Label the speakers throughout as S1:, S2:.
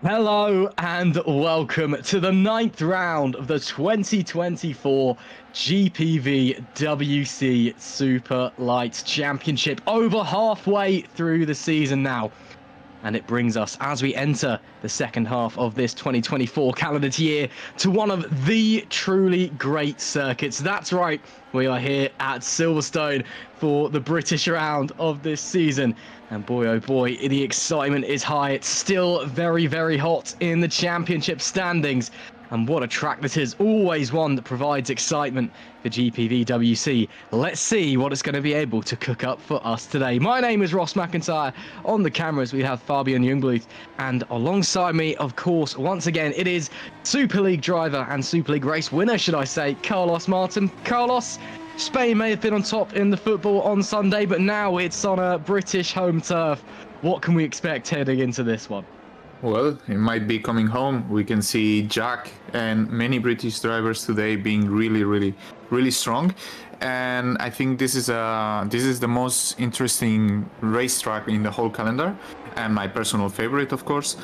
S1: Hello and welcome to the 9th round of the 2024 GPVWC Superlights Championship. Over halfway through the season now. And it brings us, as we enter the second half of this 2024 calendar year, to one of the truly great circuits. That's right, we are here at Silverstone for the British round of this season. And boy, oh boy, the excitement is high. It's still very, very hot in the championship standings. And what a track this is. Always one that provides excitement for GPVWC. Let's see what it's going to be able to cook up for us today. My name is Ross McIntyre. On the cameras, we have Fabian Jungbluth. And alongside me, of course, once again, it is Super League driver and Super League race winner, should I say, Carlos Martin. Carlos, Spain may have been on top in the football on Sunday, but now it's on a British home turf. What can we expect heading into this one?
S2: Well, it might be coming home. We can see Jack and many British drivers today being really strong, and I think this is the most interesting racetrack in the whole calendar, and my personal favorite, of course.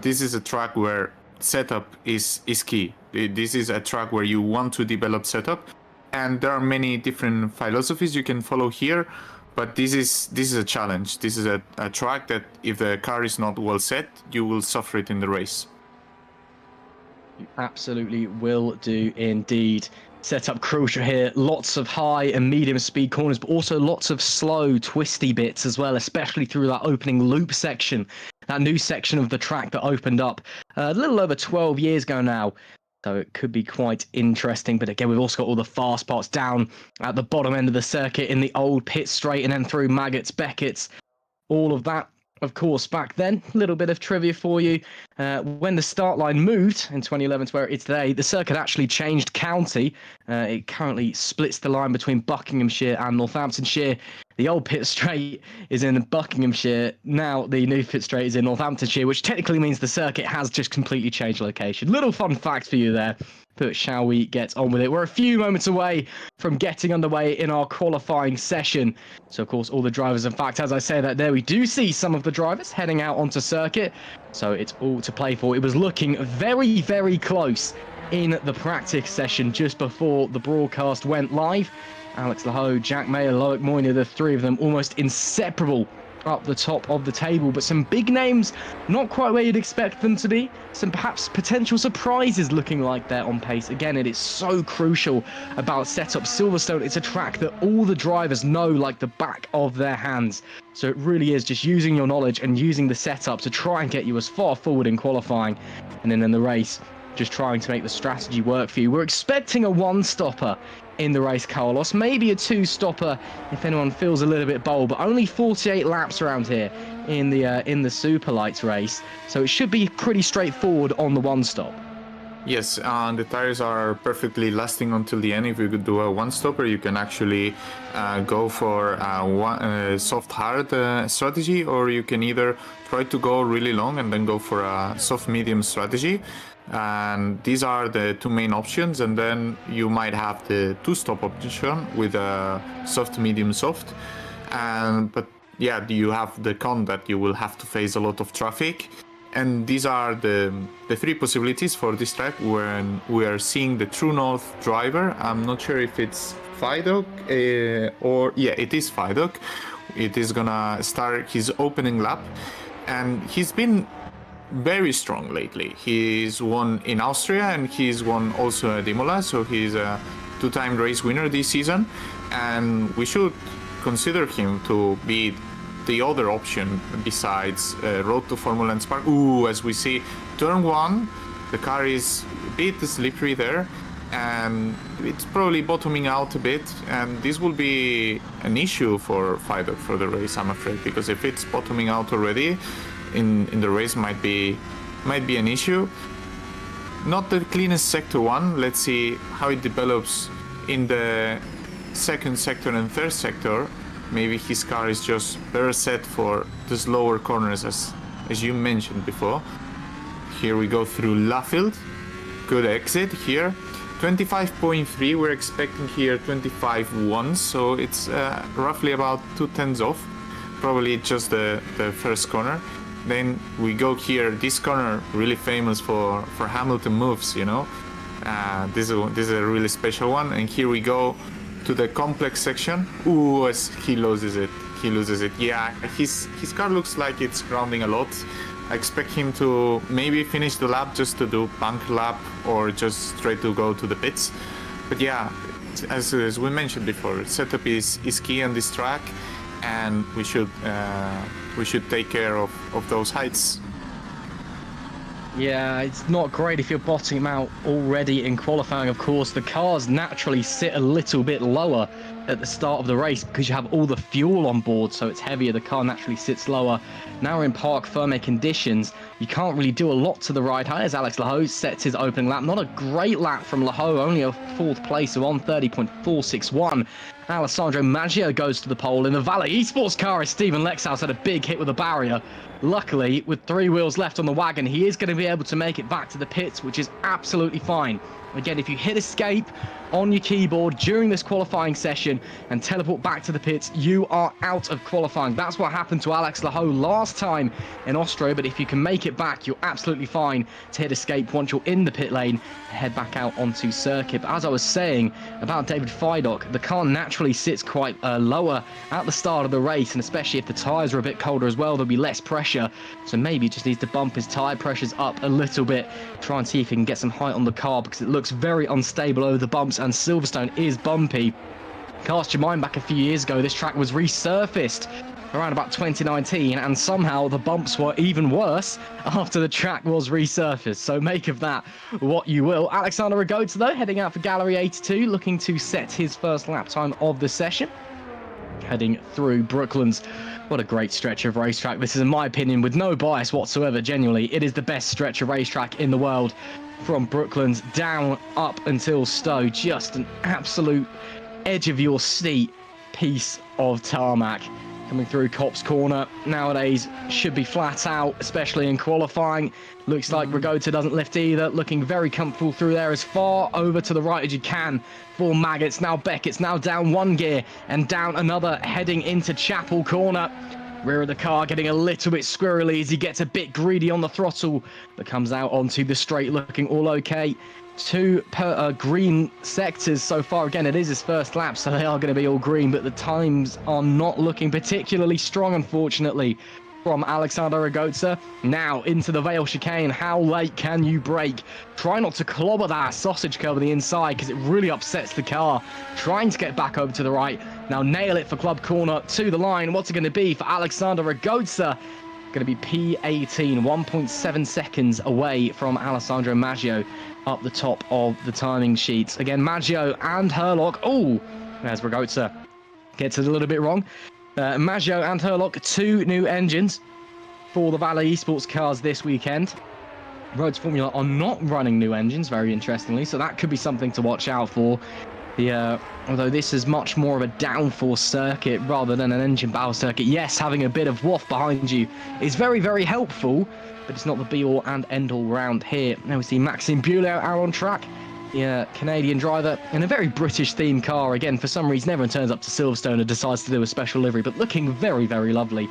S2: This is a track where setup is key. This is a track where you want to develop setup, and there are many different philosophies you can follow here. But this is a challenge. This is a track that if the car is not well set, you will suffer it in the race.
S1: You absolutely will do indeed. Setup crucial here. Lots of high and medium speed corners, but also lots of slow, twisty bits as well, especially through that opening loop section. That new section of the track that opened up a little over 12 years ago now. So it could be quite interesting. But again, we've also got all the fast parts down at the bottom end of the circuit in the old pit straight and then through Maggots, Beckett's, all of that. Of course, back then, a little bit of trivia for you. When the start line moved in 2011 to where it is today, the circuit actually changed county. It currently splits the line between Buckinghamshire and Northamptonshire. The old pit straight is in Buckinghamshire. Now the new pit straight is in Northamptonshire, which technically means the circuit has just completely changed location. Little fun fact for you there. But shall we get on with it? We're a few moments away from getting underway in our qualifying session. So, of course, all the drivers, in fact, as I say that there, we do see some of the drivers heading out onto circuit. So it's all to play for. It was looking very, very close in the practice session just before the broadcast went live. Alex Lahoe, Jack Mayer, Loic Moynier, the three of them almost inseparable up the top of the table, but some big names not quite where you'd expect them to be. Some perhaps potential surprises looking like they're on pace. Again, it is so crucial about setup. Silverstone, it's a track that all the drivers know like the back of their hands. So it really is just using your knowledge and using the setup to try and get you as far forward in qualifying, and then in the race just trying to make the strategy work for you. We're expecting a one-stopper in the race, Carlos. Maybe a two-stopper if anyone feels a little bit bold, but only 48 laps around here in the Superlights race. So it should be pretty straightforward on the one-stop.
S2: Yes, the tires are perfectly lasting until the end. If you could do a one-stopper, you can actually go for a soft-hard strategy, or you can either try to go really long and then go for a soft-medium strategy. And these are the two main options, and then you might have the two-stop option with a soft, medium, soft. But yeah, you have the con that you will have to face a lot of traffic. And these are the three possibilities for this track when we are seeing the True North driver. I'm not sure if it's Fidok or yeah, it is Fidok. It is gonna start his opening lap, and he's been very strong lately. He's won in Austria and he's won also at Imola, so he's a two-time race winner this season, and we should consider him to be the other option besides Road to Formula and Spark. Ooh, as we see, turn one, the car is a bit slippery there, and it's probably bottoming out a bit, and this will be an issue for Fidok for the race, I'm afraid, because if it's bottoming out already in the race, might be an issue. Not the cleanest sector one. Let's see how it develops in the second sector and third sector. Maybe his car is just better set for the slower corners, as you mentioned before. Here we go through Laffield. Good exit here. 25.3, we're expecting here 25.1, so it's roughly about 2/10 off. Probably just the first corner. Then we go here, this corner really famous for Hamilton moves, you know. This is a really special one, and here we go to the complex section. Ooh, as he loses it. Yeah, his car looks like it's grounding a lot. I expect him to maybe finish the lap just to do bunker lap or just straight to go to the pits. But yeah, as we mentioned before, setup is key on this track, and we should take care of those heights.
S1: Yeah, it's not great if you're bottoming him out already in qualifying. Of course, the cars naturally sit a little bit lower at the start of the race because you have all the fuel on board, so it's heavier. The car naturally sits lower. Now we're in parc fermé conditions. You can't really do a lot to the ride high as Alex Laho sets his opening lap. Not a great lap from Laho, only a fourth place, so on 30.461. Alessandro Maggio goes to the pole in the Valley Esports car as Stephen Lexhouse had a big hit with a barrier. Luckily, with 3 wheels left on the wagon, he is going to be able to make it back to the pits, which is absolutely fine. Again, if you hit escape on your keyboard during this qualifying session and teleport back to the pits, you are out of qualifying. That's what happened to Alex Laho last time in Austria, but if you can make it back, you're absolutely fine to hit escape once you're in the pit lane and head back out onto circuit. But as I was saying about David Fidok, the car naturally sits quite lower at the start of the race, and especially if the tyres are a bit colder as well, there'll be less pressure. So maybe he just needs to bump his tyre pressures up a little bit, try and see if he can get some height on the car, because it looks very unstable over the bumps, and Silverstone is bumpy. Cast your mind back a few years ago, this track was resurfaced around about 2019, and somehow the bumps were even worse after the track was resurfaced. So make of that what you will. Alexander Ragota, though, heading out for Gallery 82, looking to set his first lap time of the session. Heading through Brooklands. What a great stretch of racetrack. This is, in my opinion, with no bias whatsoever, genuinely, it is the best stretch of racetrack in the world. From Brooklands down up until Stowe, just an absolute edge of your seat piece of tarmac. Coming through Copse Corner nowadays should be flat out, especially in qualifying. Looks like Ragota doesn't lift either. Looking very comfortable through there, as far over to the right as you can for Maggots. Now Beckett's now down 1 gear and down another, heading into Chapel Corner. Rear of the car getting a little bit squirrely as he gets a bit greedy on the throttle, but comes out onto the straight looking all okay. 2 green sectors so far. Again, it is his first lap, so they are going to be all green, but the times are not looking particularly strong, unfortunately, from Alexander Ragota. Now into the Vale chicane. How late can you brake? Try not to clobber that sausage curb on the inside, because it really upsets the car. Trying to get back over to the right. Now nail it for Club Corner to the line. What's it going to be for Alexander Ragota? Going to be P18, 1.7 seconds away from Alessandro Maggio up the top of the timing sheets. Again, Maggio and Herlock. Oh, there's Ragota. Gets it a little bit wrong. Maggio and Herlock, 2 new engines for the Valley Esports cars this weekend. Roads Formula are not running new engines, very interestingly, so that could be something to watch out for. Although this is much more of a downforce circuit rather than an engine power circuit. Yes, having a bit of waft behind you is very, very helpful, but it's not the be-all and end-all round here. Now we see Maxime Bulliot out on track, the Canadian driver, in a very British-themed car. Again, for some reason, everyone turns up to Silverstone and decides to do a special livery, but looking very, very lovely.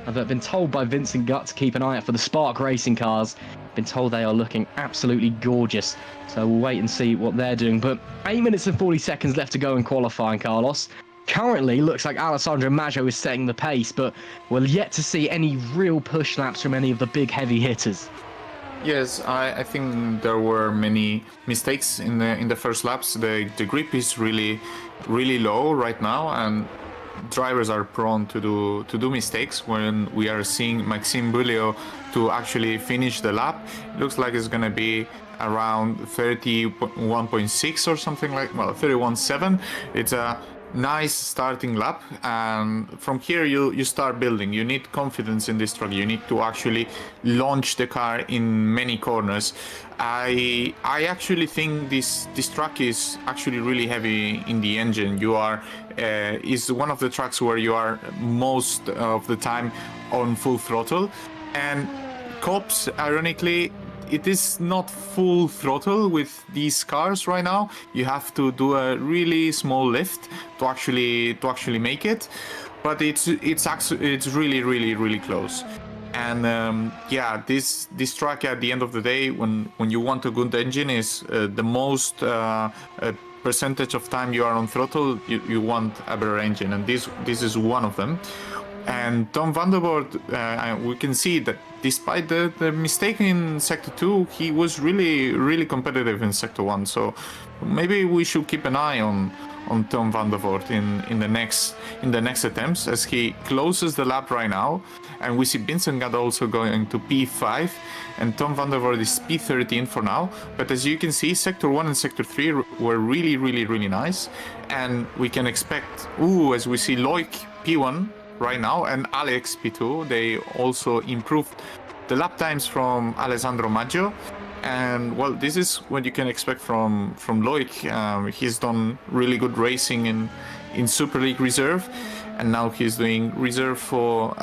S1: I've been told by Vincent Gutt to keep an eye out for the Spark racing cars. Been told they are looking absolutely gorgeous. So we'll wait and see what they're doing. But 8 minutes and 40 seconds left to go in qualifying, Carlos. Currently, looks like Alessandro Maggio is setting the pace, but we're yet to see any real push laps from any of the big heavy hitters.
S2: Yes, I think there were many mistakes in the first laps. The grip is really low right now, and drivers are prone to do mistakes. When we are seeing Maxime Bulliot to actually finish the lap, it looks like it's gonna be around 31.6 or something like, well, 31.7. It's a nice starting lap, and from here you start building. You need confidence in this truck. You need to actually launch the car in many corners. I actually think this truck is actually really heavy in the engine. You are is one of the trucks where you are most of the time on full throttle, and Cops, ironically, it is not full throttle with these cars right now. You have to do a really small lift to actually make it, but it's really close. And yeah, this truck at the end of the day, when you want a good engine, is the most percentage of time you are on throttle, you want a better engine, and this is one of them. And Tom van der Voort, we can see that despite the mistake in Sector 2, he was really competitive in Sector 1. So maybe we should keep an eye on Tom van der Voort in the next attempts, as he closes the lap right now. And we see Vincent Gutt also going to P5, and Tom van der Voort is P13 for now. But as you can see, Sector 1 and Sector 3 were really nice. And we can expect, as we see Loic P1 right now and Alex P2, they also improved the lap times from Alessandro Maggio. And well, this is what you can expect from Loic. He's done really good racing in Super League Reserve, and now he's doing Reserve for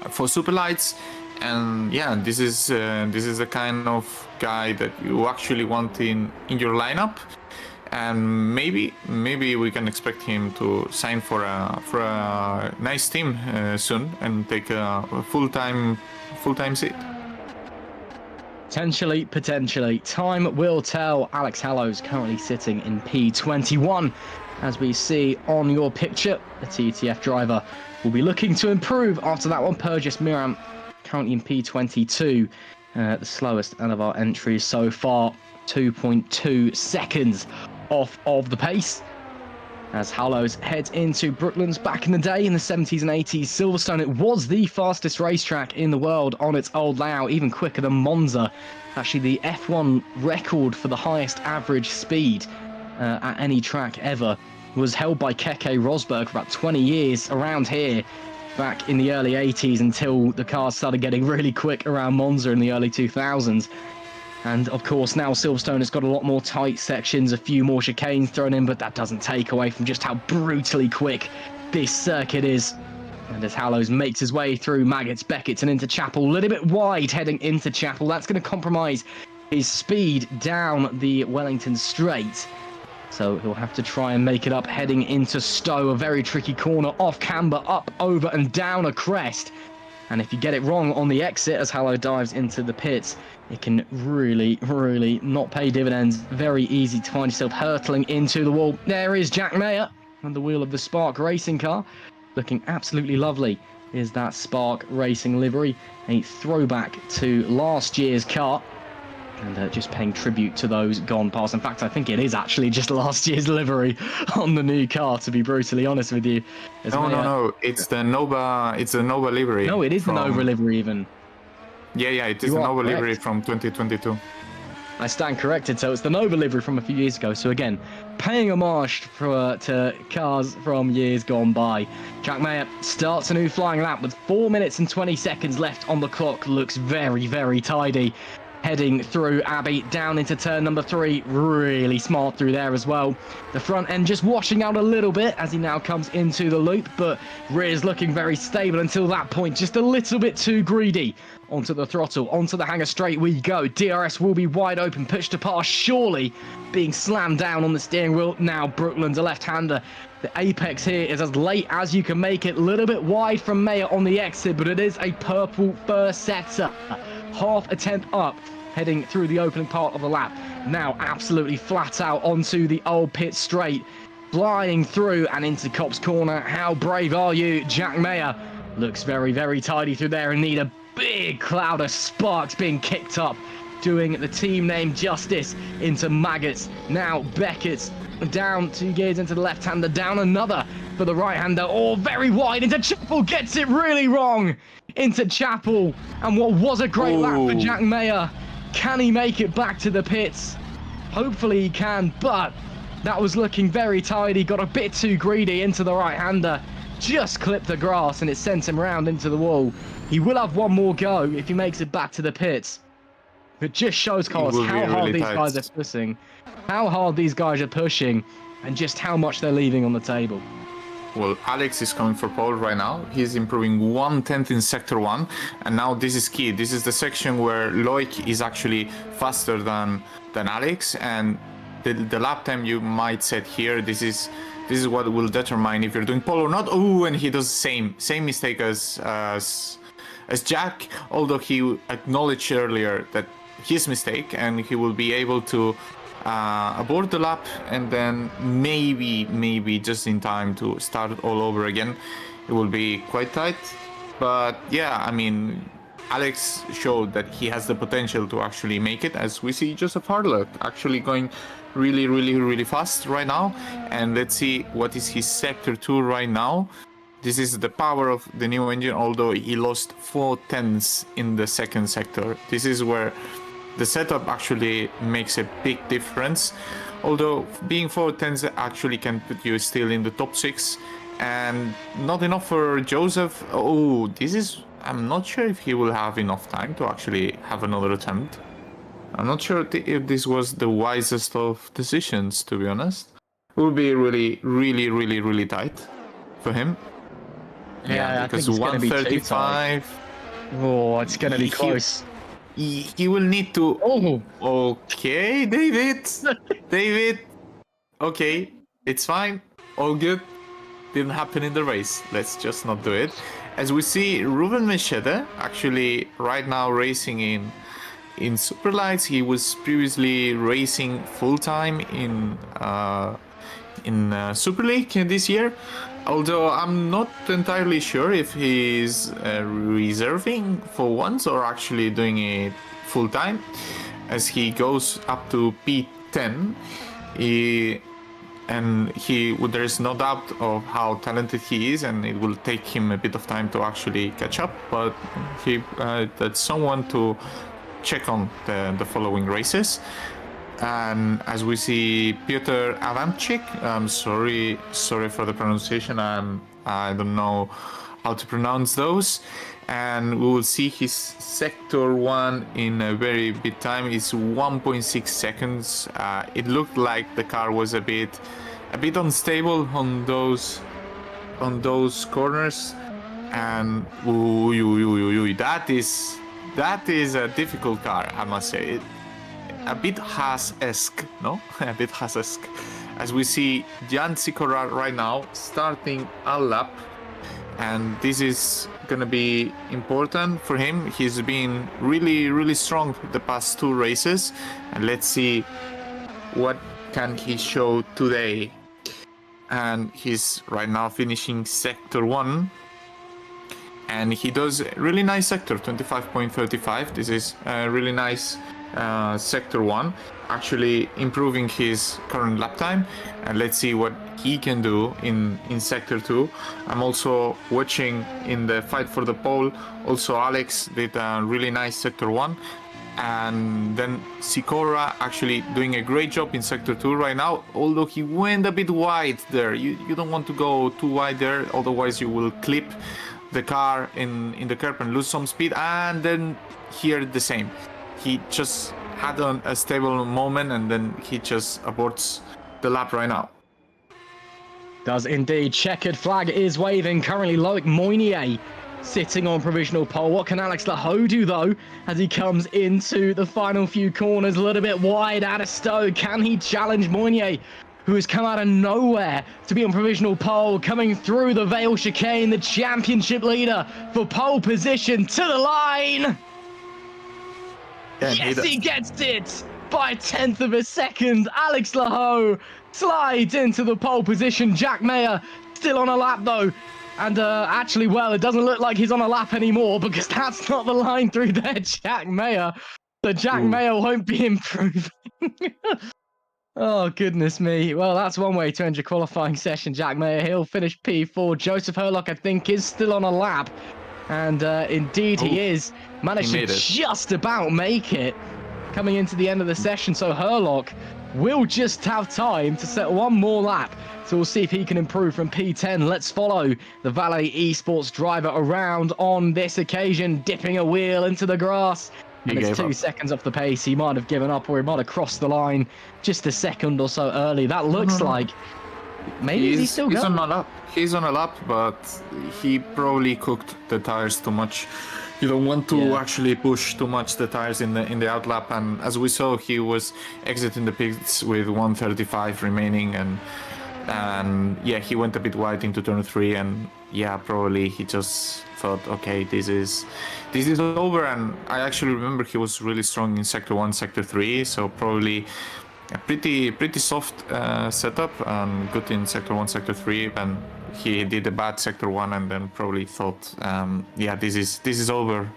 S2: Superlights. And yeah, this is the kind of guy that you actually want in your lineup. And maybe we can expect him to sign for a nice team soon and take a full-time seat.
S1: Potentially. Time will tell. Alex Hallowes currently sitting in P21. As we see on your picture, the TTF driver will be looking to improve after that one. Purgis Miram currently in P22. The slowest out of our entries so far. 2.2 seconds off of the pace as Hallowes heads into Brooklands. Back in the day, in the 70s and 80s, Silverstone, it was the fastest racetrack in the world on its old layout, even quicker than Monza. Actually, the F1 record for the highest average speed at any track ever was held by Keke Rosberg for about 20 years around here back in the early 80s, until the cars started getting really quick around Monza in the early 2000s. And of course, now Silverstone has got a lot more tight sections, a few more chicanes thrown in, but that doesn't take away from just how brutally quick this circuit is. And as Hallowes makes his way through Maggots, Beckett's and into Chapel, a little bit wide heading into Chapel, that's going to compromise his speed down the Wellington Straight. So he'll have to try and make it up heading into Stowe, a very tricky corner, off camber, up, over and down a crest. And if you get it wrong on the exit as Hallowes dives into the pits, it can really not pay dividends. Very easy to find yourself hurtling into the wall. There is Jack Mayer on the wheel of the Spark racing car. Looking absolutely lovely is that Spark racing livery. A throwback to last year's car. And just paying tribute to those gone past. In fact, I think it is actually just last year's livery on the new car, to be brutally honest with you.
S2: No. It's the Nova livery.
S1: No, it is the Nova livery even.
S2: Yeah, it is the Nova livery from 2022.
S1: I stand corrected, so it's the Nova livery from a few years ago. So again, paying homage to cars from years gone by. Jack Mayer starts a new flying lap with 4 minutes and 20 seconds left on the clock. Looks very, very tidy. Heading through Abbey, down into turn number 3. Really smart through there as well. The front end just washing out a little bit as he now comes into the loop, but rear's looking very stable until that point. Just a little bit too greedy. Onto the throttle, onto the hanger straight we go. DRS will be wide open, pushed to pass, surely being slammed down on the steering wheel. Now Brookland's a left-hander. The apex here is as late as you can make it. A little bit wide from Mayer on the exit, but it is a purple first sector. Half a tenth up, heading through the opening part of the lap. Now absolutely flat out onto the old pit straight. Flying through and into Cop's corner. How brave are you, Jack Mayer? Looks very, very tidy through there and need a big cloud of sparks being kicked up, doing the team name justice into maggots. Now Beckett's down 2 gears into the left-hander, down another for the right-hander. Oh, very wide into Chapel, gets it really wrong into Chapel. And what was a great lap for Jack Mayer. Can he make it back to the pits? Hopefully he can, but that was looking very tidy. Got a bit too greedy into the right-hander. Just clipped the grass and it sent him round into the wall. He will have one more go if he makes it back to the pits. It just shows, Carlos, how hard these guys are pushing. How hard these guys are pushing and just how much they're leaving on the table.
S2: Well, Alex is coming for pole right now. He's improving 1/10 in sector 1. And now this is key. This is the section where Loic is actually faster than Alex. And the lap time you might set here, this is what will determine if you're doing pole or not. Oh, and he does the same mistake as Jack, although he acknowledged earlier that his mistake, and he will be able to abort the lap and then maybe just in time to start it all over again. It will be quite tight, but yeah, I mean, Alex showed that he has the potential to actually make it, as we see Joseph Harlock actually going really fast right now. And let's see what is his sector 2 right now. This is the power of the new engine, although he lost 4/10 in the second sector. This is where the setup actually makes a big difference. Although being 4/10 actually can put you still in the top 6, and not enough for Joseph. Oh, I'm not sure if he will have enough time to actually have another attempt. I'm not sure if this was the wisest of decisions, to be honest. It will be really tight for him.
S1: Yeah,
S2: because 135.
S1: Oh, it's going to be close.
S2: He will need to. Oh, okay, David. Okay, it's fine. All good. Didn't happen in the race. Let's just not do it. As we see, Ruben Mechede actually right now racing in Superlights. He was previously racing full time in Super League this year. Although I'm not entirely sure if he's reserving for once or actually doing it full time, as he goes up to P10. There is no doubt of how talented he is, and it will take him a bit of time to actually catch up. But that's someone to check on the following races. And as we see Piotr Adamczyk, I'm sorry for the pronunciation. I don't know how to pronounce those. And we will see his sector 1 in a very bit time. It's 1.6 seconds. It looked like the car was a bit unstable on those corners. And that is a difficult car, I must say. A bit Haas-esque, no? A bit Haas-esque. As we see Jan Sikora right now starting a lap, and this is gonna be important for him. He's been really strong the past 2 races, and let's see what can he show today. And he's right now finishing sector 1, and he does a really nice sector, 25.35. This is a really nice sector 1, actually improving his current lap time. And let's see what he can do in sector 2. I'm also watching in the fight for the pole. Also, Alex did a really nice sector 1. And then Sikora actually doing a great job in sector 2 right now, although he went a bit wide there. You don't want to go too wide there, otherwise you will clip the car in the curb and lose some speed. And then here the same. He just had a stable moment and then he just aborts the lap right now.
S1: Does indeed. Checkered flag is waving. Currently Loic Moynier sitting on provisional pole. What can Alex Laho do, though, as he comes into the final few corners? A little bit wide out of stow. Can he challenge Moynier, who has come out of nowhere to be on provisional pole, coming through the Vale chicane, the championship leader for pole position to the line? Yes, he gets it by a 1/10 of a second. Alex Laho slides into the pole position. Jack Mayer still on a lap, though. And actually, well, it doesn't look like he's on a lap anymore because that's not the line through there, Jack Mayer. So Jack Mayer won't be improving. Oh, goodness me. Well, that's one way to end your qualifying session, Jack Mayer. He'll finish P4. Joseph Herlock, I think, is still on a lap. And indeed he is. Managed to just about make it coming into the end of the session. So Herlock will just have time to set one more lap. So we'll see if he can improve from P10. Let's follow the Valet Esports driver around on this occasion, dipping a wheel into the grass. And it's 2 seconds off the pace. He might have given up, or he might have crossed the line just a second or so early. That looks like maybe he's still going.
S2: He's on a lap. He's on a lap, but he probably cooked the tires too much. You don't want to actually push too much the tires in the out lap. And as we saw, he was exiting the pits with 1:35 remaining, and yeah, he went a bit wide into turn 3, and yeah, probably he just thought, okay, this is over. And I actually remember he was really strong in sector 1, sector 3, so probably a pretty soft setup and good in sector 1, sector 3, and he did a bad sector 1 and then probably thought, yeah, this is over.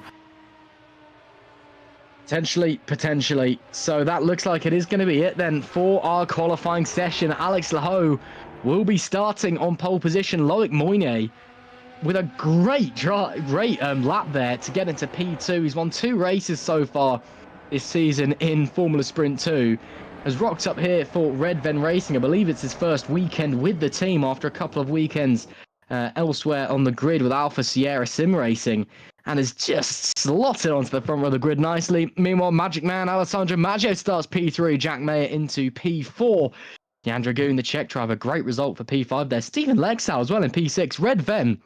S1: Potentially. So that looks like it is going to be it then for our qualifying session. Alex Laho will be starting on pole position. Loic Moynier with a great lap there to get into P2. He's won 2 races so far this season in Formula Sprint 2. Has rocked up here for Red Ven Racing. I believe it's his first weekend with the team after a couple of weekends elsewhere on the grid with Alpha Sierra Sim Racing, and has just slotted onto the front row of the grid nicely. Meanwhile, Magic Man Alessandro Maggio starts P3, Jack Mayer into P4. Jan Dragoon, the Czech driver, great result for P5 there. Stephen Lexau as well in P6. Red Ven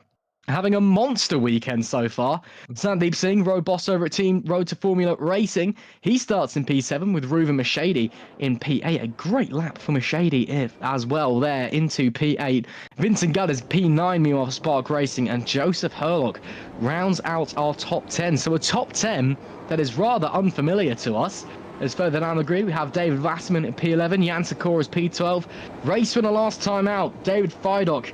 S1: having a monster weekend so far. Sandeep Singh, road boss over at Team Road to Formula Racing. He starts in P7 with Ruven Mashady in P8. A great lap for Mashady as well there into P8. Vincent Gutters P9, meanwhile for Spark Racing. And Joseph Herlock rounds out our top 10. So a top 10 that is rather unfamiliar to us. As further down the grid, we have David Wasserman at P11, Jan Sikora's P12. Race winner last time out, David Fidok.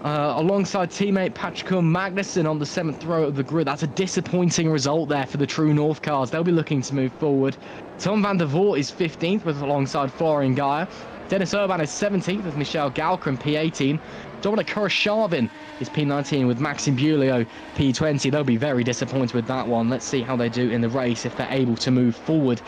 S1: Alongside teammate Patrick Magnussen on the 7th row of the grid. That's a disappointing result there for the True North cars. They'll be looking to move forward. Tom van der Voort is 15th with alongside Florian Geyer. Dennis Urban is 17th with Michel Galker in P18. Dominic Kurashavin is P19 with Maxim Bulio P20. They'll be very disappointed with that one. Let's see how they do in the race if they're able to move forward.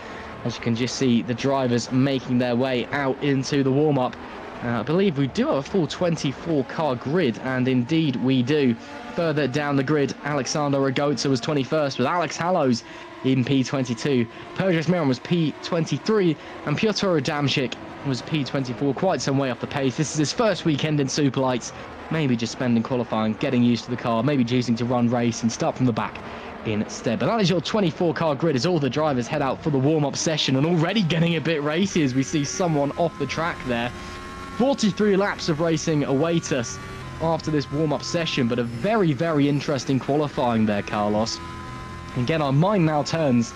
S1: As you can just see, the drivers making their way out into the warm-up. I believe we do have a full 24-car grid, and indeed we do. Further down the grid, Alexander Ragota was 21st with Alex Hallows in P22. Perjas Miron was P23, and Piotr Adamczyk was P24, quite some way off the pace. This is his first weekend in Superlights, maybe just spending qualifying, getting used to the car, maybe choosing to run race and start from the back instead. But that is your 24-car grid as all the drivers head out for the warm-up session, and already getting a bit racy as we see someone off the track there. 43 laps of racing await us after this warm-up session, but a very, very interesting qualifying there, Carlos. Again, our mind now turns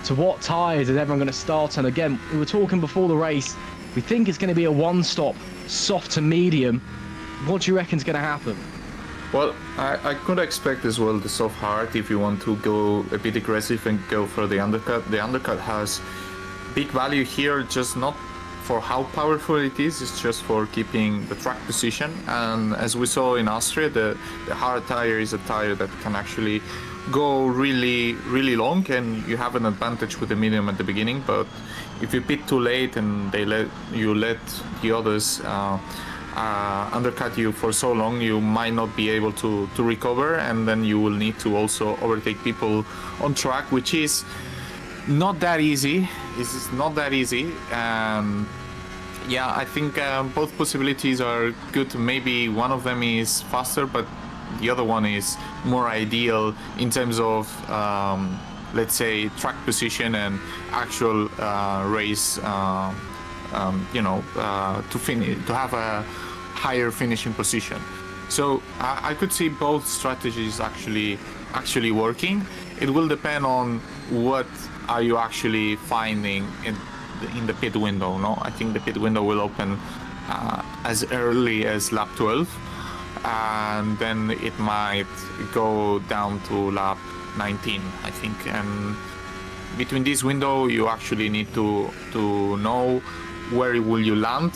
S1: to what tyres is everyone going to start on. Again, we were talking before the race. We think it's going to be a one-stop, soft to medium. What do you reckon is going to happen?
S2: Well, I could expect as well the soft hard if you want to go a bit aggressive and go for the undercut. The undercut has big value here, just not for how powerful it is, it's just for keeping the track position. And as we saw in Austria, the hard tire is a tire that can actually go really long, and you have an advantage with the medium at the beginning. But if you pit too late and let the others undercut you for so long, you might not be able to recover, and then you will need to also overtake people on track, which is not that easy. It's not that easy. Yeah, I think both possibilities are good. Maybe one of them is faster, but the other one is more ideal in terms of, let's say, track position and actual race. To have a higher finishing position. So I could see both strategies actually working. It will depend on what are you actually finding in the pit window. No, I think the pit window will open as early as lap 12, and then it might go down to lap 19, I think. And between this window, you actually need to know where will you land,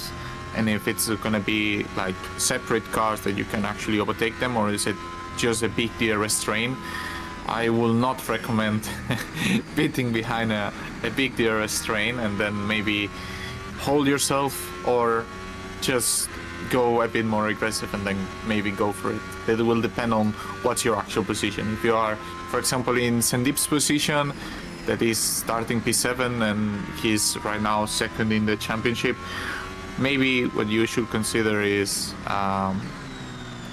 S2: and if it's gonna be like separate cars that you can actually overtake them, or is it just a big DRS train. I will not recommend pitting behind a big DRS train and then maybe hold yourself, or just go a bit more aggressive and then maybe go for it. It will depend on what's your actual position. If you are, for example, in Sandeep's position, that is starting P7 and he's right now second in the championship, maybe what you should consider is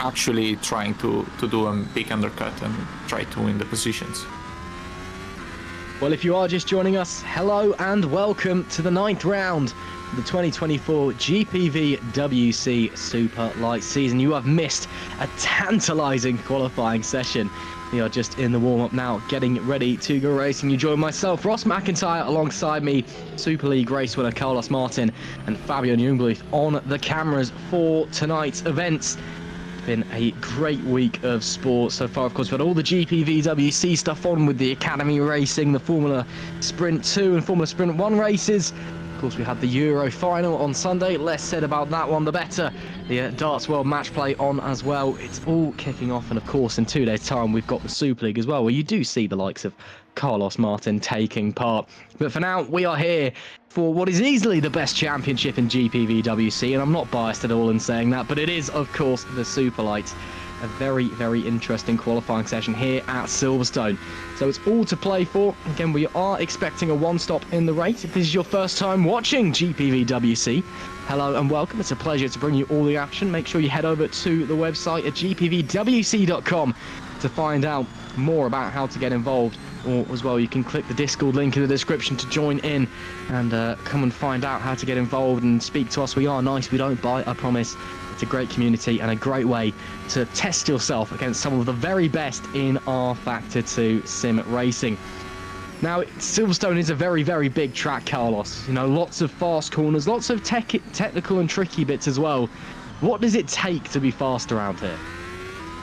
S2: actually trying to do a big undercut and try to win the positions.
S1: Well, if you are just joining us, hello and welcome to the 9th round of the 2024 GPVWC Superlights season. You have missed a tantalising qualifying session. We are just in the warm-up now, getting ready to go racing. You join myself, Ross McIntyre, alongside me, Super League race winner Carlos Martin and Fabian Jungbluth on the cameras for tonight's events. It's been a great week of sport so far. Of course, we've had all the GPVWC stuff on with the Academy racing, the Formula Sprint 2 and Formula Sprint 1 races. Of course, we had the Euro final on Sunday. Less said about that one, the better. The Darts World Match Play on as well. It's all kicking off, and of course, in 2 days' time, we've got the Super League as well, where you do see the likes of Carlos Martin taking part. But for now, we are here for what is easily the best championship in GPVWC, and I'm not biased at all in saying that, but it is, of course, the Superlights. A very, very interesting qualifying session here at Silverstone. So it's all to play for. Again, we are expecting a one-stop in the race. If this is your first time watching GPVWC, hello and welcome. It's a pleasure to bring you all the action. Make sure you head over to the website at gpvwc.com to find out more about how to get involved. Or as well, you can click the Discord link in the description to join in and come and find out how to get involved and speak to us. We are nice, we don't bite, I promise. It's a great community and a great way to test yourself against some of the very best in our Factor 2 sim racing. Now, Silverstone is a very, very big track, Carlos. You know, lots of fast corners, lots of technical and tricky bits as well. What does it take to be fast around here?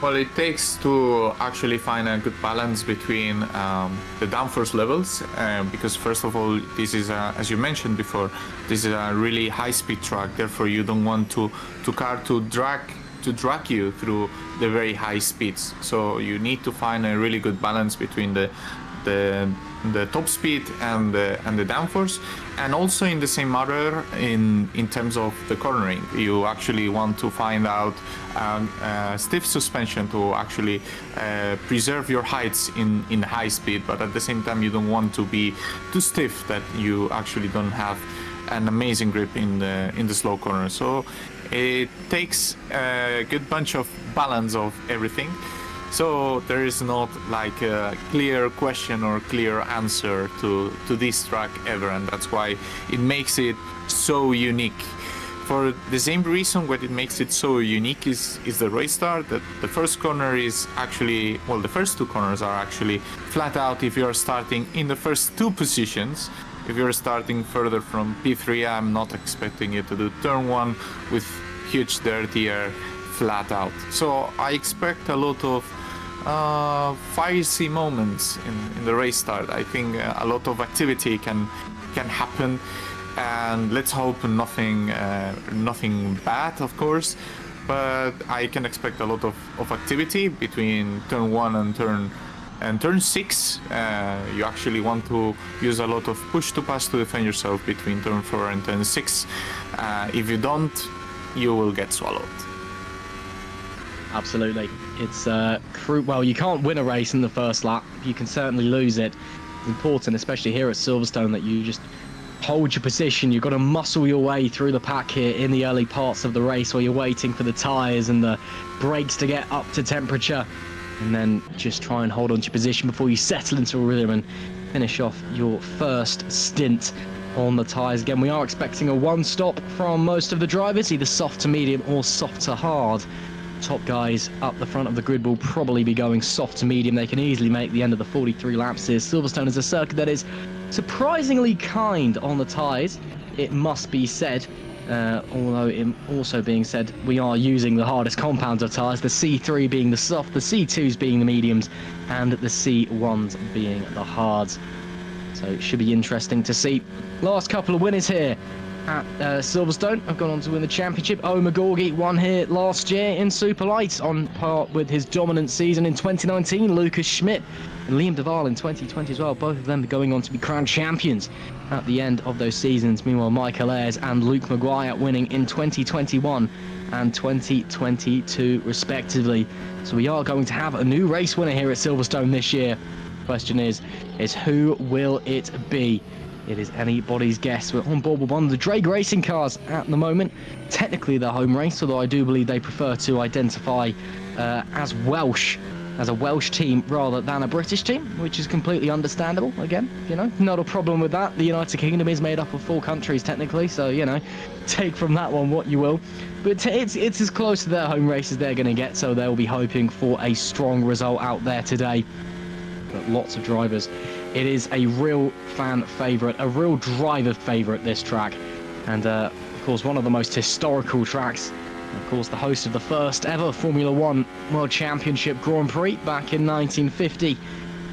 S2: Well, it takes to actually find a good balance between the downforce levels, because first of all, this is, as you mentioned before, this is a really high-speed track. Therefore, you don't want to drag you through the very high speeds. So you need to find a really good balance between the top speed and the downforce, and also in the same matter in terms of the cornering. You actually want to find out stiff suspension to actually preserve your heights in high speed, but at the same time you don't want to be too stiff that you actually don't have an amazing grip in the slow corner. So it takes a good bunch of balance of everything. So there is not like a clear question or clear answer to this track ever, and that's why it makes it so unique. For the same reason what it makes it so unique is the race start. That the first corner is actually, well, the first two corners are actually flat out if you're starting in the first two positions. If you're starting further from P3, I'm not expecting you to do turn one with huge dirty air flat out. So I expect a lot of feisty moments in the race start. I think a lot of activity can happen, and let's hope nothing bad, of course, but I can expect a lot of activity between turn 1 and turn And turn 6, you actually want to use a lot of push to pass to defend yourself between turn 4 and turn 6. If you don't, you will get swallowed.
S1: Absolutely. It's well, you can't win a race in the first lap. You can certainly lose it. It's important, especially here at Silverstone, that you just hold your position. You've got to muscle your way through the pack here in the early parts of the race while you're waiting for the tyres and the brakes to get up to temperature. And then just try and hold on to your position before you settle into a rhythm and finish off your first stint on the tyres. Again, we are expecting a one stop from most of the drivers, either soft to medium or soft to hard. Top guys up the front of the grid will probably be going soft to medium. They can easily make the end of the 43 laps here. Silverstone is a circuit that is surprisingly kind on the tyres, it must be said. Although it also being said, we are using the hardest compounds of tyres, the C3 being the soft, the C2s being the mediums, and the C1s being the hards. So it should be interesting to see. Last couple of winners here at Silverstone have gone on to win the championship. McGorgy won here last year in Superlights on par with his dominant season in 2019. Lucas Schmidt and Liam Duval in 2020 as well. Both of them going on to be crowned champions at the end of those seasons. Meanwhile, Michael Ayres and Luke Maguire winning in 2021 and 2022 respectively. So we are going to have a new race winner here at Silverstone this year. Question is who will it be? It is anybody's guess. We're on board with one of the Drake racing cars at the moment. Technically the home race, although I do believe they prefer to identify as Welsh, as a Welsh team rather than a British team, which is completely understandable. Again, you know, not a problem with that. The United Kingdom is made up of 4 countries technically, so, you know, take from that one what you will. But it's as close to their home race as they're going to get, so they'll be hoping for a strong result out there today. But lots of drivers. It is a real fan favourite, a real driver favourite, this track. And, of course, one of the most historical tracks. Of course, the host of the first ever Formula One World Championship Grand Prix back in 1950.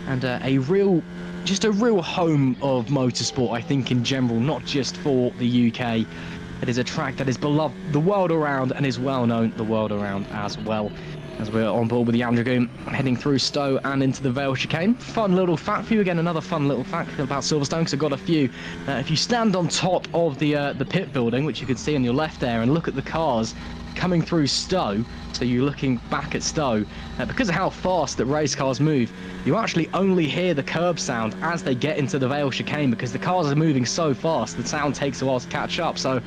S1: And just a real home of motorsport, I think, in general, not just for the UK. It is a track that is beloved the world around and is well known the world around as well. As we're on board with the Andragoon, heading through Stowe and into the Vale chicane. Fun little fact for you, again, another fun little fact about Silverstone, because I've got a few. If you stand on top of the pit building, which you can see on your left there, and look at the cars coming through Stowe, so you're looking back at Stowe, because of how fast that race cars move, you actually only hear the curb sound as they get into the Vale chicane, because the cars are moving so fast, the sound takes a while to catch up. So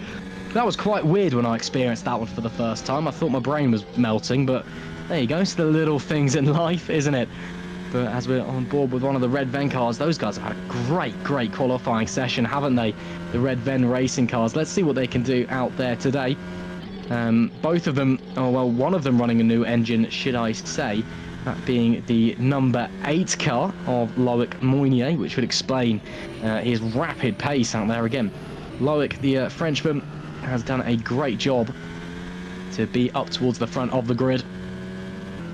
S1: that was quite weird when I experienced that one for the first time. I thought my brain was melting, but there you go. It's the little things in life, isn't it? But as we're on board with one of the Red Ven cars, those guys have had a great qualifying session, haven't they? The Red Ven racing cars. Let's see what they can do out there today. Both of them, one of them running a new engine, should I say, that being the number 8 car of Loic Mounier, which would explain his rapid pace out there again. Loic, the Frenchman, has done a great job to be up towards the front of the grid.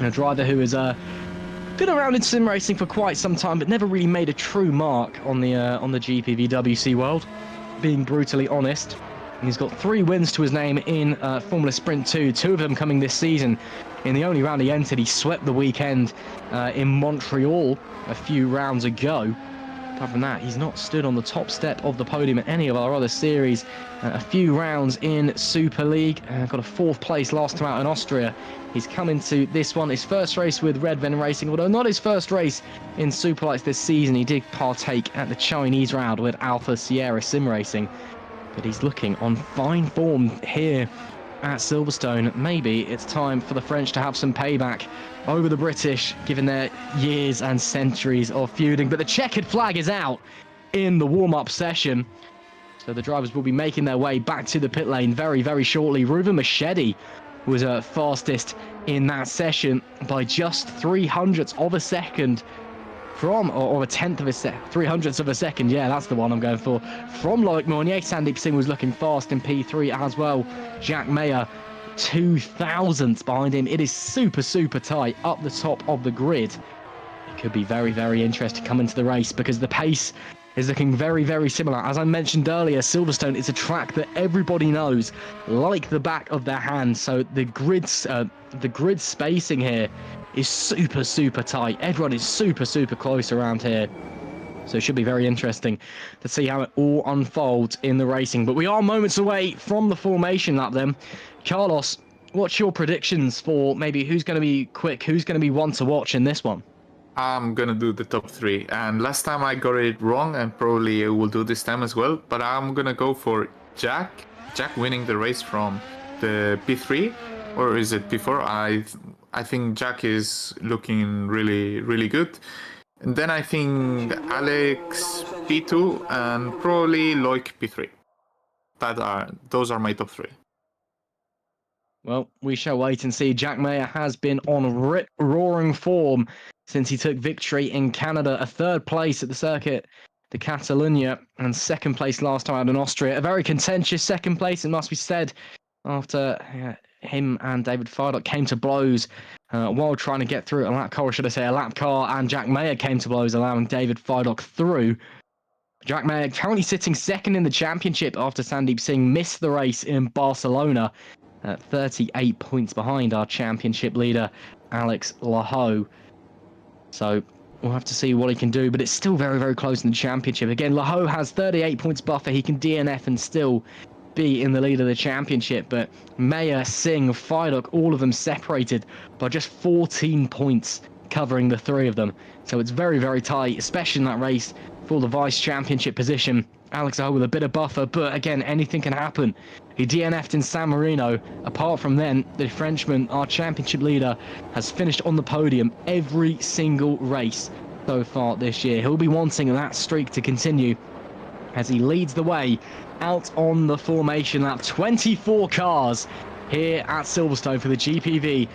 S1: A driver who has been around in sim racing for quite some time, but never really made a true mark on the GPVWC world, being brutally honest. He's got 3 wins to his name in Formula Sprint 2, 2 of them coming this season. In the only round he entered, he swept the weekend in Montreal a few rounds ago. Apart from that, he's not stood on the top step of the podium at any of our other series. A few rounds in Super League, got a 4th place last time out in Austria. He's come into this one, his first race with Red Ven Racing, although not his first race in Superlights this season. He did partake at the Chinese round with Alpha Sierra Sim Racing, but he's looking on fine form here at Silverstone. Maybe it's time for the French to have some payback over the British, given their years and centuries of feuding. But the checkered flag is out in the warm-up session, so the drivers will be making their way back to the pit lane very shortly. Ruben Machedi was fastest in that session by just 0.03 of a second from, or a tenth of a second, 0.03 of a second, yeah, that's the one I'm going for, from Loic Mounier. Sandeep Singh was looking fast in P3 as well. Jack Mayer, 0.02 behind him. It is super tight up the top of the grid. It could be very interesting to come into the race, because the pace is looking very similar. As I mentioned earlier, Silverstone is a track that everybody knows like the back of their hand, so the grid spacing here is super, super tight. Everyone is super, super close around here. So it should be very interesting to see how it all unfolds in the racing. But we are moments away from the formation lap then. Carlos, what's your predictions for maybe who's going to be quick, who's going to be one to watch in this one?
S2: I'm gonna do the top 3, and last time I got it wrong, and probably I will do this time as well, but I'm gonna go for Jack winning the race from the P3, or is it P4? I think Jack is looking really, really good. And then I think Alex P2 and probably Loic P3. Those are my top 3.
S1: Well, we shall wait and see. Jack Mayer has been on rip-roaring form since he took victory in Canada. A 3rd place at the Circuit de Catalunya and 2nd place last time out in Austria. A very contentious 2nd place, it must be said, after him and David Fardock came to blows while trying to get through a lap car, or should I say a lap car, and Jack Mayer came to blows, allowing David Fardock through. Jack Mayer currently sitting 2nd in the championship after Sandeep Singh missed the race in Barcelona. 38 points behind our championship leader, Alex Laho. So we'll have to see what he can do, but it's still very, very close in the championship. Again, Laho has 38 points buffer. He can DNF and still be in the lead of the championship, but Mayer, Singh, Fardock, all of them separated by just 14 points, covering the 3 of them. So it's very, very tight, especially in that race for the vice championship position. Alex Laho with a bit of buffer, but again, anything can happen. He DNF'd in San Marino. Apart from then, the Frenchman, our championship leader, has finished on the podium every single race so far this year. He'll be wanting that streak to continue as he leads the way out on the formation lap. 24 cars here at Silverstone for the GPVWC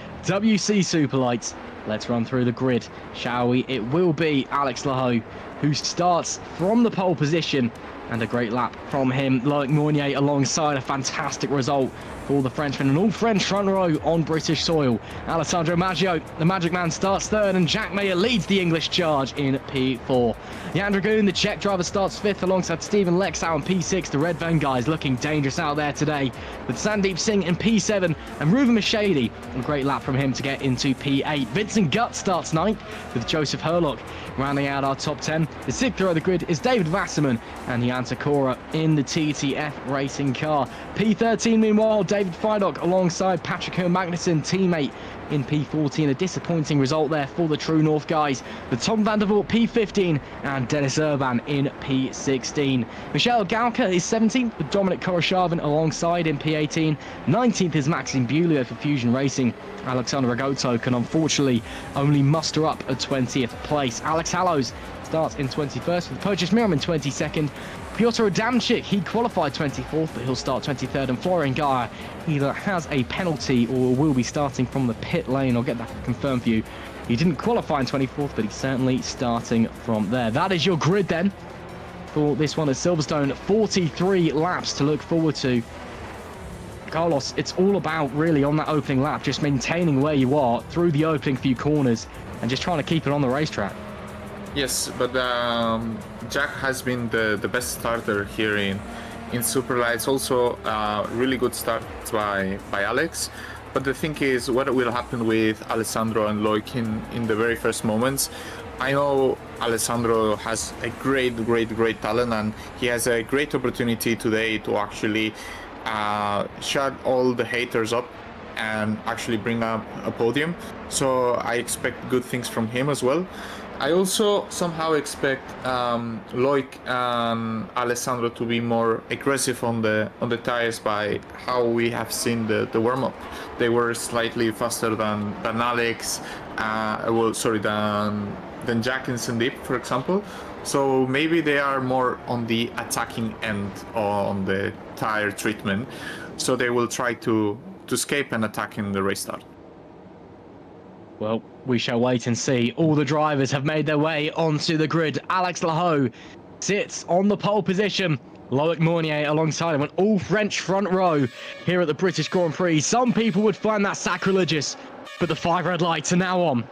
S1: Superlights. Let's run through the grid, shall we? It will be Alex Laho who starts from the pole position, and a great lap from him. Loic Mournier alongside, a fantastic result for the Frenchman. An all-French front row on British soil. Alessandro Maggio, the Magic Man, starts 3rd, and Jack Mayer leads the English charge in P4. Jan Dragoon, the Czech driver, starts 5th alongside Stephen Lexau in P6. The Red Van guys looking dangerous out there today, with Sandeep Singh in P7 and Reuven Mashadi. A great lap from him to get into P8. Vincent Gutt starts 9th, with Joseph Herlock rounding out our top 10. The 6th row of the grid is David Wasserman and Jan Takora in the TTF racing car. P13, meanwhile, David Fardock alongside Patrick Magnussen, teammate in P14. A disappointing result there for the True North guys, with Tom van der Voort P15 and Dennis Urban in P16. Michelle Gauka is 17th, with Dominic Koroshavin alongside in P18. 19th is Maxime Bulio for Fusion Racing. Alexander Ragoto can unfortunately only muster up a 20th place. Alex Hallows starts in 21st, with Purchase Miram in 22nd. Piotr Adamczyk, he qualified 24th, but he'll start 23rd. And Florian Geyer either has a penalty or will be starting from the pit lane. I'll get that confirmed for you. He didn't qualify in 24th, but he's certainly starting from there. That is your grid then for this one at Silverstone. 43 laps to look forward to. Carlos, it's all about really on that opening lap, just maintaining where you are through the opening few corners and just trying to keep it on the racetrack.
S2: Yes, but Jack has been the best starter here in Superlights. Also, really good start by Alex. But the thing is, what will happen with Alessandro and Loic in the very first moments? I know Alessandro has a great talent, and he has a great opportunity today to actually shut all the haters up and actually bring up a podium. So I expect good things from him as well. I also somehow expect Loic and Alessandro to be more aggressive on the tires by how we have seen the warm-up. They were slightly faster than Alex, than Jack and Sandeep, for example. So maybe they are more on the attacking end on the tire treatment. So they will try to escape and attack in the race start.
S1: Well, we shall wait and see. All the drivers have made their way onto the grid. Alex Laho sits on the pole position. Loic Mournier alongside him, an all-French front row here at the British Grand Prix. Some people would find that sacrilegious, but the 5 red lights are now on.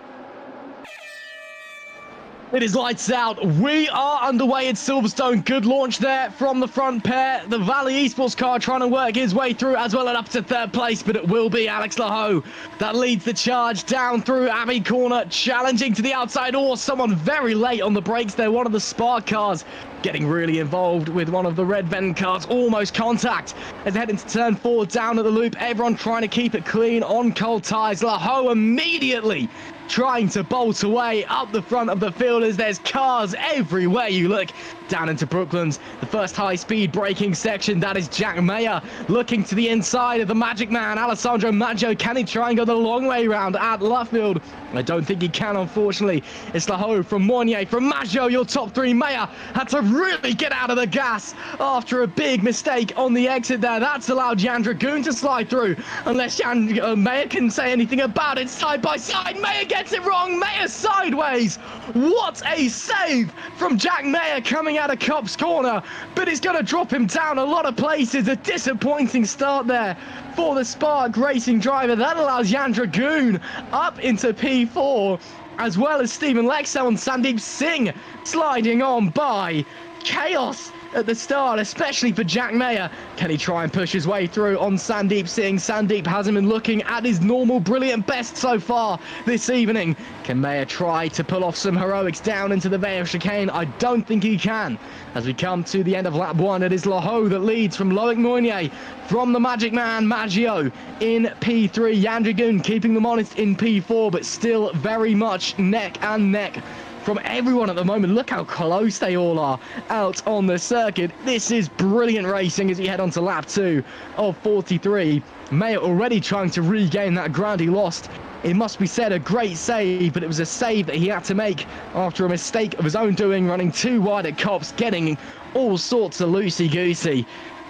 S1: It is lights out. We are underway at Silverstone. Good launch there from the front pair. The Valley Esports car trying to work his way through as well and up to third place, but it will be Alex Laho that leads the charge down through Abbey Corner, challenging to the outside, or someone very late on the brakes there. One of the Spark cars getting really involved with one of the red Ven cars. Almost contact as they head into turn 4 down at the loop. Everyone trying to keep it clean on cold tyres. Laho immediately trying to bolt away up the front of the field as there's cars everywhere you look. Down into Brooklands, the first high-speed braking section. That is Jack Mayer looking to the inside of the Magic Man, Alessandro Maggio. Can he try and go the long way round at Luffield? I don't think he can, unfortunately. It's Laho from Mournier, from Maggio, your top three. Mayer had to really get out of the gas after a big mistake on the exit there. That's allowed Jan Dragoon to slide through, unless Mayer can say anything about it. Side by side, Mayer gets it wrong. Mayer sideways. What a save from Jack Mayer coming out of Cop's corner, but it's going to drop him down a lot of places. A disappointing start there for the Spark Racing driver. That allows Jan Dragoon up into P4, as well as Stephen Lexell and Sandeep Singh sliding on by. Chaos at the start, especially for Jack Mayer. Can he try and push his way through on Sandeep Singh? Sandeep hasn't been looking at his normal brilliant best so far this evening. Can Mayer try to pull off some heroics down into the Vale chicane? I don't think he can. As we come to the end of lap 1, it is Laho that leads from Loic Mournier, from the Magic Man, Maggio in P3. Jan Dragoon keeping them honest in P4, but still very much neck and neck from everyone at the moment. Look how close they all are out on the circuit. This is brilliant racing as we head on to lap 2 of 43. Mayer already trying to regain that ground he lost. It must be said, a great save, but it was a save that he had to make after a mistake of his own doing, running too wide at Cops, getting all sorts of loosey-goosey,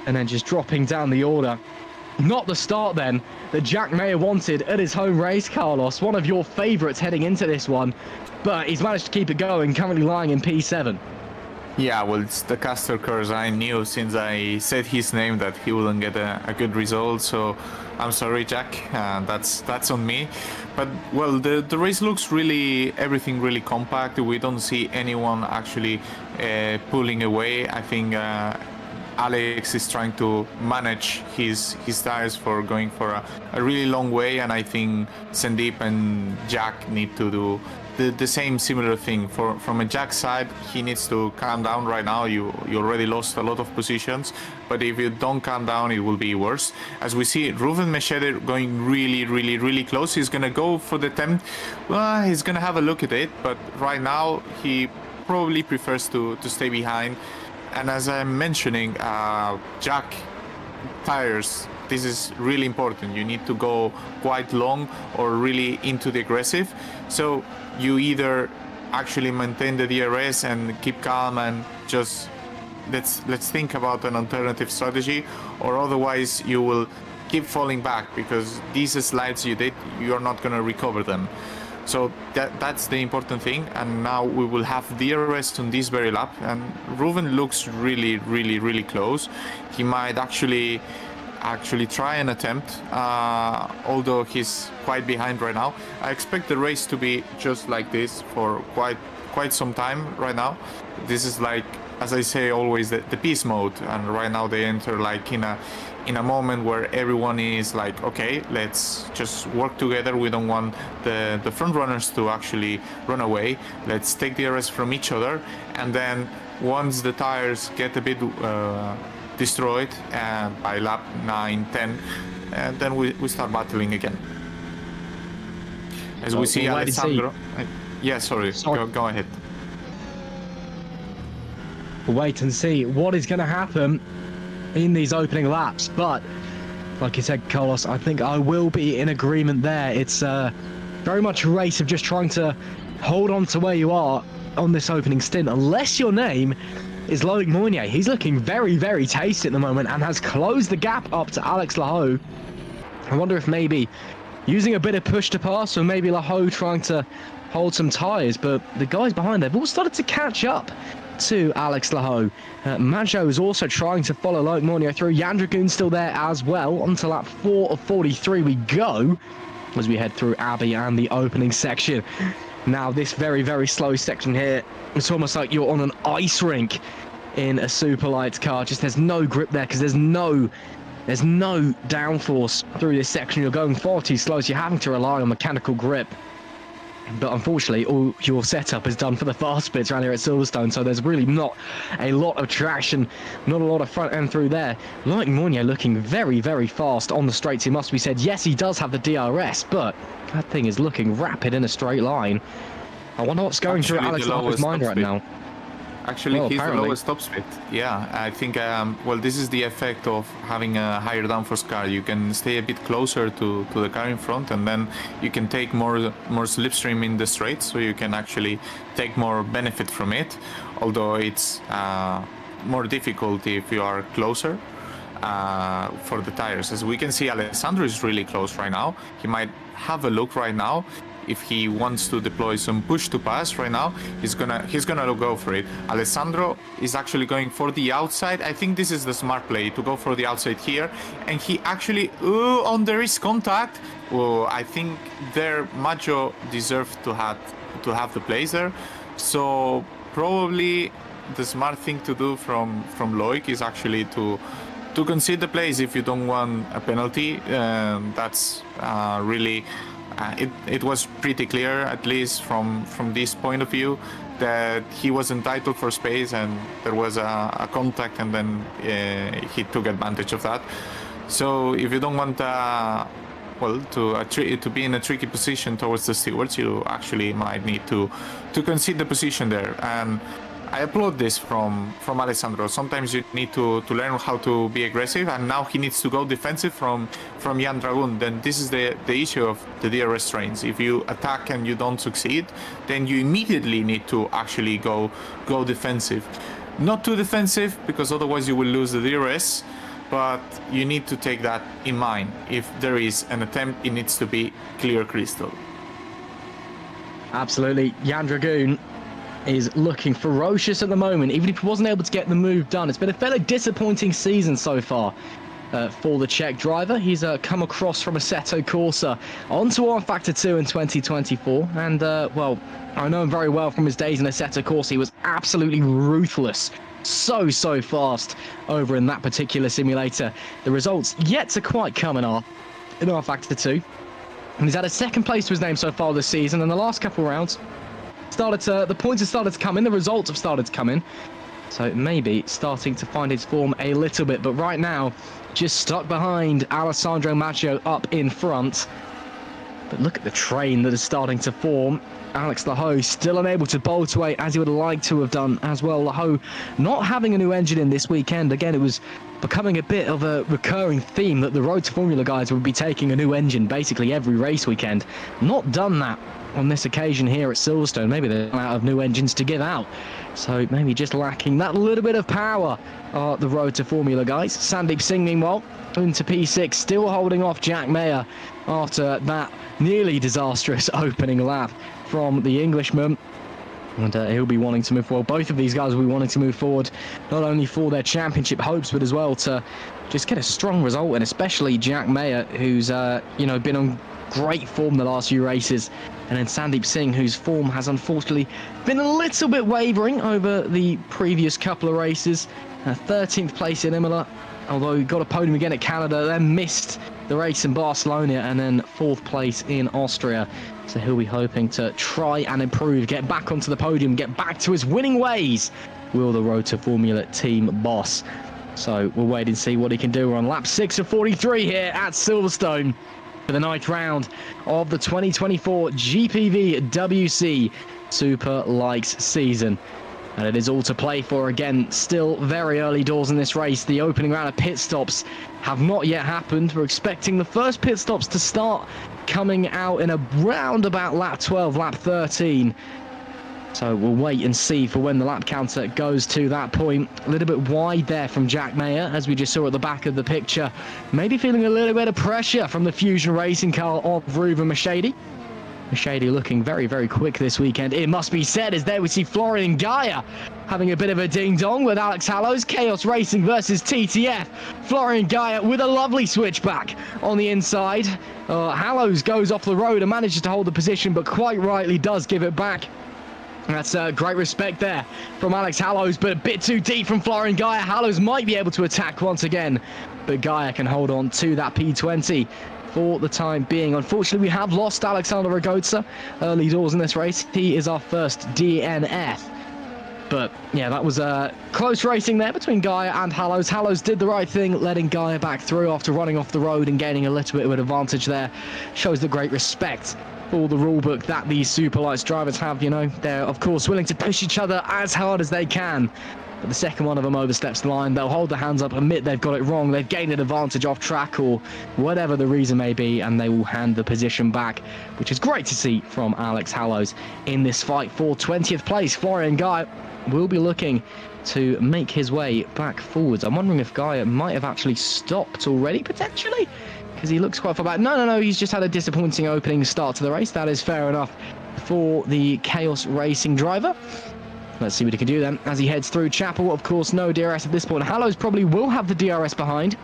S1: and then just dropping down the order. Not the start then that Jack Mayer wanted at his home race, Carlos. One of your favourites heading into this one, but he's managed to keep it going, currently lying in P7.
S2: Yeah, well, it's the caster curse. I knew since I said his name that he wouldn't get a good result, so I'm sorry, Jack. That's on me. But, well, the race looks everything really compact. We don't see anyone actually pulling away. I think Alex is trying to manage his tires for going for a really long way, and I think Sandeep and Jack need to do the same similar thing. From a Jack side, he needs to calm down right now. You already lost a lot of positions, but if you don't calm down, it will be worse. As we see, Ruven Mechede going really close. He's gonna go for the attempt. Well, he's gonna have a look at it, but right now he probably prefers to stay behind. And as I'm mentioning, Jack tires, this is really important. You need to go quite long or really into the aggressive. So you either actually maintain the DRS and keep calm and just let's think about an alternative strategy, or otherwise you will keep falling back because these slides you did, you're not going to recover them. So that's the important thing. And now we will have DRS on this very lap, and Ruven looks really close. He might actually try an attempt, although he's quite behind right now. I expect the race to be just like this for quite some time right now. This is like, as I say always, the peace mode, and right now they enter like in a moment where everyone is like, okay, let's just work together. We don't want the front runners to actually run away. Let's take the DRS from each other, and then once the tires get a bit destroyed by lap 9, 10, and then we start battling again. As we see Alessandro. Yeah, sorry. Go ahead.
S1: We'll wait and see what is going to happen in these opening laps. But like you said, Carlos, I think I will be in agreement there. It's very much a race of just trying to hold on to where you are on this opening stint, unless your name is Loic Mournier. He's looking very tasty at the moment and has closed the gap up to Alex Laho. I wonder if maybe using a bit of push to pass, or maybe Laho trying to hold some tyres, but the guys behind, they've all started to catch up to Alex Laho. Maggio is also trying to follow Loic Mournier through. Jan Dragoon's still there as well. On to lap 4 of 43 we go, as we head through Abbey and the opening section. Now this very, very slow section here, it's almost like you're on an ice rink in a Superlights car. Just there's no grip there because there's no downforce through this section. You're going far too slow, so you're having to rely on mechanical grip. But unfortunately, all your setup is done for the fast bits around here at Silverstone, so there's really not a lot of traction, not a lot of front end through there. Like Mounier looking very, very fast on the straights, it must be said. Yes, he does have the DRS, but that thing is looking rapid in a straight line. I wonder what's going through Alex Laho's mind right now.
S2: Actually, he's the lowest top speed. Yeah, I think, well, this is the effect of having a higher downforce car. You can stay a bit closer to the car in front, and then you can take more slipstream in the straight, so you can actually take more benefit from it, although it's more difficult if you are closer for the tires. As we can see, Alessandro is really close right now. He might have a look right now. If he wants to deploy some push to pass right now, he's gonna go for it. Alessandro is actually going for the outside. I think this is the smart play to go for the outside here, and he actually on there is contact. Oh, I think there Maggio deserved to have the place there. So probably the smart thing to do from Loic is actually to concede the place if you don't want a penalty. That's really. It was pretty clear, at least from this point of view, that he was entitled for space, and there was a contact, and then he took advantage of that. So if you don't want, to be in a tricky position towards the stewards, you actually might need to concede the position there. And I applaud this from Alessandro. Sometimes you need to learn how to be aggressive, and now he needs to go defensive from Jan Dragoon. Then this is the issue of the DRS trains. If you attack and you don't succeed, then you immediately need to actually go defensive. Not too defensive, because otherwise you will lose the DRS, but you need to take that in mind. If there is an attempt, it needs to be clear crystal.
S1: Absolutely. Jan Dragoon is looking ferocious at the moment, even if he wasn't able to get the move done. It's been a fairly disappointing season so far for the Czech driver. He's come across from Assetto Corsa onto R-Factor 2 in 2024, and well, I know him very well from his days in Assetto Corsa. He was absolutely ruthless, so fast over in that particular simulator. The results yet to quite come in R-Factor 2, and he's had a second place to his name so far this season. In the last couple of rounds, the points have started to come in, the results have started to come in, so maybe starting to find his form a little bit. But right now, just stuck behind Alessandro Maggio up in front. But look at the train that is starting to form. Alex Laho still unable to bolt away as he would like to have done as well. Laho not having a new engine in this weekend. Again, it was becoming a bit of a recurring theme that the Road to Formula guys would be taking a new engine basically every race weekend. Not done that on this occasion here at Silverstone. Maybe they're out of new engines to give out, so maybe just lacking that little bit of power are the Road to Formula guys. Sandeep Singh, meanwhile, into P6, still holding off Jack Mayer after that nearly disastrous opening lap from the Englishman. And he'll be wanting to move forward. Both of these guys will be wanting to move forward, not only for their championship hopes, but as well to just get a strong result. And especially Jack Mayer, who's been on great form the last few races, and then Sandeep Singh, whose form has unfortunately been a little bit wavering over the previous couple of races. 13th place in Imola, although he got a podium again at Canada, then missed the race in Barcelona, and then 4th place in Austria. So he'll be hoping to try and improve, get back onto the podium, get back to his winning ways, will the Road to Formula team boss. So we'll wait and see what he can do. We're on lap 6 of 43 here at Silverstone for the 9th round of the 2024 GPVWC Superlights season. And it is all to play for. Again, still very early doors in this race. The opening round of pit stops have not yet happened. We're expecting the first pit stops to start coming out in around about lap 12, lap 13. So we'll wait and see for when the lap counter goes to that point. A little bit wide there from Jack Mayer, as we just saw at the back of the picture. Maybe feeling a little bit of pressure from the Fusion Racing car of Ruben Mercedes. Shady looking very, very quick this weekend. It must be said, as there we see Florian Gaia having a bit of a ding-dong with Alex Hallows. Chaos Racing versus TTF. Florian Gaia with a lovely switchback on the inside. Hallows goes off the road and manages to hold the position, but quite rightly does give it back. That's great respect there from Alex Hallows, but a bit too deep from Florian Gaia. Hallows might be able to attack once again, but Gaia can hold on to that P20 for the time being. Unfortunately, we have lost Alexander Ragotsa early doors in this race. He is our first DNF. But yeah, that was close racing there between Gaia and Hallows. Hallows did the right thing, letting Gaia back through after running off the road and gaining a little bit of an advantage there. Shows the great respect for the rule book that these Superlights drivers have. You know, they're of course willing to push each other as hard as they can. But the second one of them oversteps the line, they'll hold their hands up, admit they've got it wrong, they've gained an advantage off track or whatever the reason may be, and they will hand the position back, which is great to see from Alex Hallows in this fight for 20th place. Florian Gaia will be looking to make his way back forwards. I'm wondering if Gaia might have actually stopped already, potentially, because he looks quite far back. No, he's just had a disappointing opening start to the race. That is fair enough for the Chaos Racing driver. Let's see what he can do then as he heads through Chapel. Of course, no DRS at this point. Hallows probably will have the DRS behind.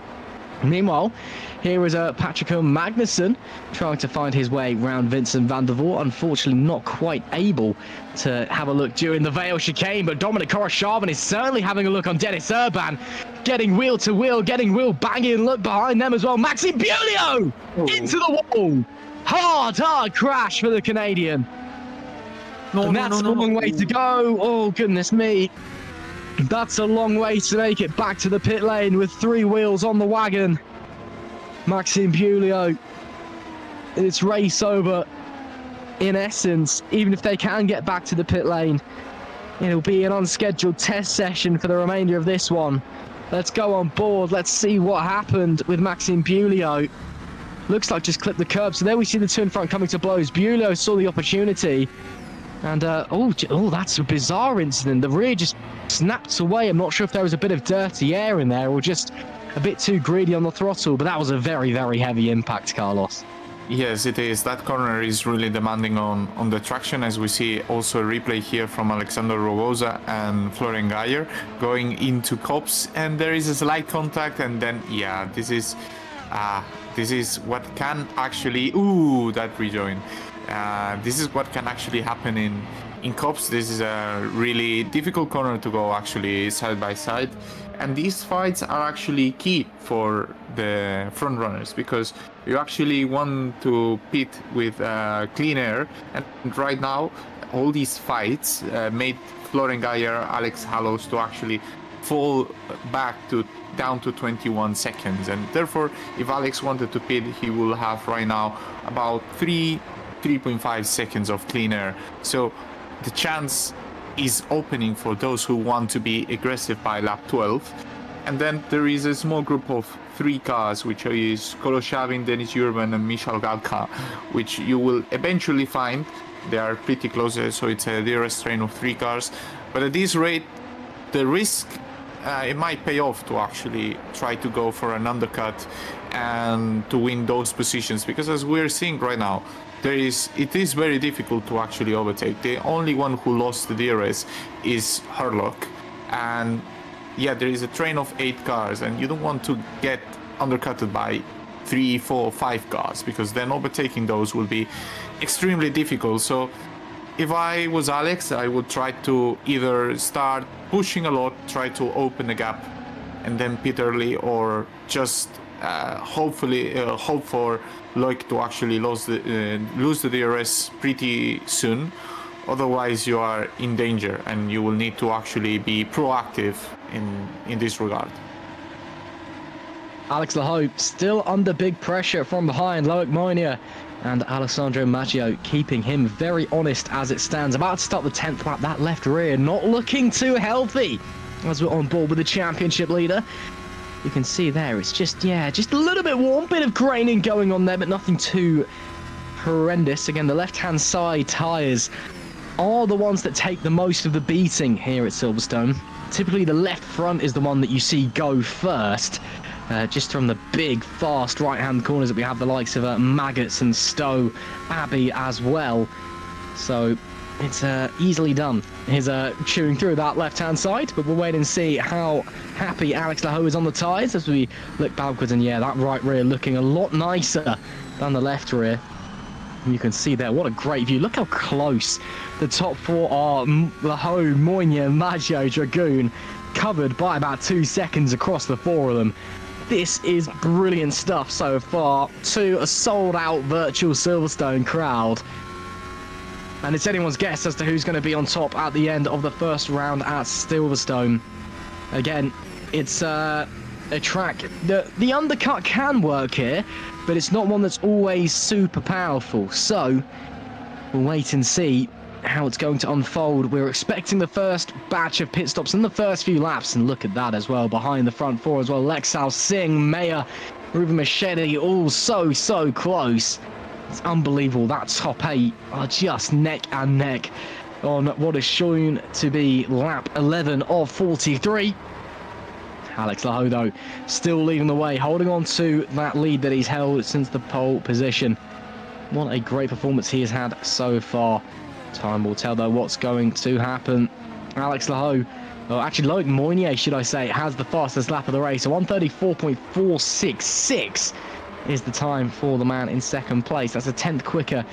S1: Meanwhile, here is Patrick Magnusson trying to find his way round Vincent van der Voort. Unfortunately, not quite able to have a look during the Vale chicane, but Dominic Koroshavin is certainly having a look on Dennis Urban. Getting wheel to wheel, getting wheel banging. Look behind them as well. Maxime Beaulieu into the wall. Hard crash for the Canadian. And that's a long way to go. Oh, goodness me. That's a long way to make it back to the pit lane with 3 wheels on the wagon. Maxime Beaulieu. It's race over. In essence, even if they can get back to the pit lane, it'll be an unscheduled test session for the remainder of this one. Let's go on board. Let's see what happened with Maxime Beaulieu. Looks like just clipped the curb. So there we see the two in front coming to blows. Beaulieu saw the opportunity. And, that's a bizarre incident. The rear just snapped away. I'm not sure if there was a bit of dirty air in there or just a bit too greedy on the throttle, but that was a very, very heavy impact, Carlos.
S2: Yes, it is. That corner is really demanding on the traction, as we see also a replay here from Alexander Rogoza and Florian Gaia going into Copse, and there is a slight contact, and then, yeah, this is what can actually... Ooh, that rejoin. This is what can actually happen in Copse. This is a really difficult corner to go actually side by side, and these fights are actually key for the front runners because you actually want to pit with clean air, and right now all these fights made Florian Gaia, Alex Hallows to actually fall back down to 21 seconds, and therefore if Alex wanted to pit, he will have right now about 3.5 seconds of clean air. So the chance is opening for those who want to be aggressive by lap 12. And then there is a small group of 3 cars, which is Koroshavin, Denis Urban and Michal Galka, which you will eventually find. They are pretty close, so it's a DRS train of 3 cars. But at this rate, the risk, it might pay off to actually try to go for an undercut and to win those positions, because as we're seeing right now, it is very difficult to actually overtake. The only one who lost the DRS is Herlock, and yeah, there is a train of 8 cars, and you don't want to get undercutted by 3, 4, 5 cars, because then overtaking those will be extremely difficult. So if I was Alex, I would try to either start pushing a lot, try to open the gap, and then pit early, or just hopefully hope for Loic to actually lose the DRS pretty soon. Otherwise you are in danger, and you will need to actually be proactive in this regard.
S1: Alex Lahope still under big pressure from behind. Loic Moynier and Alessandro Maggio keeping him very honest as it stands. About to start the 10th lap. That left rear not looking too healthy as we're on board with the championship leader. You can see there, it's just a little bit warm, bit of graining going on there, but nothing too horrendous. Again, the left-hand side tyres are the ones that take the most of the beating here at Silverstone. Typically, the left front is the one that you see go first. just from the big, fast right-hand corners that we have the likes of Maggots and Stowe, Abbey as well. So it's easily done. He's chewing through that left-hand side, but we'll wait and see how happy Alex Laho is on the tyres as we look backwards. And yeah, that right rear looking a lot nicer than the left rear. You can see there, what a great view. Look how close the top four are. Laho, Moynier, Maggio, Dragoon, covered by about 2 seconds across the four of them. This is brilliant stuff so far to a sold-out virtual Silverstone crowd. And it's anyone's guess as to who's going to be on top at the end of the first round at Silverstone. Again, it's a track that the undercut can work here, but it's not one that's always super powerful. So we'll wait and see how it's going to unfold. We're expecting the first batch of pit stops in the first few laps, and look at that as well, behind the front four as well. Lexal, Singh, Mayer, Ruben Machete, all so close. It's unbelievable. That top 8 are just neck and neck on what is shown to be lap 11 of 43. Alex Laho, though, still leading the way, holding on to that lead that he's held since the pole position. What a great performance he has had so far. Time will tell, though, what's going to happen. Alex Laho, or actually Loic Moynier, should I say, has the fastest lap of the race. So 134.466 is the time for the man in second place. That's a 10th quicker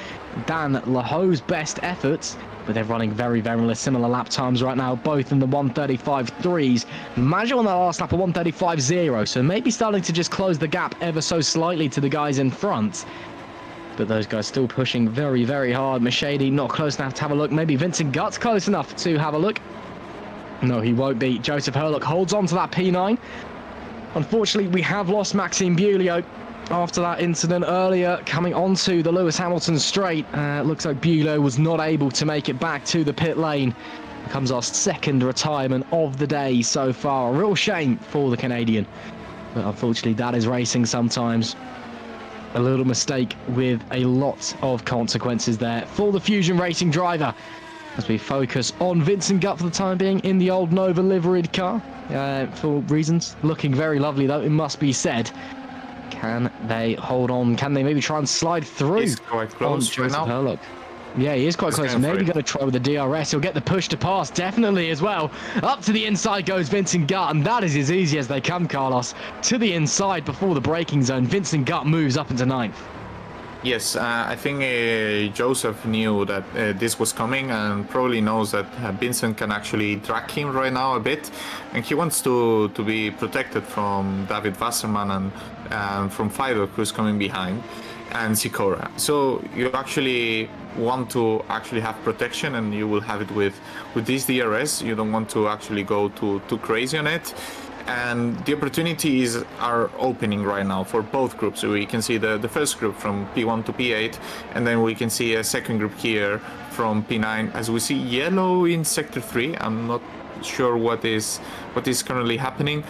S1: than Laho's best efforts, but they're running very similar lap times right now, both in the 135.3s. Maggio on that last lap, a 135.0, so maybe starting to just close the gap ever so slightly to the guys in front. But those guys still pushing very hard. Machete not close enough to have a look. Maybe Vincent Gutt's close enough to have a look. No, he won't be. Joseph Herlock holds on to that P9. Unfortunately, we have lost Maxime Bulio after that incident earlier coming onto the Lewis Hamilton straight. Looks like Bulio was not able to make it back to the pit lane. Becomes our second retirement of the day so far. A real shame for the Canadian, but unfortunately that is racing sometimes. A little mistake with a lot of consequences there for the Fusion Racing driver, as we focus on Vincent Gutt for the time being in the old Nova liveried car, for reasons. Looking very lovely, though, it must be said. Can they hold on? Can they maybe try and slide through?
S2: He's quite close right now.
S1: Herlock? Yeah, he is quite close. Maybe going to try with the DRS. He'll get the push to pass, definitely as well. Up to the inside goes Vincent Gutt, and that is as easy as they come, Carlos. To the inside before the braking zone. Vincent Gutt moves up into 9th.
S2: Yes, I think Joseph knew that this was coming, and probably knows that Vincent can actually drag him right now a bit, and he wants to be protected from David Wasserman and from Fido, who's coming behind, and Sikora. So you actually want to actually have protection, and you will have it with this DRS. You don't want to actually go too crazy on it. And the opportunities are opening right now for both groups. So we can see the first group from P1 to P8, and then we can see a second group here from P9. As we see yellow in sector 3, I'm not sure what is currently happening,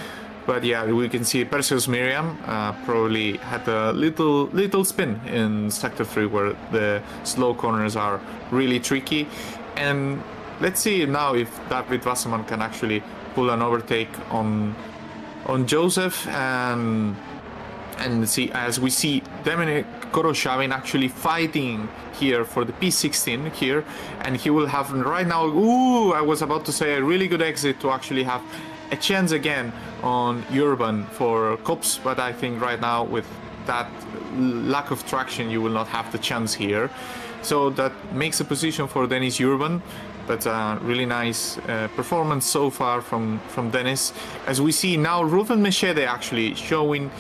S2: but yeah, we can see Perseus Miriam probably had a little spin in sector 3, where the slow corners are really tricky. And let's see now if David Wasserman can actually pull an overtake on Joseph, and see, as we see Dominic Koroshavin actually fighting here for the P16 here, and he will have right now, I was about to say, a really good exit to actually have a chance again on Urban for Cops, but I think right now with that lack of traction you will not have the chance here. So that makes a position for Dennis Urban. But really nice performance so far from Dennis. As we see now, Ruben Machete actually showing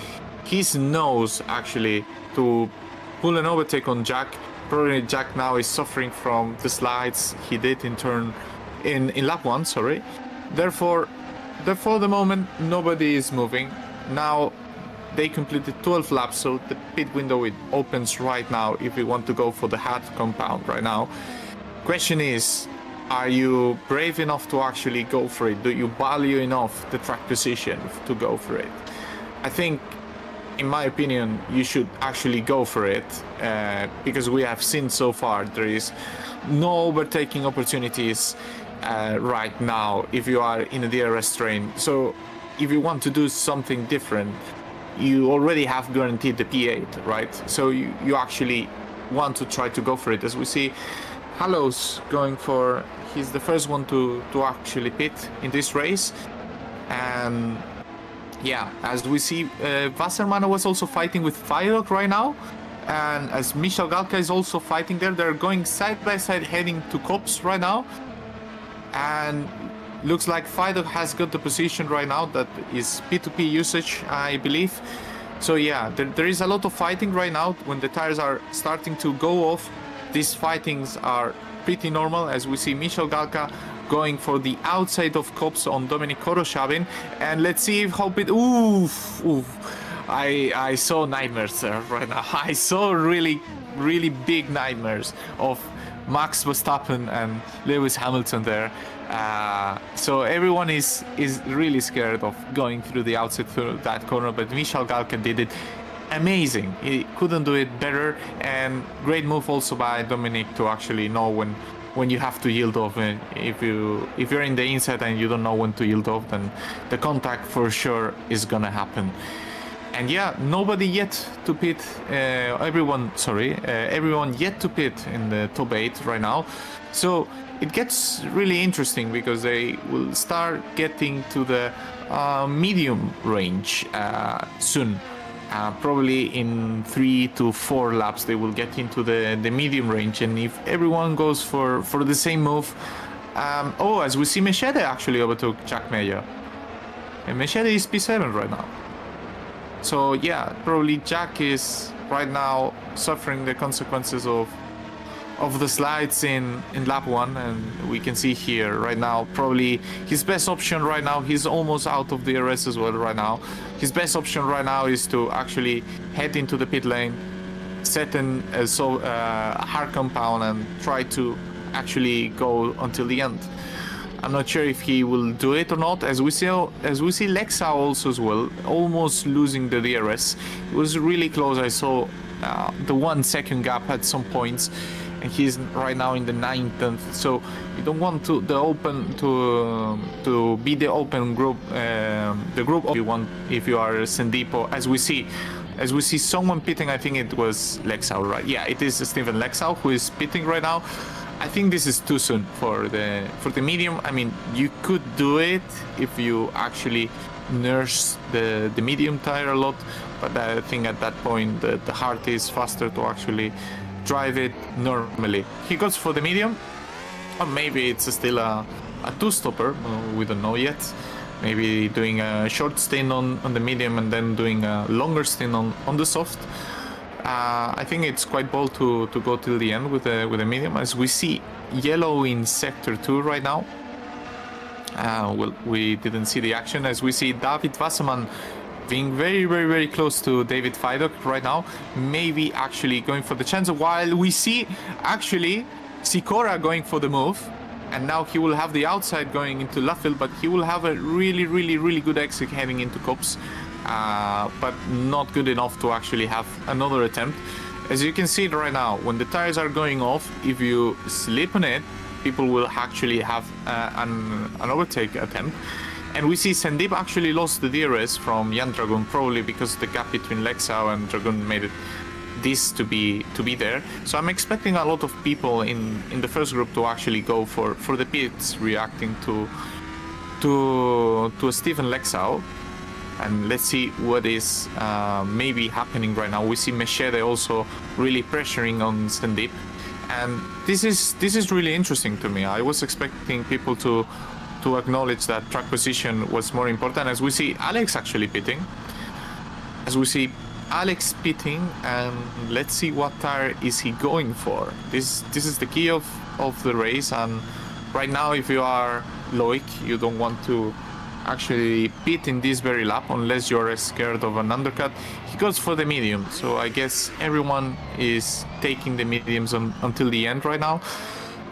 S2: his nose actually to pull an overtake on Jack. Probably Jack now is suffering from the slides he did in lap 1, sorry. Therefore, for the moment, nobody is moving. Now they completed 12 laps, so the pit window it opens right now if we want to go for the hard compound right now. Question is, are you brave enough to actually go for it? Do you value enough the track position to go for it? I think, in my opinion, you should actually go for it, because we have seen so far there is no overtaking opportunities right now if you are in a DRS train. So if you want to do something different, you already have guaranteed the P8, right? So you actually want to try to go for it. As we see, Hallows going for, he's the first one to actually pit in this race. And yeah, as we see, Wasserman was also fighting with Fayok right now. And as Michal Galka is also fighting there, they're going side by side heading to Kops right now. And looks like Fayok has got the position right now that is P2P usage, I believe. So yeah, there is a lot of fighting right now. When the tires are starting to go off, these fightings are pretty normal, as we see Michal Galka going for the outside of Kops on Dominik Koroshavin. And let's see if Hope it... Oof. I saw nightmares there right now. I saw really big nightmares of Max Verstappen and Lewis Hamilton there. So everyone is really scared of going through the outside through that corner, but Michal Galka did it amazing. He couldn't do it better, and great move also by Dominic to actually know when you have to yield off. If you're in the inside and you don't know when to yield off, then the contact for sure is gonna happen. And yeah, nobody yet to pit. Everyone yet to pit in the top 8 right now. So it gets really interesting because they will start getting to the medium range soon. Probably in 3 to 4 laps they will get into the medium range, and if everyone goes for the same move, as we see, Mechede actually overtook Jack Meyer, and Mechede is P7 right now. So yeah, probably Jack is right now suffering the consequences of the slides in lap 1, and we can see here right now probably his best option right now. He's almost out of the DRS as well right now. His best option right now is to actually head into the pit lane, set in a hard compound, and try to actually go until the end. I'm not sure if he will do it or not. As we see Lexa also as well, almost losing the DRS. It was really close. I saw the 1 second gap at some points, and he's right now in the 9th. So you don't want to be the open group, the group you want if you are Sendipo. As we see someone pitting. I think it was Lexau, right? Yeah, it is Steven Lexau who is pitting right now. I think this is too soon for the medium. I mean, you could do it if you actually nurse the medium tire a lot, but I think at that point the hard is faster to actually drive it normally. He goes for the medium, or maybe it's still a two-stopper. We don't know yet. Maybe doing a short stint on the medium and then doing a longer stint on the soft. I think it's quite bold to go till the end with the medium, as we see yellow in sector 2 right now. Well, we didn't see the action, as we see David Wasserman being very close to David Fayok right now, maybe actually going for the chance, while we see actually Sikora going for the move, and now he will have the outside going into Luffield, but he will have a really good exit heading into Kops. But not good enough to actually have another attempt. As you can see right now, when the tires are going off, if you slip on it, people will actually have an overtake attempt. And we see Sandeep actually lost the DRS from Jan Dragun, probably because the gap between Lexau and Dragun made it this to be there. So I'm expecting a lot of people in the first group to actually go for the pits, reacting to Stephen Lexau. And let's see what is maybe happening right now. We see Mechede also really pressuring on Sandeep, and this is really interesting to me. I was expecting people to acknowledge that track position was more important. As we see Alex actually pitting, and let's see what tire is he going for. This is the key of the race, and right now if you are Loic, you don't want to actually pit in this very lap unless you're scared of an undercut. He goes for the medium, so I guess everyone is taking the mediums until the end right now.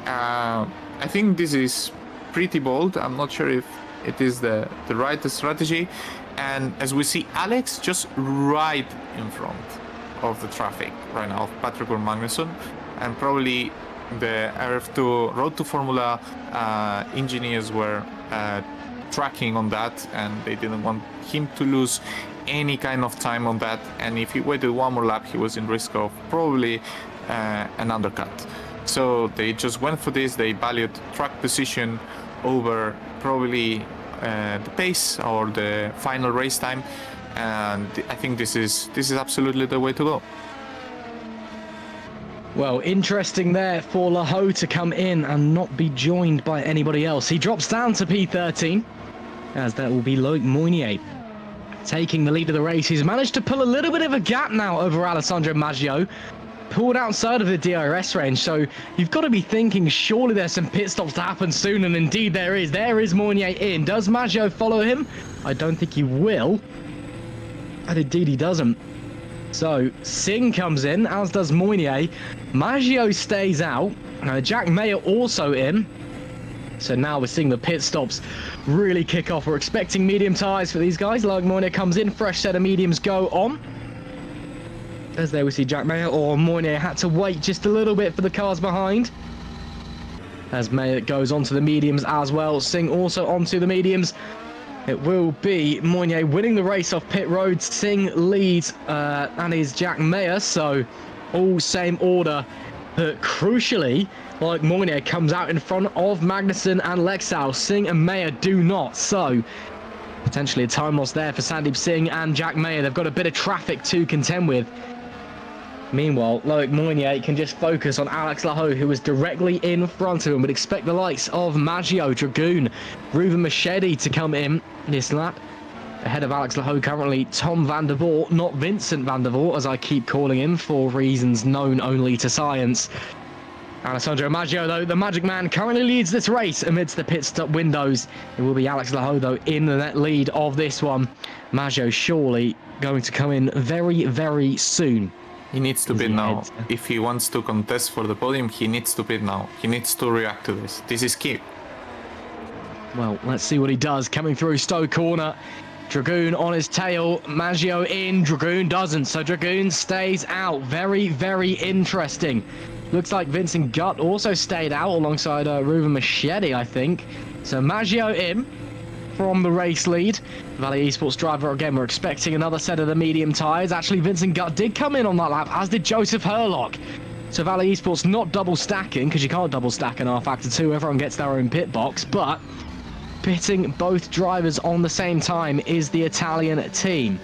S2: I think this is pretty bold. I'm not sure if it is the right strategy. And as we see Alex just right in front of the traffic right now of Patrick Magnusson, and probably the RF2 Road to Formula engineers were tracking on that, and they didn't want him to lose any kind of time on that. And if he waited one more lap, he was in risk of probably an undercut. So they just went for this. They valued track position over probably the pace or the final race time, and I think this is absolutely the way to go.
S1: Well, interesting there for Laho to come in and not be joined by anybody else. He drops down to P13, as that will be Loic Mounier taking the lead of the race. He's managed to pull a little bit of a gap now over Alessandro Maggio, pulled outside of the DRS range. So you've got to be thinking, surely there's some pit stops to happen soon, and indeed there is. There is Mounier in. Does Maggio follow him? I don't think he will. And indeed he doesn't. So Singh comes in, as does Mounier. Maggio stays out. Jack Mayer also in. So now we're seeing the pit stops really kick off. We're expecting medium tyres for these guys. Loic Mounier comes in, fresh set of mediums go on. As there we see Jack Mayer, or Mounier had to wait just a little bit for the cars behind. As Mayer goes onto the mediums as well. Singh also onto the mediums. It will be Mounier winning the race off pit road. Singh leads, and is Jack Mayer. So all same order. But crucially, Loic Mounier comes out in front of Magnussen and Lexau. Singh and Mayer do not. So potentially a time loss there for Sandeep Singh and Jack Mayer. They've got a bit of traffic to contend with. Meanwhile, Loic Mounier can just focus on Alex Laho, who is directly in front of him. Would expect the likes of Maggio, Dragoon, Ruben Machedi to come in this lap. Ahead of Alex Laho currently, Tom van der Voort, not Vincent van der Voort, as I keep calling him for reasons known only to science. Alessandro Maggio, though, the Magic Man, currently leads this race amidst the pit stop windows. It will be Alex Laho, though, in the net lead of this one. Maggio surely going to come in very, very soon.
S2: He needs to pit now. If he wants to contest for the podium, he needs to pit now. He needs to react to this. This is key.
S1: Well, let's see what he does. Coming through Stowe corner. Dragoon on his tail. Maggio in. Dragoon doesn't. So Dragoon stays out. Very, very interesting. Looks like Vincent Gutt also stayed out alongside Ruben Machedi, I think. So Maggio in from the race lead. Valley Esports driver, again, we're expecting another set of the medium tyres. Actually, Vincent Gutt did come in on that lap, as did Joseph Herlock. So Valley Esports not double stacking, because you can't double stack in R-Factor 2. Everyone gets their own pit box, but pitting both drivers on the same time is the Italian team.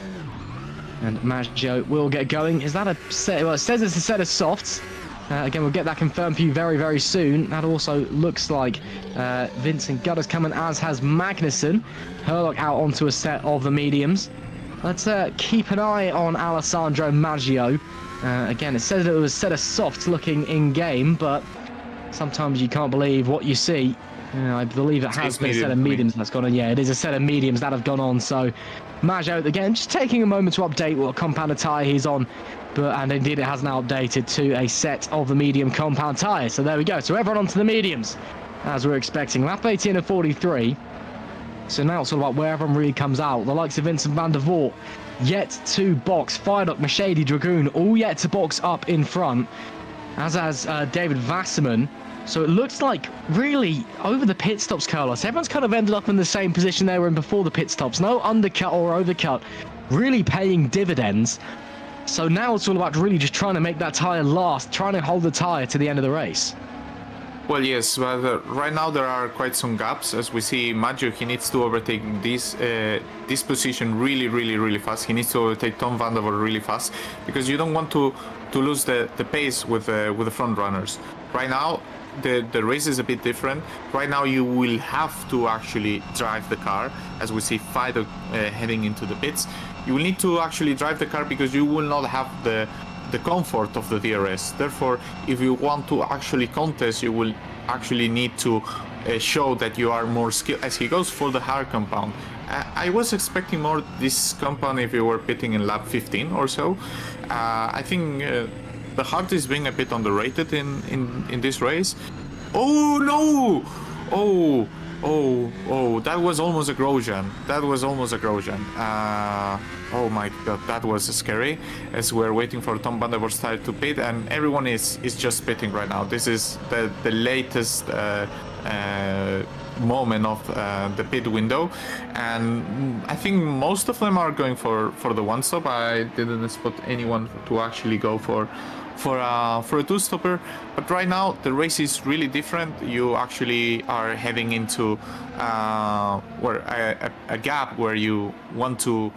S1: And Maggio will get going. Is that a set? Well, it says it's a set of softs. Again, we'll get that confirmed for you very, very soon. That also looks like Vincent Gutt is coming, as has Magnussen. Herlock out onto a set of the mediums. Let's keep an eye on Alessandro Maggio. Again, it says it was a set of softs looking in-game, but sometimes you can't believe what you see. I believe it has been a set of mediums that's gone on. Yeah, it is a set of mediums that have gone on. So Maggio, again, just taking a moment to update what compound tyre he's on. And indeed, it has now updated to a set of the medium compound tyres. So there we go. So everyone onto the mediums, as we're expecting. Lap 18 and 43. So now it's all about where everyone really comes out. The likes of Vincent van der Voort yet to box. Firedock, Machedi, Dragoon, all yet to box up in front, as has David Wasserman. So it looks like, really, over the pit stops, Carlos, everyone's kind of ended up in the same position they were in before the pit stops. No undercut or overcut, really paying dividends. So now it's all about really just trying to make that tyre last, trying to hold the tyre to the end of the race.
S2: Well, yes, but right now there are quite some gaps. As we see, Maggio, he needs to overtake this position really, really, really fast. He needs to overtake Tom van der Voort really fast, because you don't want to lose the pace with the front runners. Right now, the race is a bit different. Right now, you will have to actually drive the car, as we see Fido heading into the pits. You will need to actually drive the car, because you will not have the comfort of the DRS. Therefore, if you want to actually contest, you will actually need to show that you are more skilled, as he goes for the hard compound. I was expecting more this compound if you were pitting in lap 15 or so. I think the hard is being a bit underrated in this race. Oh no! Oh, that was almost a Grosjean. That was almost a Grosjean. Oh my god, that was scary, as we're waiting for Tom van der Voort's tire to pit, and everyone is just pitting right now. This is the latest moment of the pit window, and I think most of them are going for the one stop. I didn't spot anyone to actually go for a two-stopper, but right now the race is really different. You actually are heading into where a gap where you want to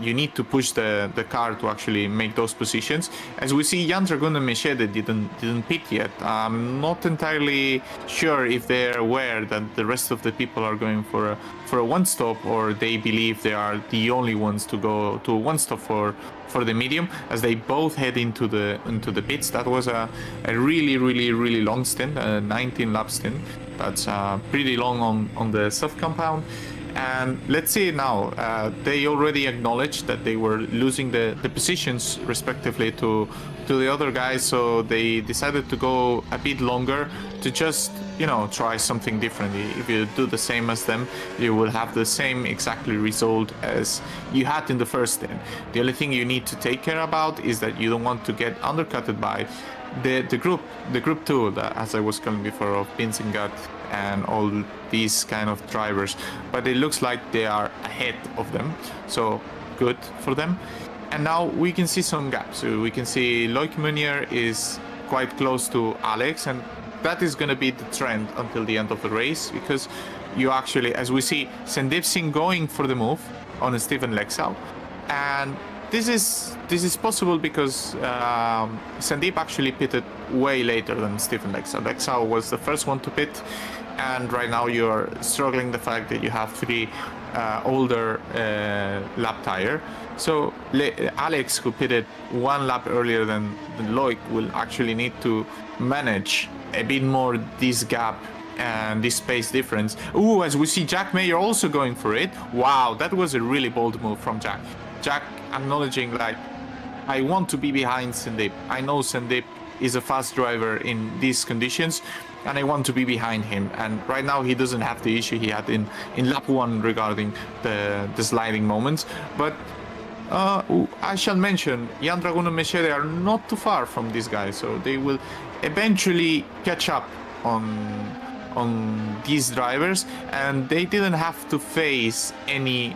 S2: you need to push the car to actually make those positions. As we see, Jan Dragun and Mechede didn't pit yet. I'm not entirely sure if they're aware that the rest of the people are going for a one stop, or they believe they are the only ones to go to a one stop for the medium, as they both head into the pits. That was a really long stint, a 19 lap stint. That's pretty long on the soft compound. And let's see now, they already acknowledged that they were losing the positions respectively to the other guys, so they decided to go a bit longer to just, you know, try something different. If you do the same as them, you will have the same exactly result as you had in the first stint. The only thing you need to take care about is that you don't want to get undercutted by the group 2, as I was calling before, of Pinsingat and all these kind of drivers. But it looks like they are ahead of them, so good for them. And now we can see some gaps. So we can see Loic Meunier is quite close to Alex, and that is going to be the trend until the end of the race, because you actually, as we see, Sandeep Singh going for the move on Stephen Lexau, and this is possible because Sandeep actually pitted way later than Stephen Lexau. Lexau was the first one to pit, and right now you're struggling the fact that you have 3 older lap tire. So Alex, who pitted 1 lap earlier than Loic, will actually need to manage a bit more this gap and this space difference. Ooh, as we see Jack Mayer also going for it. Wow, that was a really bold move from Jack. Jack acknowledging, like, I want to be behind Sandeep. I know Sandeep is a fast driver in these conditions, and I want to be behind him. And right now he doesn't have the issue he had in lap 1 regarding the sliding moments. But I shall mention, Jan Dragun and Mechede are not too far from this guy, so they will eventually catch up on these drivers, and they didn't have to face any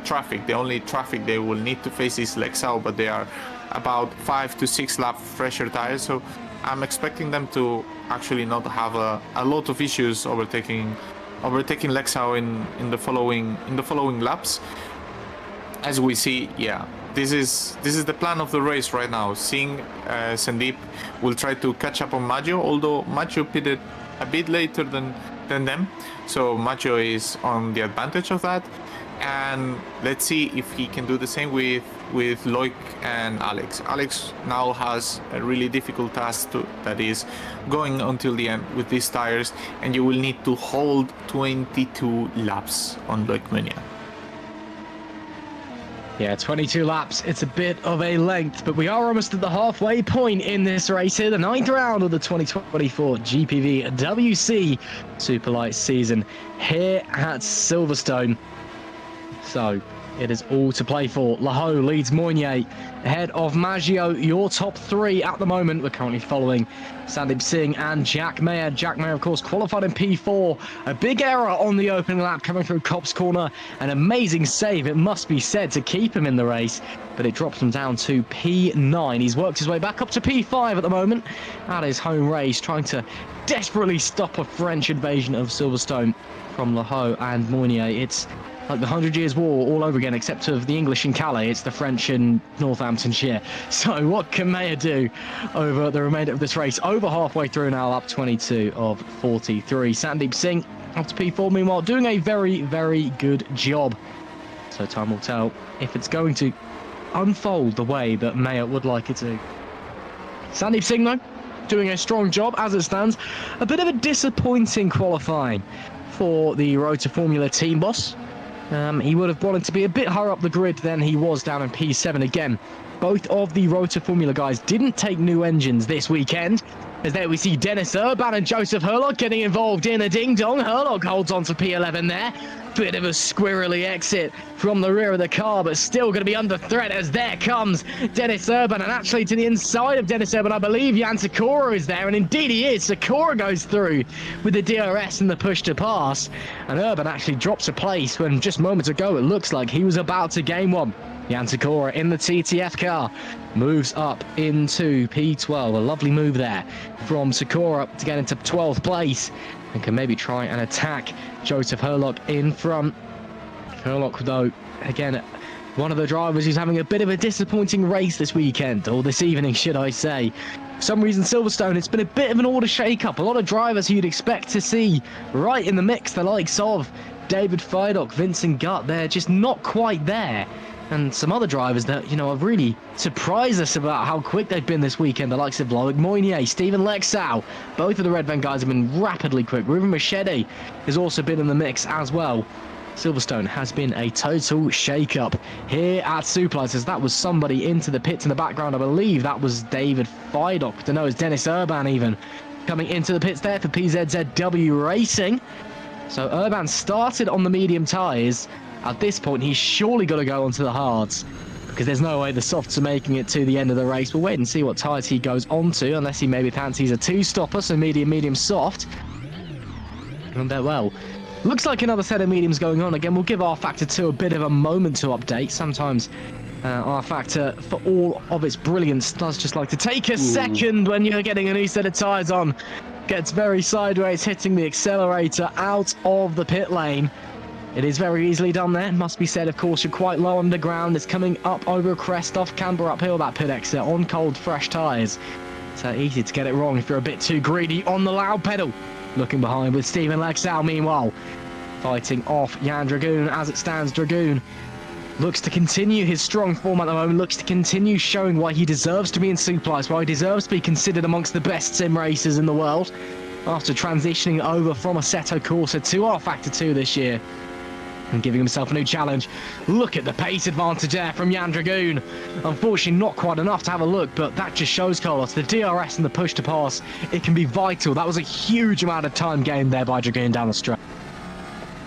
S2: traffic. The only traffic they will need to face is Lexau, but they are about 5 to 6 lap fresher tires, so I'm expecting them to actually not have a lot of issues overtaking Lexau in the following laps. As we see, yeah, this is the plan of the race right now. Seeing Sandeep will try to catch up on Maggio, although Maggio pitted a bit later than them, so Maggio is on the advantage of that. And let's see if he can do the same with Loic and Alex. Alex now has a really difficult task that is going until the end with these tires, and you will need to hold 22 laps on Loic Meunier.
S1: Yeah, 22 laps. It's a bit of a length, but we are almost at the halfway point in this race here. The 9th round of the 2024 GPVWC Superlights season here at Silverstone. So it is all to play for. Laho leads Meunier ahead of Maggio. Your top 3 at the moment. We're currently following Sandeep Singh and Jack Mayer. Jack Mayer, of course, qualified in P4. A big error on the opening lap coming through Copse Corner. An amazing save, it must be said, to keep him in the race, but it drops him down to P9. He's worked his way back up to P5 at the moment at his home race, trying to desperately stop a French invasion of Silverstone from Laho and Meunier. It's like the 100 Years' War all over again, except of the English in Calais, it's the French in Northamptonshire. So what can Mayer do over the remainder of this race? Over halfway through now, up 22 of 43. Sandeep Singh up to P4, meanwhile, doing a very, very good job. So time will tell if it's going to unfold the way that Mayer would like it to. Sandeep Singh, though, doing a strong job as it stands. A bit of a disappointing qualifying for the Road to Formula team boss. He would have wanted to be a bit higher up the grid than he was down in P7 again. Both of the Road to Formula guys didn't take new engines this weekend. As there we see Dennis Urban and Joseph Herlog getting involved in a ding-dong. Herlog holds on to P11 there. Bit of a squirrely exit from the rear of the car, but still going to be under threat as there comes Dennis Urban. And actually to the inside of Dennis Urban, I believe Jan Sakura is there. And indeed he is. Sakura goes through with the DRS and the push to pass. And Urban actually drops a place when just moments ago it looks like he was about to gain one. Jan Sakura in the TTF car moves up into P12. A lovely move there from Sakura to get into 12th place and can maybe try and attack Joseph Herlock in front. Herlock, though, again, one of the drivers who's having a bit of a disappointing race this weekend, or this evening, should I say. For some reason, Silverstone, it's been a bit of an order shake-up. A lot of drivers who you'd expect to see right in the mix, the likes of David Feidock, Vincent Gutt, they're just not quite there. And some other drivers that, you know, have really surprised us about how quick they've been this weekend. The likes of Loic Moynier, Stephen Lexau. Both of the Red Van guys have been rapidly quick. Ruben Machete has also been in the mix as well. Silverstone has been a total shake-up here at Superlights, as that was somebody into the pits in the background. I believe that was David Feidock. I don't know, it's Dennis Urban even coming into the pits there for PZZW Racing. So Urban started on the medium tyres. At this point, he's surely got to go onto the hards, because there's no way the softs are making it to the end of the race. We'll wait and see what tyres he goes onto, unless he maybe fancies a two-stopper, so medium, soft. And well, looks like another set of mediums going on. Again, we'll give R Factor 2 a bit of a moment to update. Sometimes R Factor, for all of its brilliance, does just like to take a second when you're getting a new set of tyres on. Gets very sideways, hitting the accelerator out of the pit lane. It is very easily done there. Must be said, of course, you're quite low on the ground. It's coming up over a crest off camber uphill, that pit exit, on cold, fresh tyres. So easy to get it wrong if you're a bit too greedy on the loud pedal. Looking behind with Stephen Lexau, meanwhile, fighting off Jan Dragoon. As it stands, Dragoon looks to continue his strong form at the moment, looks to continue showing why he deserves to be in Superlights, why he deserves to be considered amongst the best sim racers in the world, after transitioning over from Assetto Corsa to R Factor 2 this year. And giving himself a new challenge. Look at the pace advantage there from Jan Dragoon. Unfortunately, not quite enough to have a look, but that just shows, Carlos, the DRS and the push to pass, it can be vital. That was a huge amount of time gained there by Dragoon down the straight.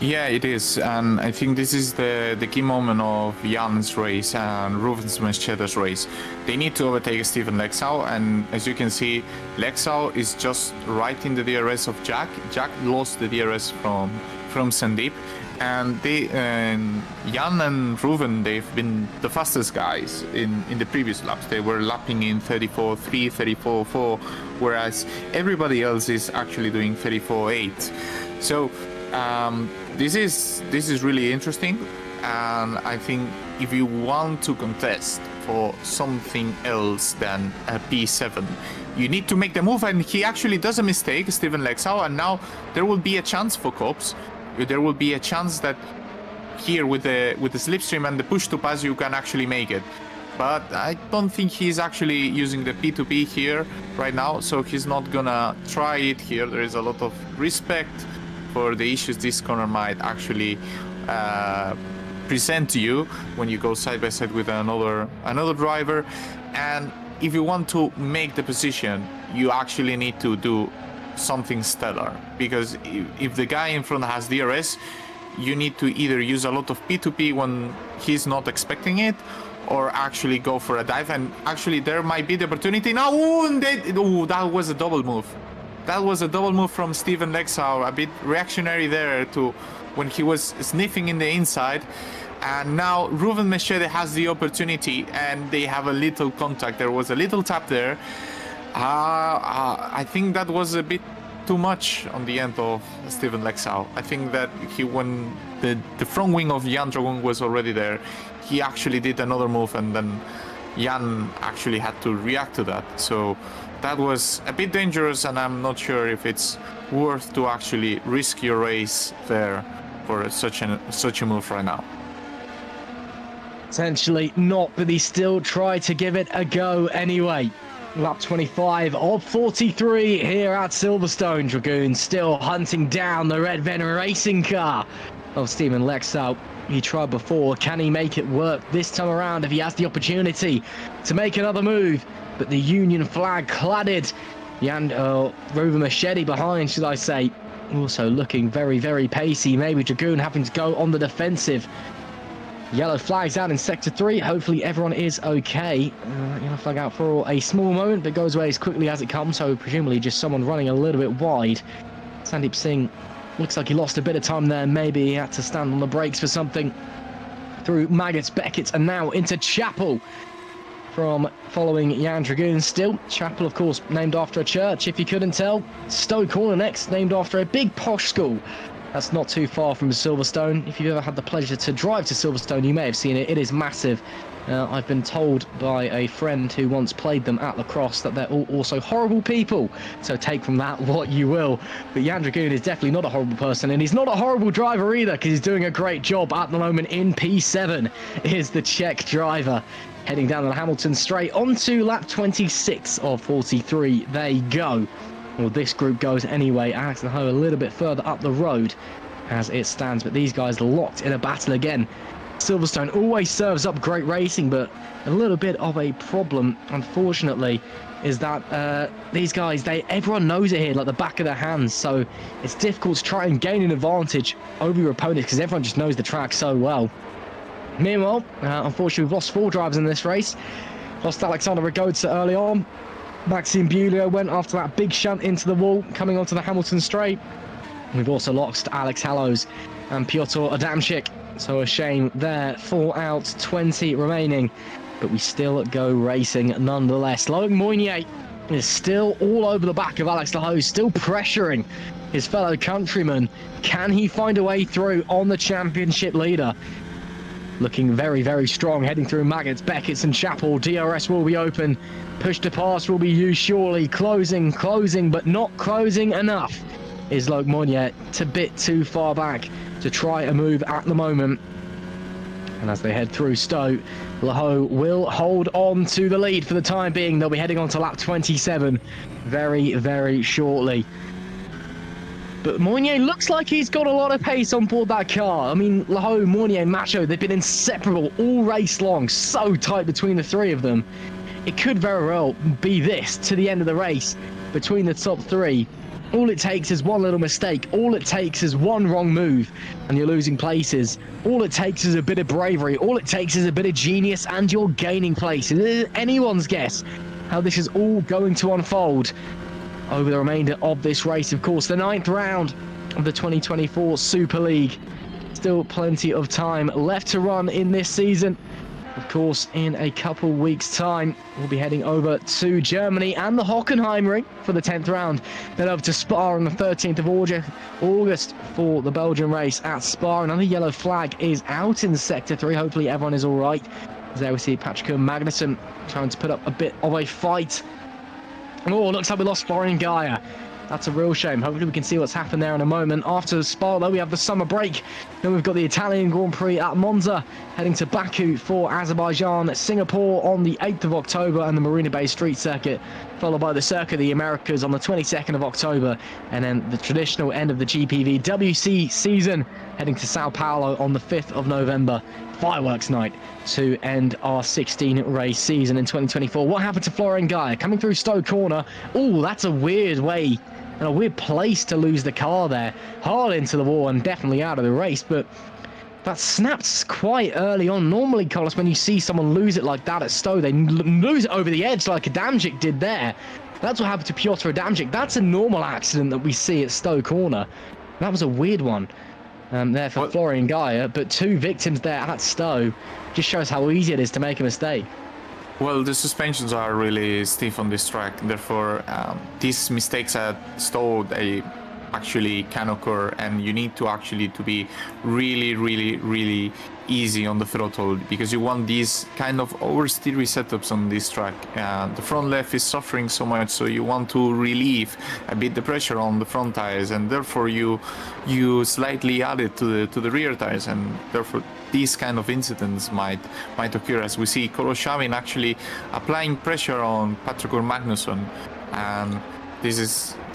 S2: Yeah, it is, and I think this is the key moment of Jan's race and Ruben Machete's race. They need to overtake Stephen Lexau, and as you can see, Lexau is just right in the DRS of Jack. Jack lost the DRS from Sandeep, and Jan and Ruben, they've been the fastest guys in the previous laps. They were lapping in 34.3, 34.4, whereas everybody else is actually doing 34.8. So this is really interesting, and I think if you want to contest for something else than a P7, you need to make the move, and he actually does a mistake, Stephen Lexau, and now there will be a chance for Cops. There will be a chance that here with the slipstream and the push to pass you can actually make it. But I don't think he's actually using the P2P here right now, so he's not gonna try it here. There is a lot of respect for the issues this corner might actually present to you when you go side by side with another driver. And if you want to make the position, you actually need to do something stellar, because if the guy in front has DRS, you need to either use a lot of P2P when he's not expecting it, or actually go for a dive. And actually there might be the opportunity now. That was a double move. That was a double move from Stephen Lexau, a bit reactionary there to when he was sniffing in the inside. And now Ruben Machete has the opportunity, and they have a little contact. There was a little tap there. I think that was a bit too much on the end of Stephen Lexau. I think that when the front wing of Jan Dragoon was already there, he actually did another move, and then Jan actually had to react to that. So that was a bit dangerous, and I'm not sure if it's worth to actually risk your race there for such a move right now.
S1: Potentially not, but he still tried to give it a go anyway. Lap 25 of 43 here at Silverstone. Dragoon still hunting down the Red Ven racing car of Stephen Lexau. He tried before. Can he make it work this time around if he has the opportunity to make another move? But the Union flag cladded Ruben Machete behind, should I say. also looking very, very pacey. Maybe Dragoon having to go on the defensive. Yellow flags out in Sector 3. Hopefully everyone is okay. Yellow flag out for a small moment, but goes away as quickly as it comes. So presumably just someone running a little bit wide. Sandeep Singh looks like he lost a bit of time there. Maybe he had to stand on the brakes for something. Through Maggots, Beckett, and now into Chapel. From following Jan Dragoon still. Chapel, of course, named after a church, if you couldn't tell. Stowe Corner next, named after a big posh school. That's not too far from Silverstone. If you've ever had the pleasure to drive to Silverstone, you may have seen it. It is massive. I've been told by a friend who once played them at lacrosse that they're all also horrible people. So take from that what you will. But Jan Dragoon is definitely not a horrible person, and he's not a horrible driver either, because he's doing a great job at the moment in P7. Is the Czech driver. Heading down the Hamilton straight onto lap 26 of 43. There you go. Well, this group goes anyway. Alex and Ho a little bit further up the road as it stands, but these guys locked in a battle again. Silverstone always serves up great racing, but a little bit of a problem, unfortunately, is that these guys, everyone knows it here like the back of their hands, so it's difficult to try and gain an advantage over your opponents because everyone just knows the track so well. Meanwhile, unfortunately, we've lost 4 drivers in this race. Lost Alexander Ragoza early on. Maxime Bulio went after that big shunt into the wall, coming onto the Hamilton straight. We've also lost Alex Hallows and Piotr Adamczyk. So a shame there. 4 out, 20 remaining. But we still go racing nonetheless. Loic Moynier is still all over the back of Alex Hallows, still pressuring his fellow countryman. Can he find a way through on the championship leader? Looking very, very strong, heading through Maggots, Beckett and Chapel. DRS will be open. Push to pass will be used surely. Closing, but not closing enough. Is Loic Moynier a bit too far back to try a move at the moment. And as they head through Stowe, Laho will hold on to the lead for the time being. They'll be heading on to lap 27 very, very shortly. But Moynier looks like he's got a lot of pace on board that car. I mean, Laho, Moynier, Macho, they've been inseparable all race long. So tight between the 3 of them. It could very well be this to the end of the race between the top 3. All it takes is one little mistake. All it takes is one wrong move and you're losing places. All it takes is a bit of bravery. All it takes is a bit of genius and you're gaining places. It is anyone's guess how this is all going to unfold over the remainder of this race. Of course, the 9th round of the 2024 Super League. Still plenty of time left to run in this season. Of course, in a couple weeks' time, we'll be heading over to Germany and the Hockenheimring for the 10th round. Then over to Spa on the 13th of August for the Belgian race at Spa. Another yellow flag is out in Sector 3. Hopefully everyone is all right. There we see Patrick Magnussen trying to put up a bit of a fight. Oh, looks like we lost Florian Gaia. That's a real shame. Hopefully we can see what's happened there in a moment. After Spa, though, we have the summer break. Then we've got the Italian Grand Prix at Monza, heading to Baku for Azerbaijan, Singapore on the 8th of October, and the Marina Bay Street Circuit, followed by the Circuit of the Americas on the 22nd of October, and then the traditional end of the GPVWC season, heading to Sao Paulo on the 5th of November. Fireworks night to end our 16-race season in 2024. What happened to Florian Gaia? Coming through Stowe Corner. Oh, that's a weird way and a weird place to lose the car there. Hard into the wall and definitely out of the race, but that snapped quite early on. Normally, Carlos, when you see someone lose it like that at Stowe, they lose it over the edge like Adamczyk did there. That's what happened to Piotr Adamczyk. That's a normal accident that we see at Stowe Corner. That was a weird one. There for Florian Gaia, but 2 victims there at Stowe. Just shows how easy it is to make a mistake.
S2: Well, the suspensions are really stiff on this track, therefore these mistakes at Stowe, they actually can occur, and you need to actually be really easy on the throttle, because you want these kind of oversteery setups on this track. The front left is suffering so much, so you want to relieve a bit the pressure on the front tires, and therefore you slightly add it to the rear tires, and therefore these kind of incidents might occur, as we see Koroshavin actually applying pressure on Patrick Magnussen, and this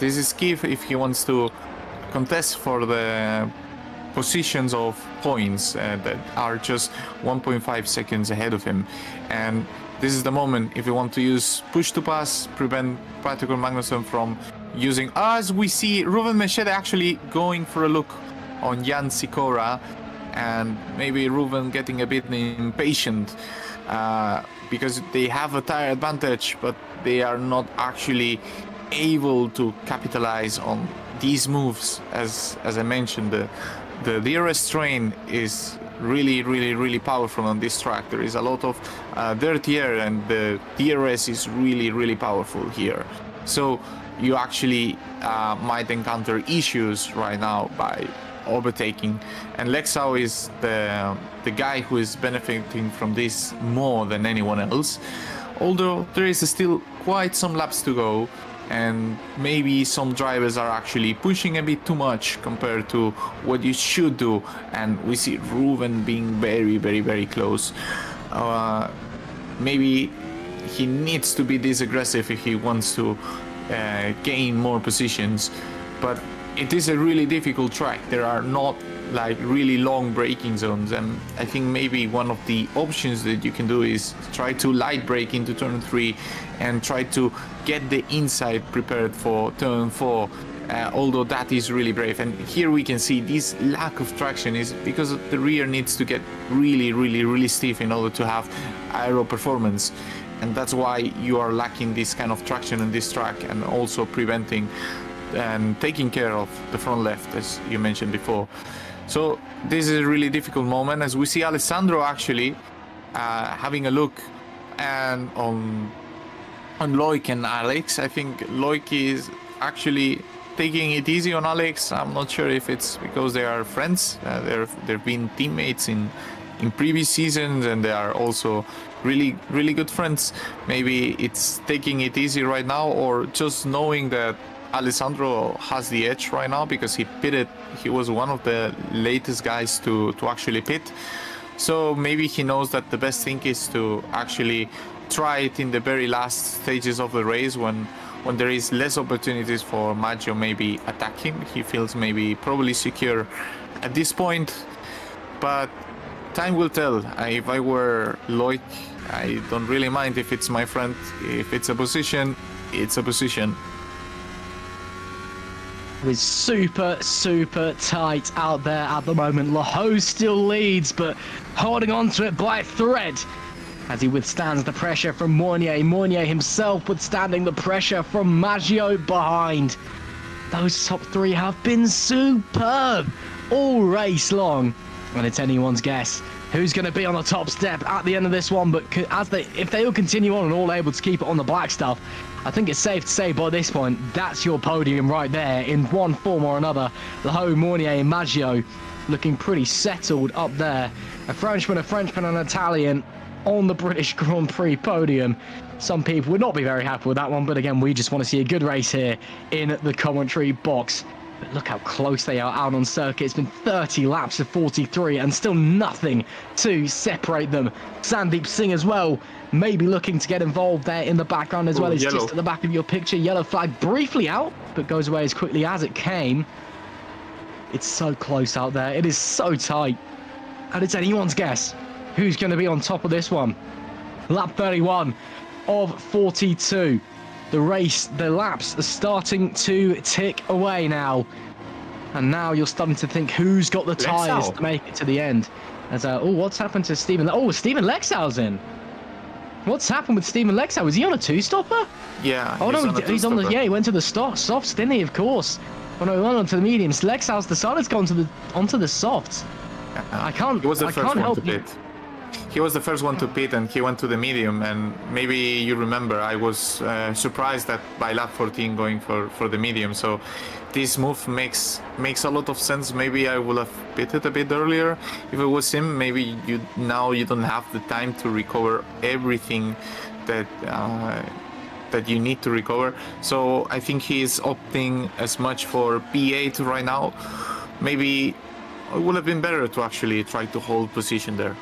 S2: is key if he wants to contest for the positions of points that are just 1.5 seconds ahead of him. And this is the moment, if you want to use push to pass, prevent Patrick Magnussen from using, as we see Ruben Machete actually going for a look on Jan Sikora, and maybe Ruben getting a bit impatient because they have a tire advantage, but they are not actually able to capitalize on these moves. As I mentioned, the DRS train is really powerful on this track. There is a lot of dirty air, and the DRS is really powerful here. So you actually might encounter issues right now by overtaking, and Lexau is the guy who is benefiting from this more than anyone else, although there is still quite some laps to go, and maybe some drivers are actually pushing a bit too much compared to what you should do, and we see Ruben being very close. Maybe he needs to be this aggressive if he wants to gain more positions, but it is a really difficult track. There are not like really long braking zones, and I think maybe one of the options that you can do is try to light brake into turn 3 and try to get the inside prepared for turn 4, although that is really brave. And here we can see this lack of traction is because the rear needs to get really stiff in order to have aero performance, and that's why you are lacking this kind of traction on this track, and also preventing and taking care of the front left, as you mentioned before. So this is a really difficult moment, as we see Alessandro actually having a look and on Loic and Alex. I think Loic is actually taking it easy on Alex. I'm not sure if it's because they are friends. They've been teammates in previous seasons, and they are also really good friends. Maybe it's taking it easy right now, or just knowing that Alessandro has the edge right now because he pitted. He was one of the latest guys to actually pit. So maybe he knows that the best thing is to actually try it in the very last stages of the race, when there is less opportunities for Maggio maybe attack him. He feels maybe probably secure at this point, but time will tell. If I were Loic, I don't really mind if it's my friend. If it's a position, it's a position.
S1: It's super tight out there at the moment. Laho still leads, but holding on to it by a thread as he withstands the pressure from Mournier. Mournier himself withstanding the pressure from Maggio behind. Those top three have been superb all race long, and it's anyone's guess who's going to be on the top step at the end of this one. But if they all continue on and all able to keep it on the black stuff, I think it's safe to say by this point, that's your podium right there in one form or another. Laho, Mournier and Maggio looking pretty settled up there. A Frenchman, and an Italian on the British Grand Prix podium. Some people would not be very happy with that one, but again, we just want to see a good race here in the commentary box. But look how close they are out on circuit. It's been 30 laps of 43 and still nothing to separate them. Sandeep Singh as well, maybe looking to get involved there in the background as well. It's just at the back of your picture. Yellow flag briefly out, but goes away as quickly as it came. It's so close out there. It is so tight. And it's anyone's guess who's going to be on top of this one. Lap 31 of 42. The race, the laps are starting to tick away now. And now you're starting to think who's got the tyres to make it to the end. As what's happened to Stephen? Oh, Stephen Lexau's in. What's happened with Stephen Lexau? Was he on a two-stopper?
S2: Yeah.
S1: Oh no, he's on the. Yeah, he went to the softs, didn't he? Of course. Oh no, he went onto the mediums. Lexau's decided to go onto the softs. I can't.
S2: He was the
S1: I
S2: first
S1: can't
S2: one
S1: help
S2: to pit. He was the first one to pit, and he went to the medium. And maybe you remember, I was surprised that by lap 14 going for the medium. So this move makes a lot of sense. Maybe I would have pitted a bit earlier if it was him. Maybe you don't have the time to recover everything that you need to recover. So I think he is opting as much for P8 right now. Maybe it would have been better to actually try to hold position there.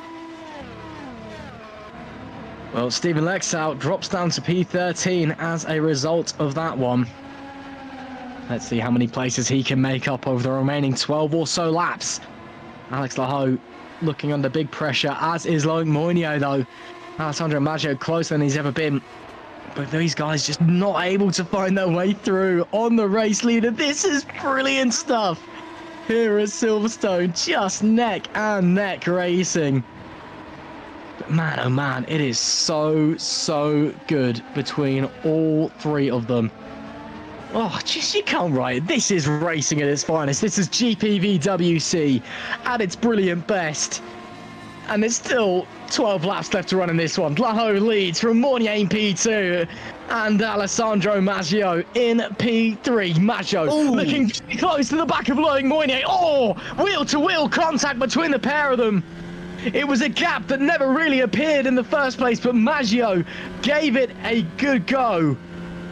S1: Well, Stephen Lexau drops down to P13 as a result of that one. Let's see how many places he can make up over the remaining 12 or so laps. Alex Laho looking under big pressure, as is Loic Mournier though. Alessandro Maggio closer than he's ever been. But these guys just not able to find their way through on the race leader. This is brilliant stuff here at Silverstone. Just neck and neck racing. But man, oh man, it is so good between all three of them. Oh, just you can't write it. This is racing at its finest. This is GPVWC at its brilliant best. And there's still 12 laps left to run in this one. Laho leads from Mornier in P2 and Alessandro Maggio in P3. Maggio looking close to the back of Loic Moynier. Oh, wheel-to-wheel contact between the pair of them. It was a gap that never really appeared in the first place, but Maggio gave it a good go.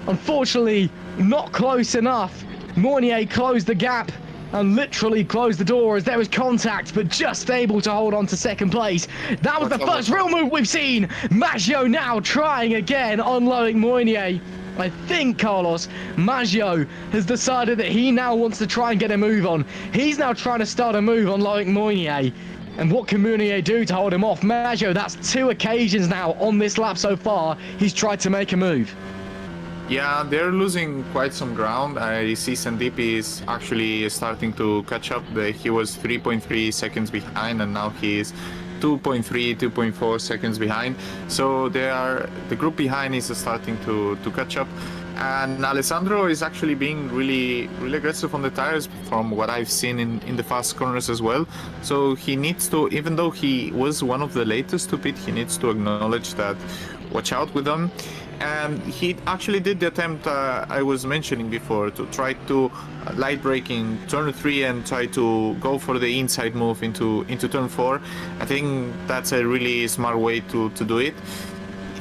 S1: Unfortunately, not close enough. Moynier closed the gap and literally closed the door as there was contact, but just able to hold on to second place. That was the first real move we've seen. Maggio now trying again on Loic Moynier. I think, Carlos, Maggio has decided that he now wants to try and get a move on. He's now trying to start a move on Loic Moynier. And what can Moynier do to hold him off? Maggio, that's 2 occasions now on this lap so far. He's tried to make a move.
S2: Yeah, they're losing quite some ground. I see Sandeep is actually starting to catch up. He was 3.3 seconds behind, and now he is 2.3, 2.4 seconds behind. So the group behind is starting to catch up. And Alessandro is actually being really aggressive on the tires from what I've seen in the fast corners as well. So he needs to, even though he was one of the latest to pit, he needs to acknowledge that, watch out with them. And he actually did the attempt I was mentioning before to try to light braking turn 3 and try to go for the inside move into turn 4. I think that's a really smart way to do it.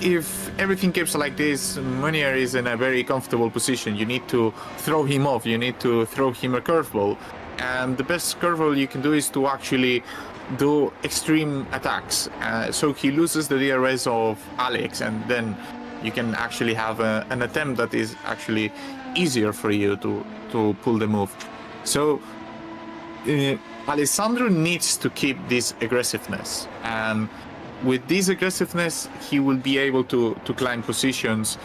S2: If everything keeps like this, Moynier is in a very comfortable position. You need to throw him off, you need to throw him a curveball. And the best curveball you can do is to actually do extreme attacks. So he loses the DRS of Alex, and then you can actually have an attempt that is actually easier for you to pull the move. So Alessandro needs to keep this aggressiveness, and with this aggressiveness he will be able to climb positions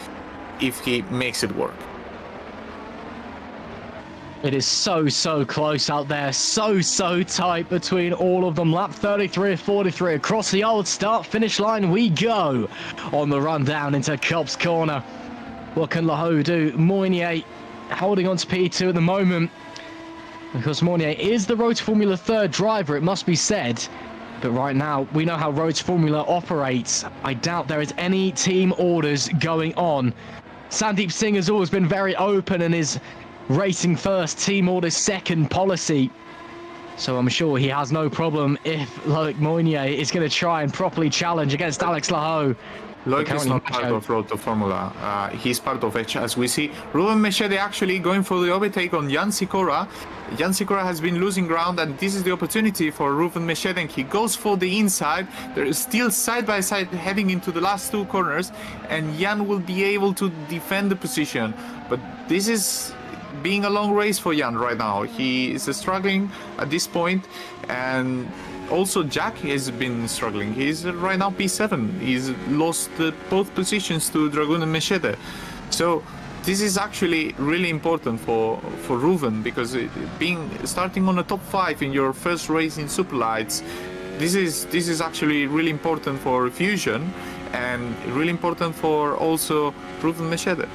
S2: if he makes it work.
S1: It is so close out there, so tight between all of them. Lap 33 of 43 across the old start-finish line we go on the run down into Copse Corner. What can Laho do? Moynier holding on to P2 at the moment, because Moynier is the Road to Formula 3rd driver, it must be said. But right now, we know how Road to Formula operates. I doubt there is any team orders going on. Sandeep Singh has always been very open and is racing first, team orders second policy. So I'm sure he has no problem if Loic Moynier is going to try and properly challenge against Alex Laho.
S2: Loic is not part of Road to Formula. He's part of H, as we see. Ruben Mechede actually going for the overtake on Jan Sikora. Jan Sikora has been losing ground, and this is the opportunity for Ruben Mechede, and he goes for the inside. There is still side by side heading into the last 2 corners, and Jan will be able to defend the position. But this is being a long race for Jan right now. He is struggling at this point, and also Jack has been struggling. He's right now P7. He's lost both positions to Dragoon and Mechede. So this is actually really important for Ruven, because starting on the top 5 in your first race in Superlights, this is actually really important for Fusion and really important for also Ruven Mechede.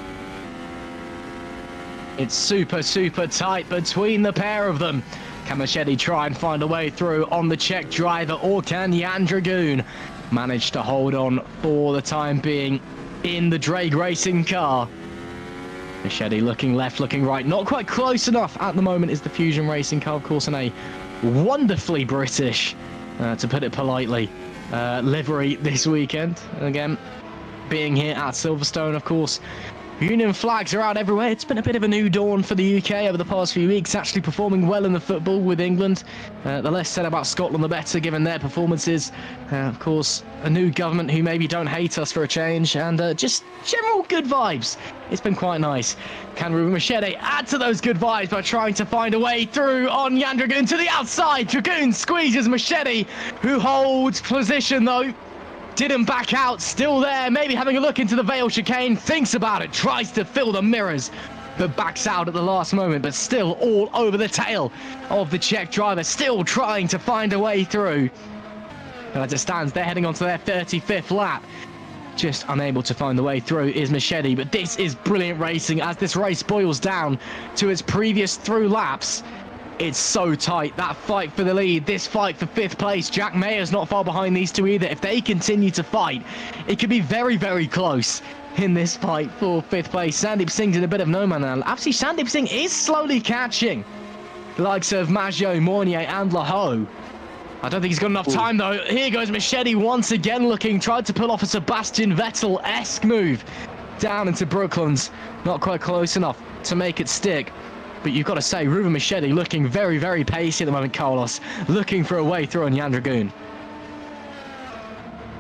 S1: It's super tight between the pair of them. Can Machete try and find a way through on the Czech driver, or can Jan Dragoon manage to hold on for the time being in the Drake Racing car? Machete looking left, looking right, not quite close enough at the moment is the Fusion Racing car, of course, in a wonderfully British, to put it politely, livery this weekend. Again, being here at Silverstone, of course, Union flags are out everywhere. It's been a bit of a new dawn for the UK over the past few weeks, actually performing well in the football with England. The less said about Scotland, the better, given their performances. Of course, a new government who maybe don't hate us for a change, and just general good vibes. It's been quite nice. Can Ruben Machete add to those good vibes by trying to find a way through on Jan Dragoon to the outside? Dragoon squeezes Machete, who holds position though. Didn't back out, still there, maybe having a look into the Vale chicane, thinks about it, tries to fill the mirrors, but backs out at the last moment, but still all over the tail of the Czech driver, still trying to find a way through. And as it stands, they're heading on to their 35th lap. Just unable to find the way through is Machete, but this is brilliant racing as this race boils down to its previous through laps. It's so tight, that fight for the lead, this fight for 5th place. Jack Mayer's not far behind these two either. If they continue to fight, it could be very, very close in this fight for 5th place. Sandeep Singh's in a bit of no man land. Actually, Sandeep Singh is slowly catching the likes of Maggio, Mornier and Laho. I don't think he's got enough time though. Here goes Machete once again looking, tried to pull off a Sebastian Vettel-esque move down into Brooklands. Not quite close enough to make it stick. But you've got to say, Ruben Machete looking very, very pacey at the moment, Carlos. Looking for a way through on Jan Dragoon.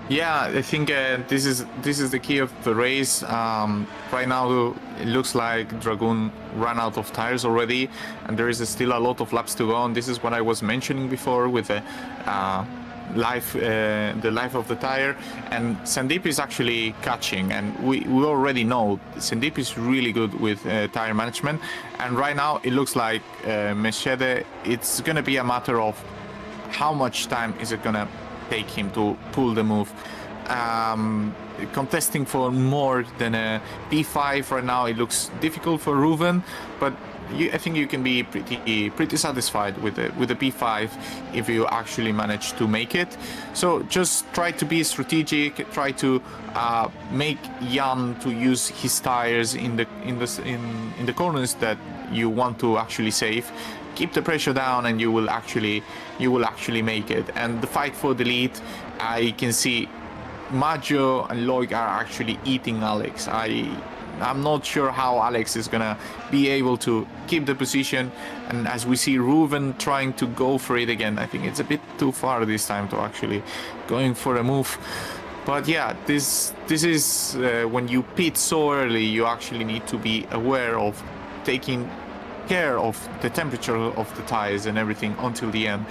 S2: Yeah, I think this is the key of the race. Right now, it looks like Dragoon ran out of tires already, and there is still a lot of laps to go. And this is what I was mentioning before with the life of the tire. And Sandeep is actually catching, and we already know Sandeep is really good with tire management. And right now, it looks like Machete. It's gonna be a matter of how much time is it gonna take him to pull the move. Contesting for more than a P5 right now, it looks difficult for Ruben, but I think you can be pretty satisfied with the P5 if you actually manage to make it. So just try to be strategic, try to make Jan to use his tires in the corners that you want to actually save. Keep the pressure down and you will actually make it. And the fight for the lead, I can see Maggio and Loic are actually eating Alex. I'm not sure how Alex is gonna be able to keep the position, and as we see Ruben trying to go for it again, I think it's a bit too far this time to actually going for a move. But yeah, this is when you pit so early, you actually need to be aware of taking care of the temperature of the tires and everything until the end.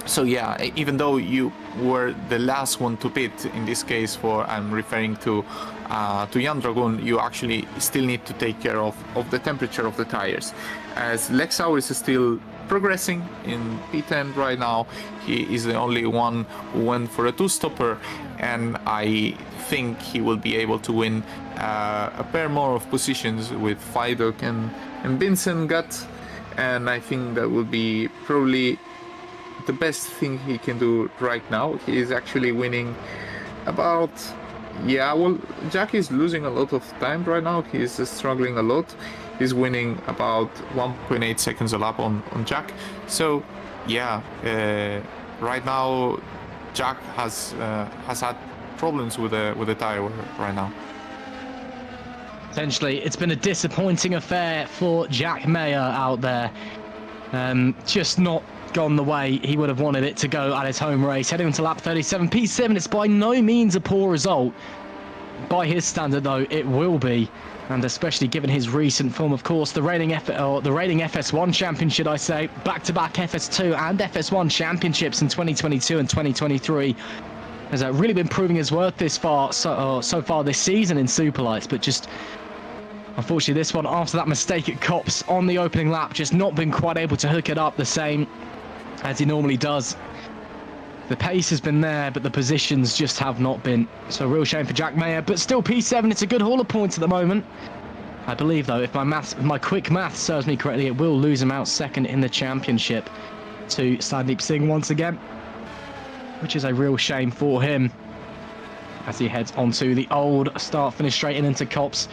S2: So yeah, even though you were the last one to pit in this case, I'm referring to Jan Dragoon, you actually still need to take care of the temperature of the tires. As Lexau is still progressing in P10 right now, he is the only one who went for a two-stopper, and I think he will be able to win a pair more of positions with Fidok and Vincent Gutt, and I think that will be probably the best thing he can do right now. He is actually winning about, yeah, well, Jack is losing a lot of time right now. He is struggling a lot. He's winning about 1.8 seconds a lap on Jack. So yeah, right now Jack has had problems with the tire right now.
S1: Essentially, it's been a disappointing affair for Jack Mayer out there. Just not gone the way he would have wanted it to go at his home race. Heading on to lap 37, P7. It's by no means a poor result. By his standard, though, it will be. And especially given his recent form, of course, the reigning FS1 champion, should I say, back-to-back FS2 and FS1 championships in 2022 and 2023. Has really been proving his worth so far this season in Superlights, but just unfortunately this one, after that mistake at Copse on the opening lap, just not been quite able to hook it up the same as he normally does. The pace has been there, but the positions just have not been. So a real shame for Jack Mayer, but still P7, it's a good haul of points at the moment. I believe, though, if my quick math serves me correctly, it will lose him out second in the championship to Sandeep Singh once again, which is a real shame for him as he heads onto the old start-finish straight into Copse.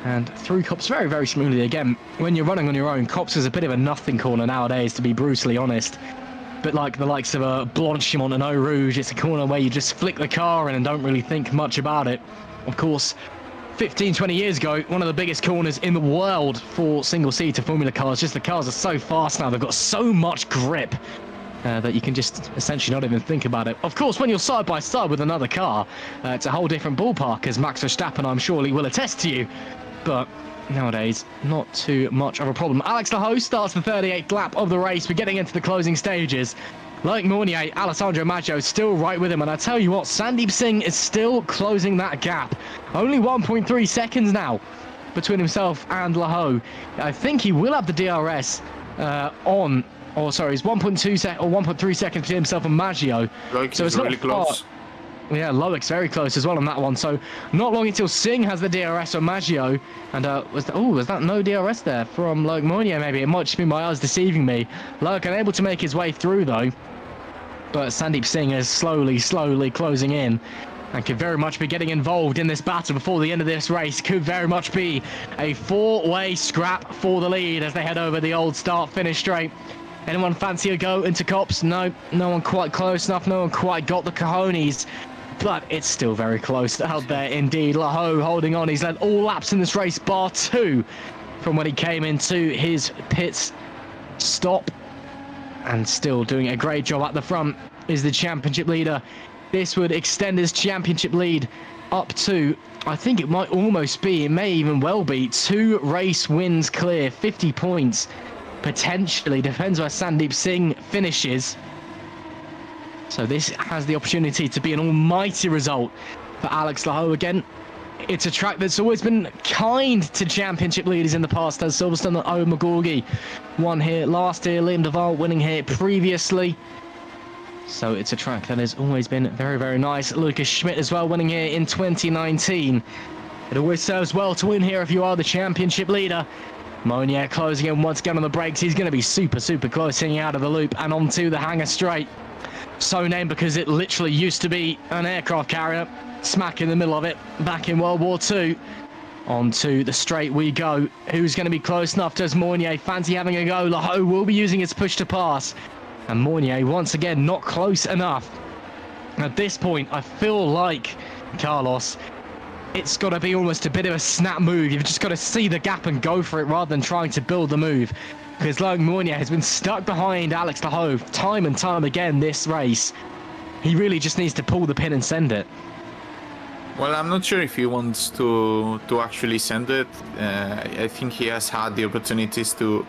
S1: And through Copse very, very smoothly. Again, when you're running on your own, Copse is a bit of a nothing corner nowadays, to be brutally honest. But like the likes of Blanchimont and Eau Rouge, it's a corner where you just flick the car in and don't really think much about it. Of course, 15, 20 years ago, one of the biggest corners in the world for single-seater Formula cars. Just the cars are so fast now, they've got so much grip that you can just essentially not even think about it. Of course, when you're side by side with another car, it's a whole different ballpark, as Max Verstappen, I'm surely, will attest to you. But nowadays, not too much of a problem. Alex Laho starts the 38th lap of the race. We're getting into the closing stages. Like Mournier, Alessandro Maggio still right with him. And I tell you what, Sandeep Singh is still closing that gap. Only 1.3 seconds now between himself and Laho. I think he will have the DRS on. Or sorry, it's 1.3 seconds between himself and Maggio.
S2: Like
S1: so it's
S2: really
S1: not far.
S2: close.
S1: Yeah, Loic's very close as well on that one. So not long until Singh has the DRS on Maggio. And was that no DRS there from Loic Mournier maybe? It might just be my eyes deceiving me. Loic unable to make his way through though. But Sandeep Singh is slowly closing in. And could very much be getting involved in this battle before the end of this race. Could very much be a four-way scrap for the lead as they head over the old start-finish straight. Anyone fancy a go into Cops? No, no one quite close enough. No one quite got the cojones. But it's still very close out there indeed. Laho holding on. He's led all laps in this race, bar 2 from when he came into his pits stop. And still doing a great job at the front is the championship leader. This would extend his championship lead up to, I think it might almost be, it may even well be, 2 race wins clear, 50 points. Potentially, depends where Sandeep Singh finishes. So this has the opportunity to be an almighty result for Alex Laho again. It's a track that's always been kind to championship leaders in the past, as Silverstone and Owen McGorgy won here last year, Liam Duval winning here previously. So it's a track that has always been very nice. Lucas Schmidt as well winning here in 2019. It always serves well to win here if you are the championship leader. Mournier closing in once again on the brakes. He's going to be super close hanging out of the loop and onto the hangar straight. So named because it literally used to be an aircraft carrier smack in the middle of it back in World War II. Onto the straight we go. Who's going to be close enough? Does Mournier fancy having a go? Laho will be using his push to pass. And Mournier, once again, not close enough. At this point, I feel like, Carlos, it's got to be almost a bit of a snap move. You've just got to see the gap and go for it rather than trying to build the move. Because Loic Mournier has been stuck behind Alex Laho time and time again this race. He really just needs to pull the pin and send it.
S2: Well, I'm not sure if he wants to actually send it. I think he has had the opportunities to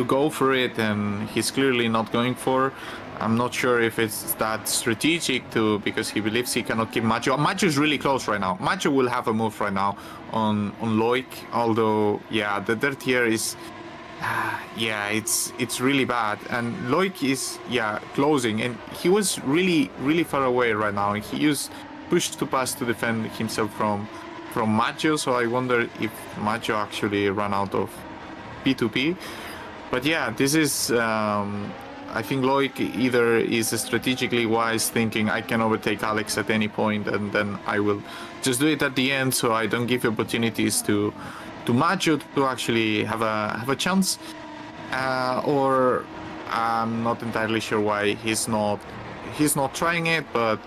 S2: go for it, and he's clearly not going for. I'm not sure if it's that strategic because he believes he cannot keep Maggio. Maggio is really close right now. Maggio will have a move right now on Loic, although yeah, the dirt here is it's really bad, and Loic is closing, and he was really far away right now. He used push to pass to defend himself from Maggio, so I wonder if Maggio actually ran out of P2P. But yeah, this is I think Loic either is strategically wise, thinking I can overtake Alex at any point and then I will just do it at the end, so I don't give opportunities to Maggio to actually have a chance, or I'm not entirely sure why he's not trying it. But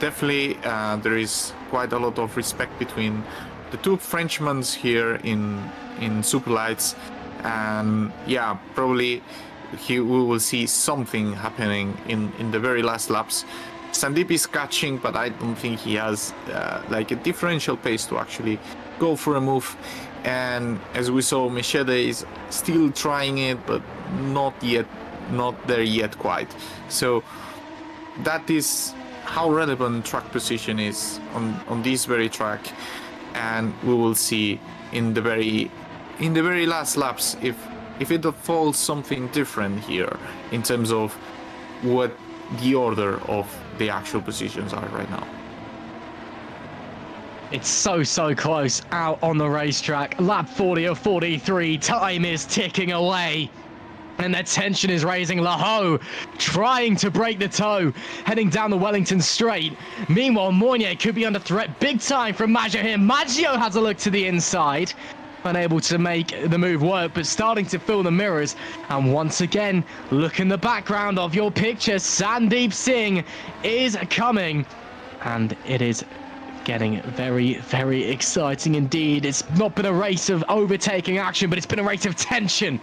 S2: definitely there is quite a lot of respect between the two Frenchmen here in Superlights. And yeah, probably we will see something happening in the very last laps. Sandeep is catching, but I don't think he has like a differential pace to actually go for a move. And as we saw, Mechede is still trying it, but not there yet quite. So that is how relevant track position is on this very track, and we will see in the very last laps if it falls something different here in terms of what the order of the actual positions are right now.
S1: It's so close out on the racetrack. Lap 40 of 43, time is ticking away. And the tension is raising. Laho trying to break the toe, heading down the Wellington straight. Meanwhile, Mournier could be under threat big time from Maggio here. Maggio has a look to the inside. Unable to make the move work, but starting to fill the mirrors. And once again, look in the background of your picture. Sandeep Singh is coming. And it is getting very exciting indeed. It's not been a race of overtaking action, but it's been a race of tension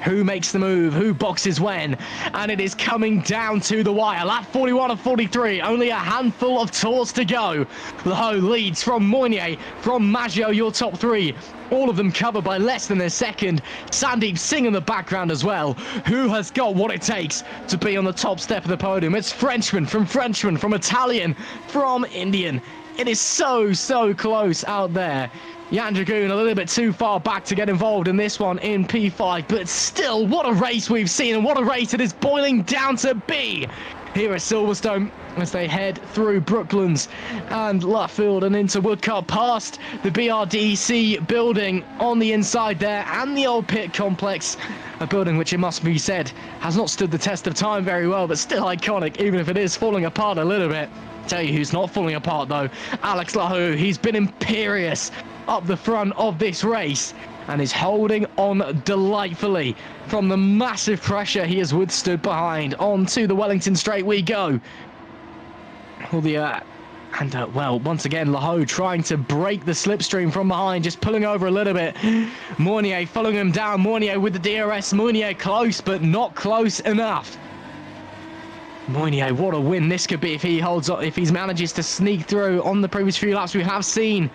S1: Who makes the move? Who boxes when? And it is coming down to the wire. Lap 41 of 43. Only a handful of tours to go. Laho leads from Moynier, from Maggio, your top three. All of them covered by less than a second. Sandeep Singh in the background as well. Who has got what it takes to be on the top step of the podium? It's Frenchman, from Italian, from Indian. It is so close out there. Jan Dragoon a little bit too far back to get involved in this one in P5, but still, what a race we've seen, and what a race it is boiling down to be here at Silverstone as they head through Brooklands and Lutfield and into Woodcut, past the BRDC building on the inside there and the old pit complex, a building which, it must be said, has not stood the test of time very well, but still iconic, even if it is falling apart a little bit. Tell you who's not falling apart though, Alex Laho. He's been imperious up the front of this race and is holding on delightfully from the massive pressure he has withstood behind. On to the Wellington straight we go. Well, once again, Laho trying to break the slipstream from behind, just pulling over a little bit. Moynier following him down. Moynier with the DRS. Moynier close, but not close enough. Moynier, what a win this could be if he holds up, if he manages to sneak through on the previous few laps. We have seen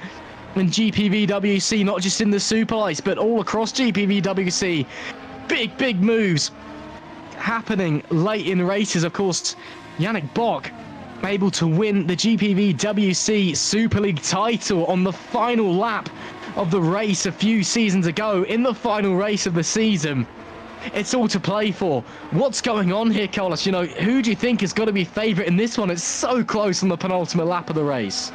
S1: in GPVWC, not just in the Superlights, but all across GPVWC, big moves happening late in races. Of course, Yannick Bock able to win the GPVWC Super League title on the final lap of the race a few seasons ago, in the final race of the season. It's all to play for. What's going on here, Carlos? You know, who do you think has got to be favourite in this one? It's so close on the penultimate lap of the race.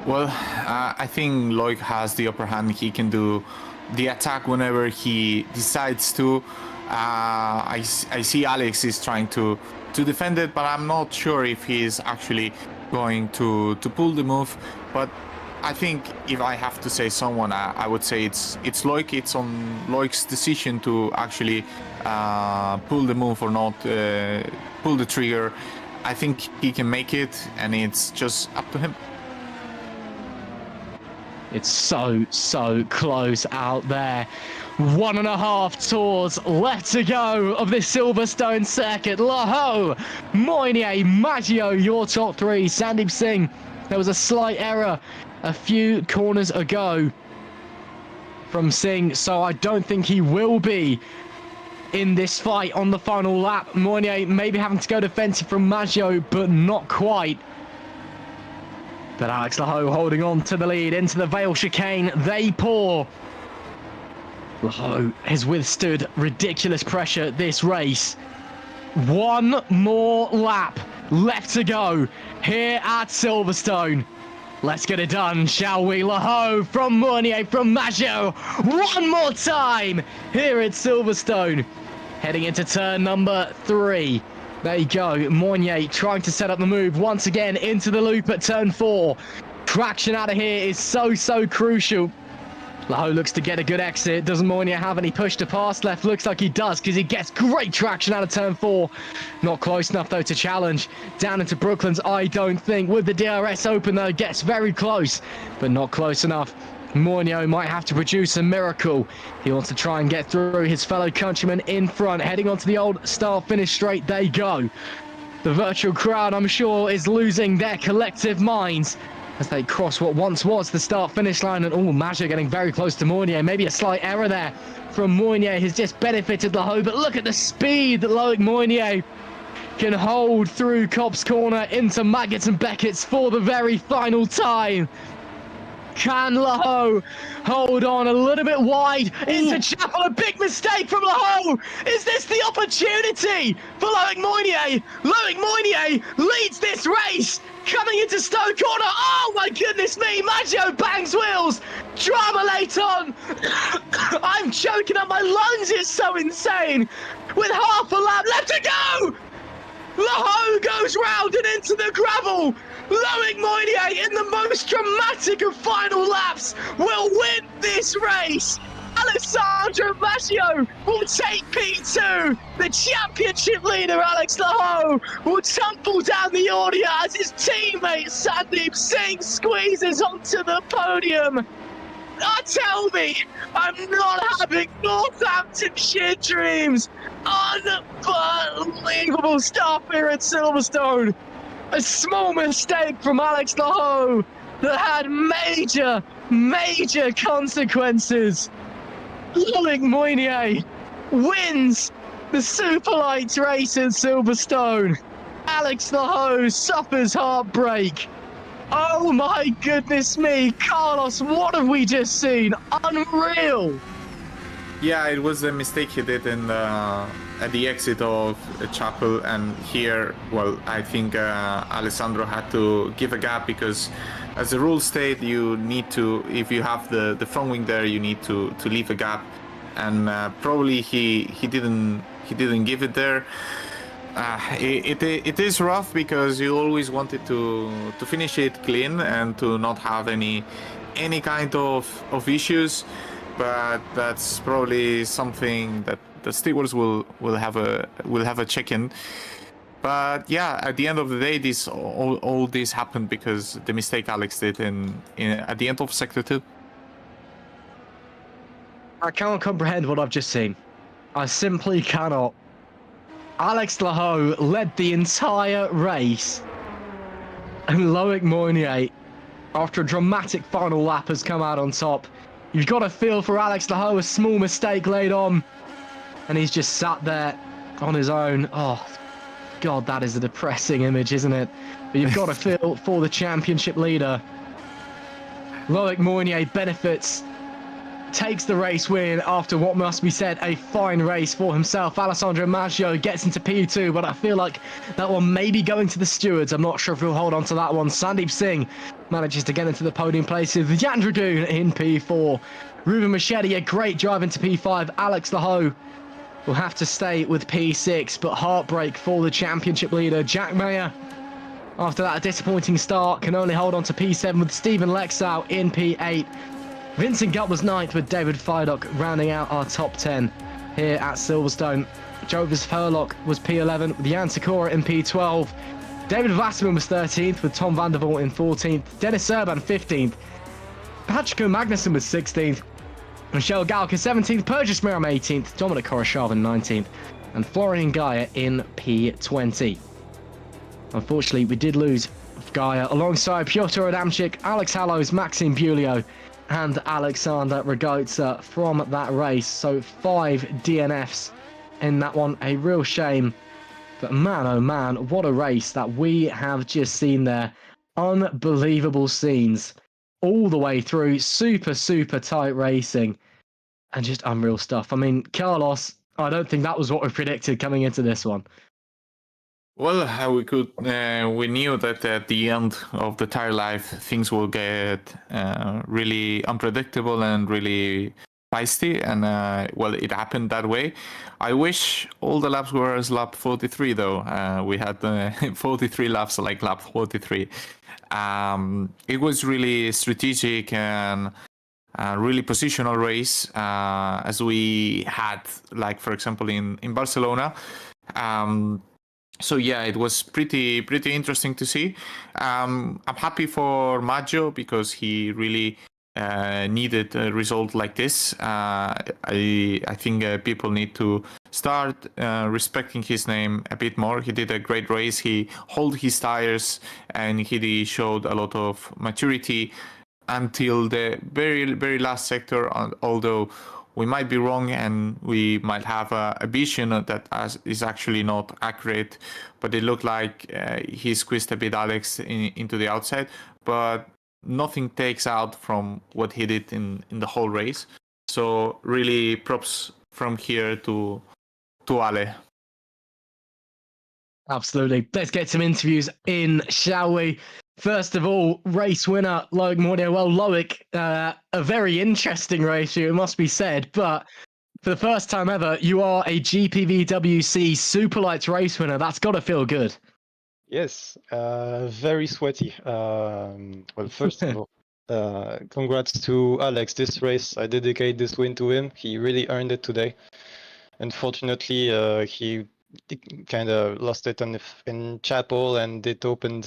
S2: Well, I think Loic has the upper hand. He can do the attack whenever he decides to. I see Alex is trying to defend it, but I'm not sure if he's actually going to pull the move. But I think if I have to say someone, I would say it's Loic. It's on Loic's decision to actually pull the move or not, pull the trigger. I think he can make it, and it's just up to him.
S1: It's so close out there. 1.5 tours left to go of this Silverstone circuit. Laho, Moynier, Maggio, your top three. Sandeep Singh, there was a slight error a few corners ago from Singh, so I don't think he will be in this fight on the final lap. Moynier maybe having to go defensive from Maggio, but not quite. But Alex Laho holding on to the lead into the Vale chicane. They pour. Laho has withstood ridiculous pressure this race. One more lap left to go here at Silverstone. Let's get it done, shall we? Laho from Moynier, from Maggio. One more time here at Silverstone. Heading into turn number 3. There you go. Moynier trying to set up the move once again into the loop at turn 4. Traction out of here is so crucial. Laho looks to get a good exit. Doesn't Moynier have any push to pass left? Looks like he does, because he gets great traction out of turn 4. Not close enough, though, to challenge. Down into Brooklands, I don't think. With the DRS open, though, gets very close, but not close enough. Moynier might have to produce a miracle. He wants to try and get through his fellow countrymen in front. Heading onto the old start-finish straight. They go. The virtual crowd, I'm sure, is losing their collective minds as they cross what once was the start-finish line. And Maggio getting very close to Moynier. Maybe a slight error there from Moynier has just benefited Laho. But look at the speed that Loic Moynier can hold through Copse Corner into Maggots and Beckett's for the very final time. Can Laho hold on a little bit wide into Chapel? A big mistake from Laho. Is this the opportunity for Loic Moynier? Loic Moynier leads this race coming into Stowe Corner. Oh my goodness me. Maggio bangs wheels. Drama late on. I'm choking up my lungs. It's so insane. With half a lap left to go. Laho goes round and into the gravel. Loic Moynier, in the most dramatic of final laps, will win this race. Alessandro Maggio will take P2. The championship leader, Alex Laho, will tumble down the order as his teammate Sandeep Singh squeezes onto the podium. Tell me I'm not having Northamptonshire dreams. Unbelievable stuff here at Silverstone. A small mistake from Alex Laho that had major consequences. Loic Moynier wins the Superlights race at Silverstone. Alex Laho suffers heartbreak. Oh my goodness me, Carlos, what have we just seen? Unreal!
S2: Yeah, it was a mistake he did in at the exit of Chapel, and here, well, I think Alessandro had to give a gap because, as the rules state, you need to, if you have the front wing there, you need to leave a gap, and probably he didn't give it there. It is rough because you always wanted to finish it clean and to not have any kind of issues, but that's probably something that the stewards will have a check in. But yeah, at the end of the day, all this happened because the mistake Alex did in at the end of sector 2.
S1: I cannot comprehend what I've just seen. I simply cannot. Alex Laho led the entire race, and Loic Moynier, after a dramatic final lap, has come out on top. You've got to feel for Alex Laho, a small mistake laid on, and he's just sat there on his own. Oh, God, that is a depressing image, isn't it? But you've got to feel for the championship leader. Loic Moynier benefits, takes the race win after what must be said a fine race for himself. Alessandro Maggio gets into P2, but I feel like that one may be going to the stewards. I'm not sure if he'll hold on to that one. Sandeep Singh manages to get into the podium places. Jan Dragoon in P4. Ruben Machete, a great drive into P5. Alex Laho will have to stay with P6, but heartbreak for the championship leader. Jack Mayer, after that disappointing start, can only hold on to P7 with Stephen Lexau in P8. Vincent Gutt was 9th, with David Feidock rounding out our top 10 here at Silverstone. Jovis Furlock was P11 with Jan Sikora in P12. David Wasserman was 13th with Tom Vandervoort in 14th. Dennis Serban 15th. Patrick Magnussen was 16th. Michelle Galka 17th. Purgis Miram 18th. Dominic Koroshavin 19th. And Florian Gaia in P20. Unfortunately, we did lose Gaia alongside Pyotr Adamczyk, Alex Hallows, Maxime Bulio, and Alexander Ragotza from that race. So 5 DNFs in that one. A real shame. But man, oh man, what a race that we have just seen there. Unbelievable scenes all the way through. Super tight racing and just unreal stuff. I mean, Carlos, I don't think that was what we predicted coming into this one.
S2: Well, we knew that at the end of the tire life, things will get really unpredictable and really feisty, and well, it happened that way. I wish all the laps were as lap 43, though. We had 43 laps like lap 43. It was really strategic and really positional race, as we had, like, for example, in Barcelona. So yeah, it was pretty interesting to see. I'm happy for Maggio because he really needed a result like this. I think people need to start respecting his name a bit more. He did a great race. He held his tires and he showed a lot of maturity until the very last sector. Although we might be wrong and we might have a vision that is actually not accurate, but it looked like he squeezed a bit Alex into the outside, but nothing takes out from what he did in the whole race. So really props from here to Ale.
S1: Absolutely. Let's get some interviews in, shall we? First of all, race winner, Loic Moynier. Well, Loic, a very interesting race, it must be said, but for the first time ever, you are a GPVWC Superlights race winner. That's got to feel good.
S3: Yes, very sweaty. Well, first of all, congrats to Alex. This race, I dedicate this win to him. He really earned it today. Unfortunately, he kind of lost it in Chapel, and it opened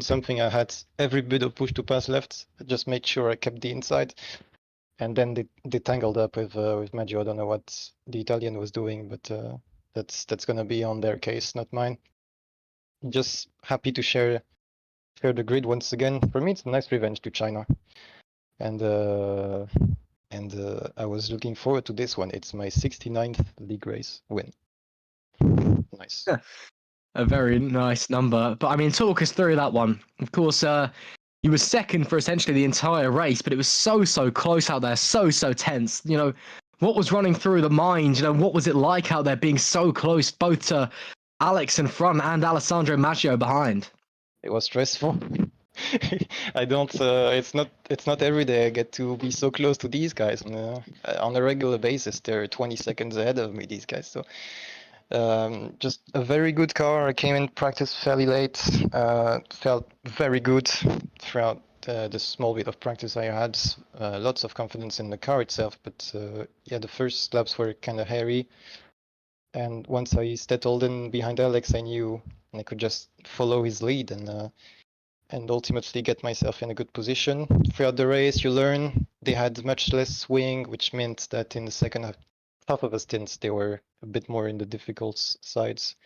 S3: something. I had every bit of push to pass left. I just made sure I kept the inside. and then they tangled up with Maggio. I don't know what the Italian was doing, but that's gonna be on their case, not mine. Just happy to share the grid once again. For me, it's a nice revenge to China, and I was looking forward to this one. It's my 69th league race win. Nice.
S1: A very nice number. But I mean, talk us through that one. Of course, you were second for essentially the entire race, but it was so close out there, so tense. You know, what was running through the mind? You know, what was it like out there being so close, both to Alex in front and Alessandro Maggio behind?
S3: It was stressful. I don't. It's not every day I get to be so close to these guys on a regular basis. They're 20 seconds ahead of me. These guys. So just a very good car. I came in practice fairly late. Felt very good throughout the small bit of practice I had. Lots of confidence in the car itself, but yeah, the first laps were kind of hairy. And once I settled in behind Alex, I knew I could just follow his lead and ultimately get myself in a good position. Throughout the race, you learn they had much less swing, which meant that in the second half of the stints, they were a bit more in the difficult sides.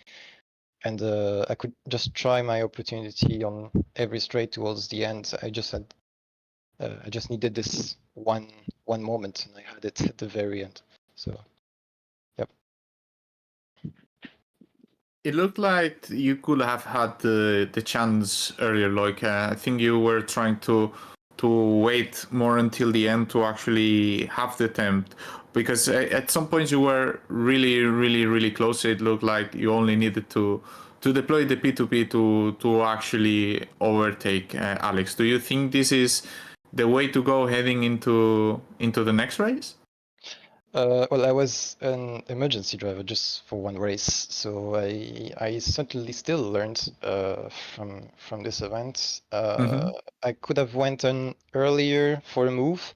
S3: And I could just try my opportunity on every straight towards the end. I just needed this one moment, and I had it at the very end. So, yep.
S2: It looked like you could have had the chance earlier. Like I think you were trying to wait more until the end to actually have the attempt, because at some points you were really close. It looked like you only needed to deploy the P2P to actually overtake Alex. Do you think this is the way to go heading into the next race?
S3: Well, I was an emergency driver just for one race, so I certainly still learned from this event. I could have went on earlier for a move,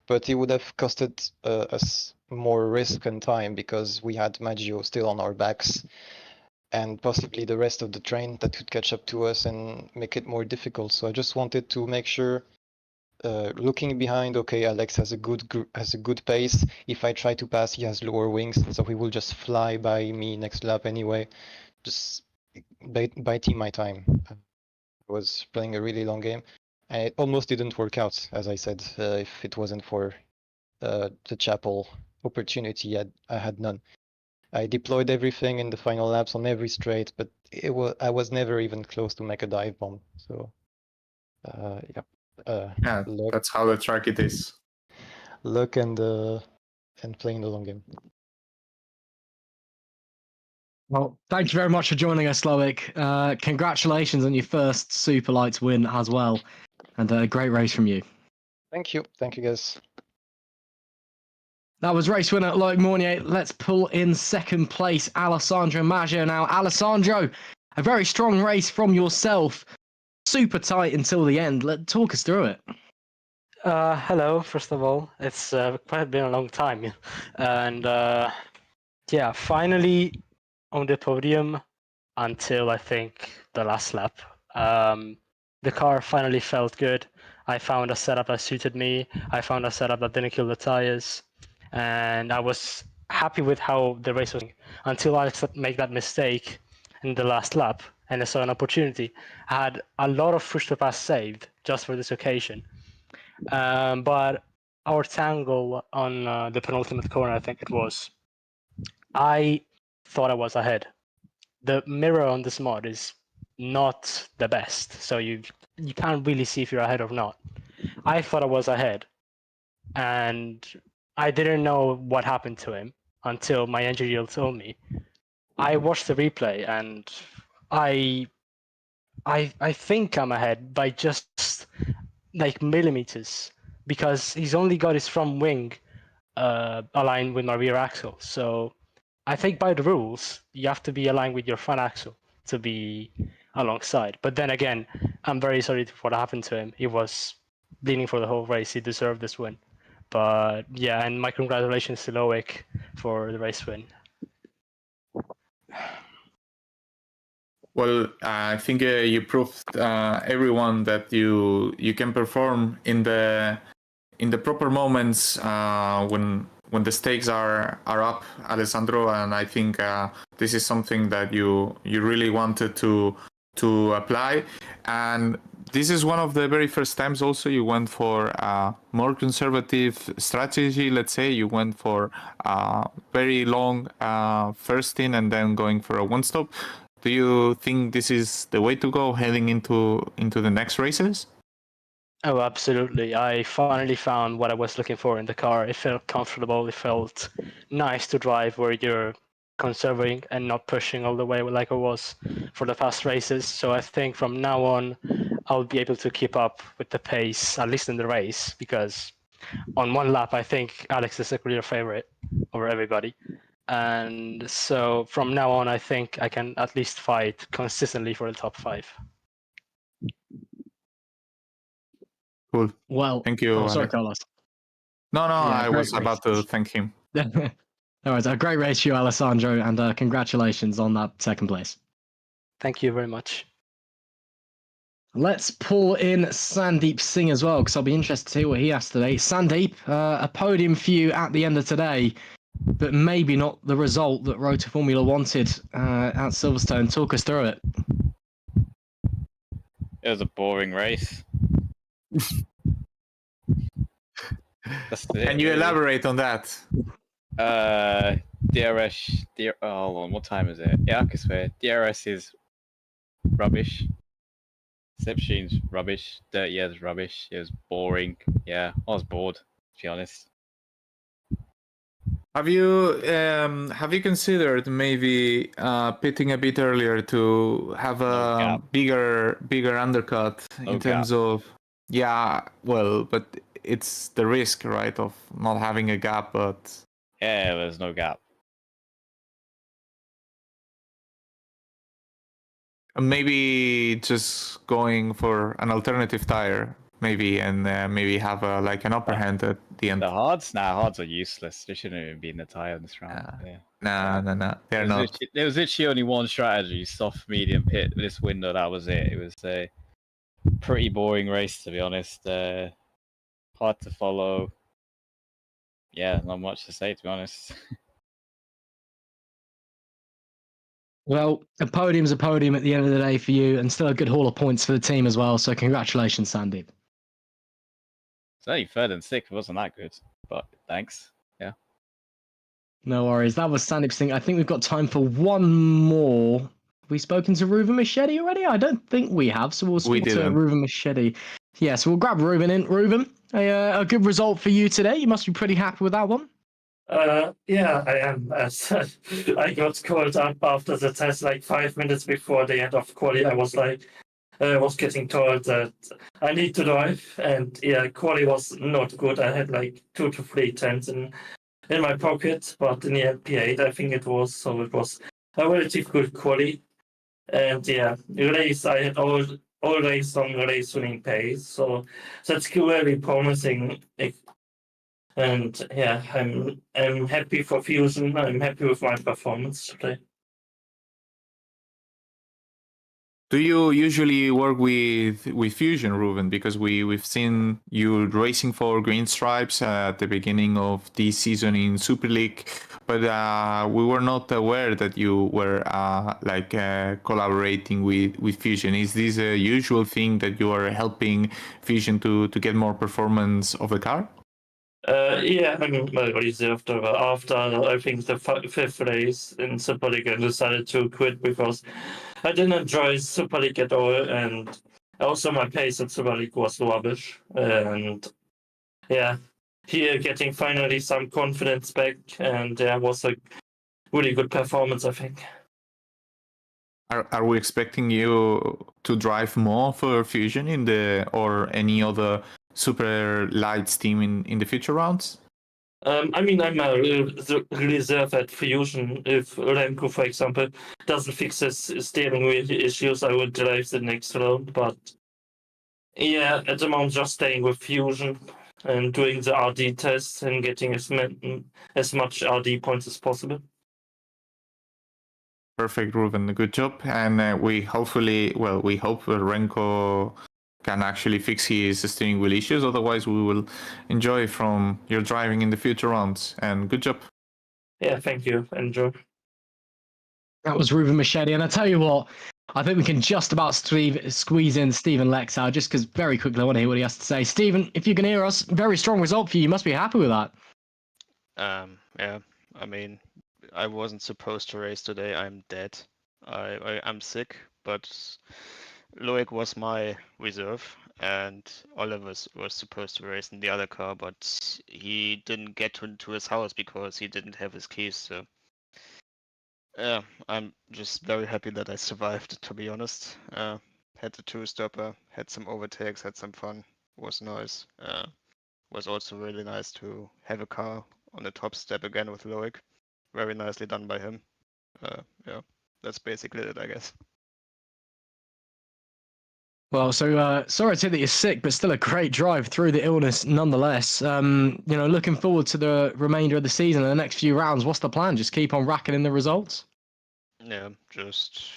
S3: but it would have costed us more risk and time because we had Maggio still on our backs, and possibly the rest of the train that could catch up to us and make it more difficult. So I just wanted to make sure. Looking behind, okay, Alex has a good pace. If I try to pass, he has lower wings, so he will just fly by me next lap anyway. Just biting my time. I was playing a really long game, and it almost didn't work out, as I said. If it wasn't for the chapel opportunity, I had none. I deployed everything in the final laps on every straight, but I was never even close to make a dive bomb. So, yeah.
S2: Yeah, that's how the track it is.
S3: Luck and playing the long game.
S1: Well, thank you very much for joining us, Loic. Congratulations on your first Superlights win as well, and a great race from you.
S3: Thank you guys.
S1: That was race winner Loic Mournier. Let's pull in second place, Alessandro Maggio. Now, Alessandro, a very strong race from yourself. Super tight until the end. Talk us through it.
S4: Hello, first of all. It's quite been a long time. And yeah, finally on the podium until I think the last lap. The car finally felt good. I found a setup that suited me. I found a setup that didn't kill the tires. And I was happy with how the race was going until I made that mistake in the last lap. And I saw an opportunity. I had a lot of push to pass saved just for this occasion. But our tangle on the penultimate corner, I think it was, I thought I was ahead. The mirror on this mod is not the best, so you can't really see if you're ahead or not. I thought I was ahead, and I didn't know what happened to him until my engineer told me. I watched the replay, and I think I'm ahead by just like millimeters, because he's only got his front wing aligned with my rear axle. So I think by the rules, you have to be aligned with your front axle to be alongside. But then again, I'm very sorry for what happened to him. He was bleeding for the whole race. He deserved this win. But yeah, and my congratulations to Loic for the race win.
S2: Well, I think you proved everyone that you can perform in the in the proper moments when the stakes are up, Alessandro, and I think this is something that you really wanted to apply. And this is one of the very first times also you went for a more conservative strategy, let's say. You went for a very long first in and then going for a one-stop. Do you think this is the way to go heading into the next races?
S4: Oh, absolutely. I finally found what I was looking for in the car. It felt comfortable. It felt nice to drive where you're conserving and not pushing all the way like I was for the past races. So I think from now on, I'll be able to keep up with the pace, at least in the race, because on one lap, I think Alex is a clear favorite over everybody. And so from now on, I think I can at least fight consistently for the top 5.
S2: Cool.
S1: Well,
S2: Thank you.
S1: sorry,
S2: Alex.
S1: Carlos.
S2: No,
S1: Yeah,
S2: I
S1: great
S2: was about to thank him.
S1: All right, a great race to you, Alessandro, and congratulations on that second place.
S4: Thank you very much.
S1: Let's pull in Sandeep Singh as well, because I'll be interested to hear what he has today. Sandeep, a podium for you at the end of today, but maybe not the result that Rotor Formula wanted at Silverstone. Talk us through it.
S5: It was a boring race.
S2: Can you elaborate on that?
S5: Hold on, what time is it? Yeah, I can swear. DRS is rubbish. Slipstream's rubbish. Dirt year's rubbish. It was boring. Yeah, I was bored, to be honest.
S2: Have you considered maybe pitting a bit earlier to have a bigger undercut in terms of but it's the risk, right, of not having a gap, but
S5: yeah, there's no gap.
S2: Maybe just going for an alternative tire, maybe, and maybe have an upper hand at the end.
S5: The hards are useless. They shouldn't even be in the tire in this round.
S2: No, they're not.
S5: There was literally only one strategy: soft, medium, pit. This window, that was it. It was a pretty boring race, to be honest. Hard to follow. Yeah, not much to say, to be honest.
S1: Well, a podium's a podium at the end of the day for you, and still a good haul of points for the team as well. So congratulations, Sandeep.
S5: It's only 3rd and 6th. It wasn't that good, but thanks. Yeah.
S1: No worries. That was Sandeep Singh. I think we've got time for one more. Have we spoken to Ruben Machete already? I don't think we have, so we'll speak to Ruben Machete. Yeah, so we'll grab Ruben in. Ruben, a good result for you today. You must be pretty happy with that one.
S6: Yeah, I am. As I got called up after the test, like 5 minutes before the end of quali. I was getting told that I need to drive, and yeah, quali was not good. I had like 2 to 3 tenths in my pocket, but in the end, P8, I think it was. So it was a relatively good quali, and yeah, race I had all race on race winning pace. So that's very promising. And yeah, I'm happy for Fusion. I'm happy with my performance today.
S2: Do you usually work with Fusion, Ruben? Because we've seen you racing for Green Stripes at the beginning of this season in Super League, but we were not aware that you were collaborating with Fusion. Is this a usual thing that you are helping Fusion to get more performance of the car?
S6: Yeah, I'm reserved after I think the 5th race in Super League. I decided to quit because I didn't enjoy Super League at all, and also my pace at Super League was rubbish. And yeah, here getting finally some confidence back, and there was a really good performance, I think.
S2: Are we expecting you to drive more for Fusion or any other Superlights team in the future rounds?
S6: I mean, I'm a reserve at Fusion. If Remco, for example, doesn't fix his steering wheel issues, I would drive the next round. But yeah, at the moment, just staying with Fusion and doing the RD tests and getting as much RD points as possible.
S2: Perfect, Ruben. Good job. And we hope Remco can actually fix his steering wheel issues. Otherwise, we will enjoy from your driving in the future rounds. And good job.
S6: Yeah, thank you. Enjoy.
S1: That was Ruben Machete. And I tell you what, I think we can just about squeeze in Stephen Lexau, just because very quickly I want to hear what he has to say. Stephen, if you can hear us, very strong result for you. You must be happy with that.
S7: Yeah, I mean, I wasn't supposed to race today. I'm dead. I'm sick, but Loic was my reserve, and Oliver was supposed to race in the other car, but he didn't get to his house because he didn't have his keys. So, yeah, I'm just very happy that I survived, to be honest. Had the two-stopper, had some overtakes, had some fun. Was nice. Was also really nice to have a car on the top step again with Loic. Very nicely done by him. Yeah, that's basically it, I guess.
S1: Well, so sorry to hear that you're sick, but still a great drive through the illness nonetheless. Looking forward to the remainder of the season and the next few rounds. What's the plan? Just keep on racking in the results?
S7: Yeah, just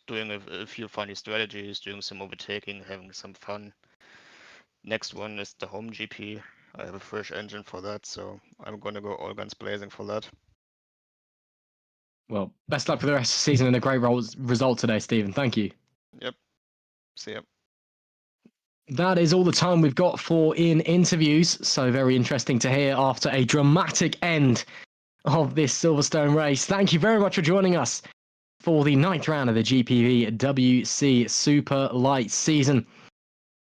S7: doing a few funny strategies, doing some overtaking, having some fun. Next one is the home GP. I have a fresh engine for that, so I'm gonna go all guns blazing for that.
S1: Well, best luck for the rest of the season and a great result today, Stephen. Thank you.
S7: Yep. See ya.
S1: That is all the time we've got for in interviews. So very interesting to hear after a dramatic end of this Silverstone race. Thank you very much for joining us for the 9th round of the GPVWC Super Light season.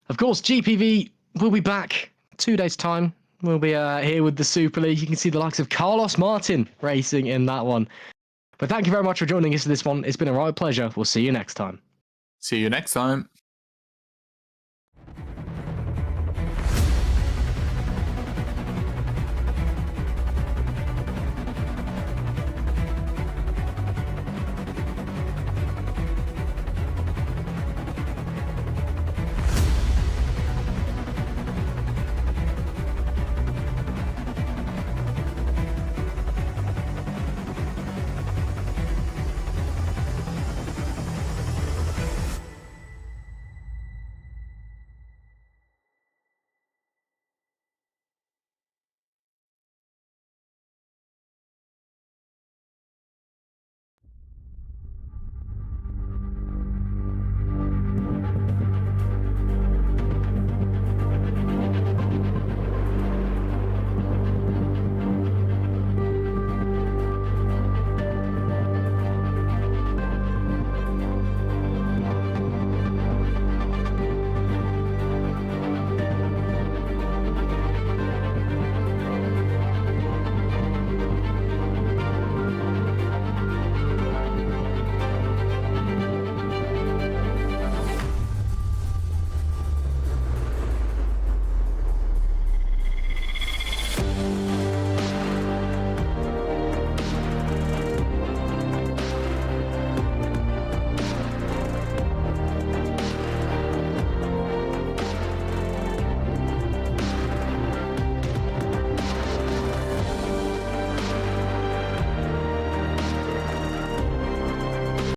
S1: Of course, GPV will be back 2 days' time. We'll be here with the Super League. You can see the likes of Carlos Martin racing in that one. But thank you very much for joining us for this one. It's been a right pleasure. We'll see you next time.
S2: See you next time.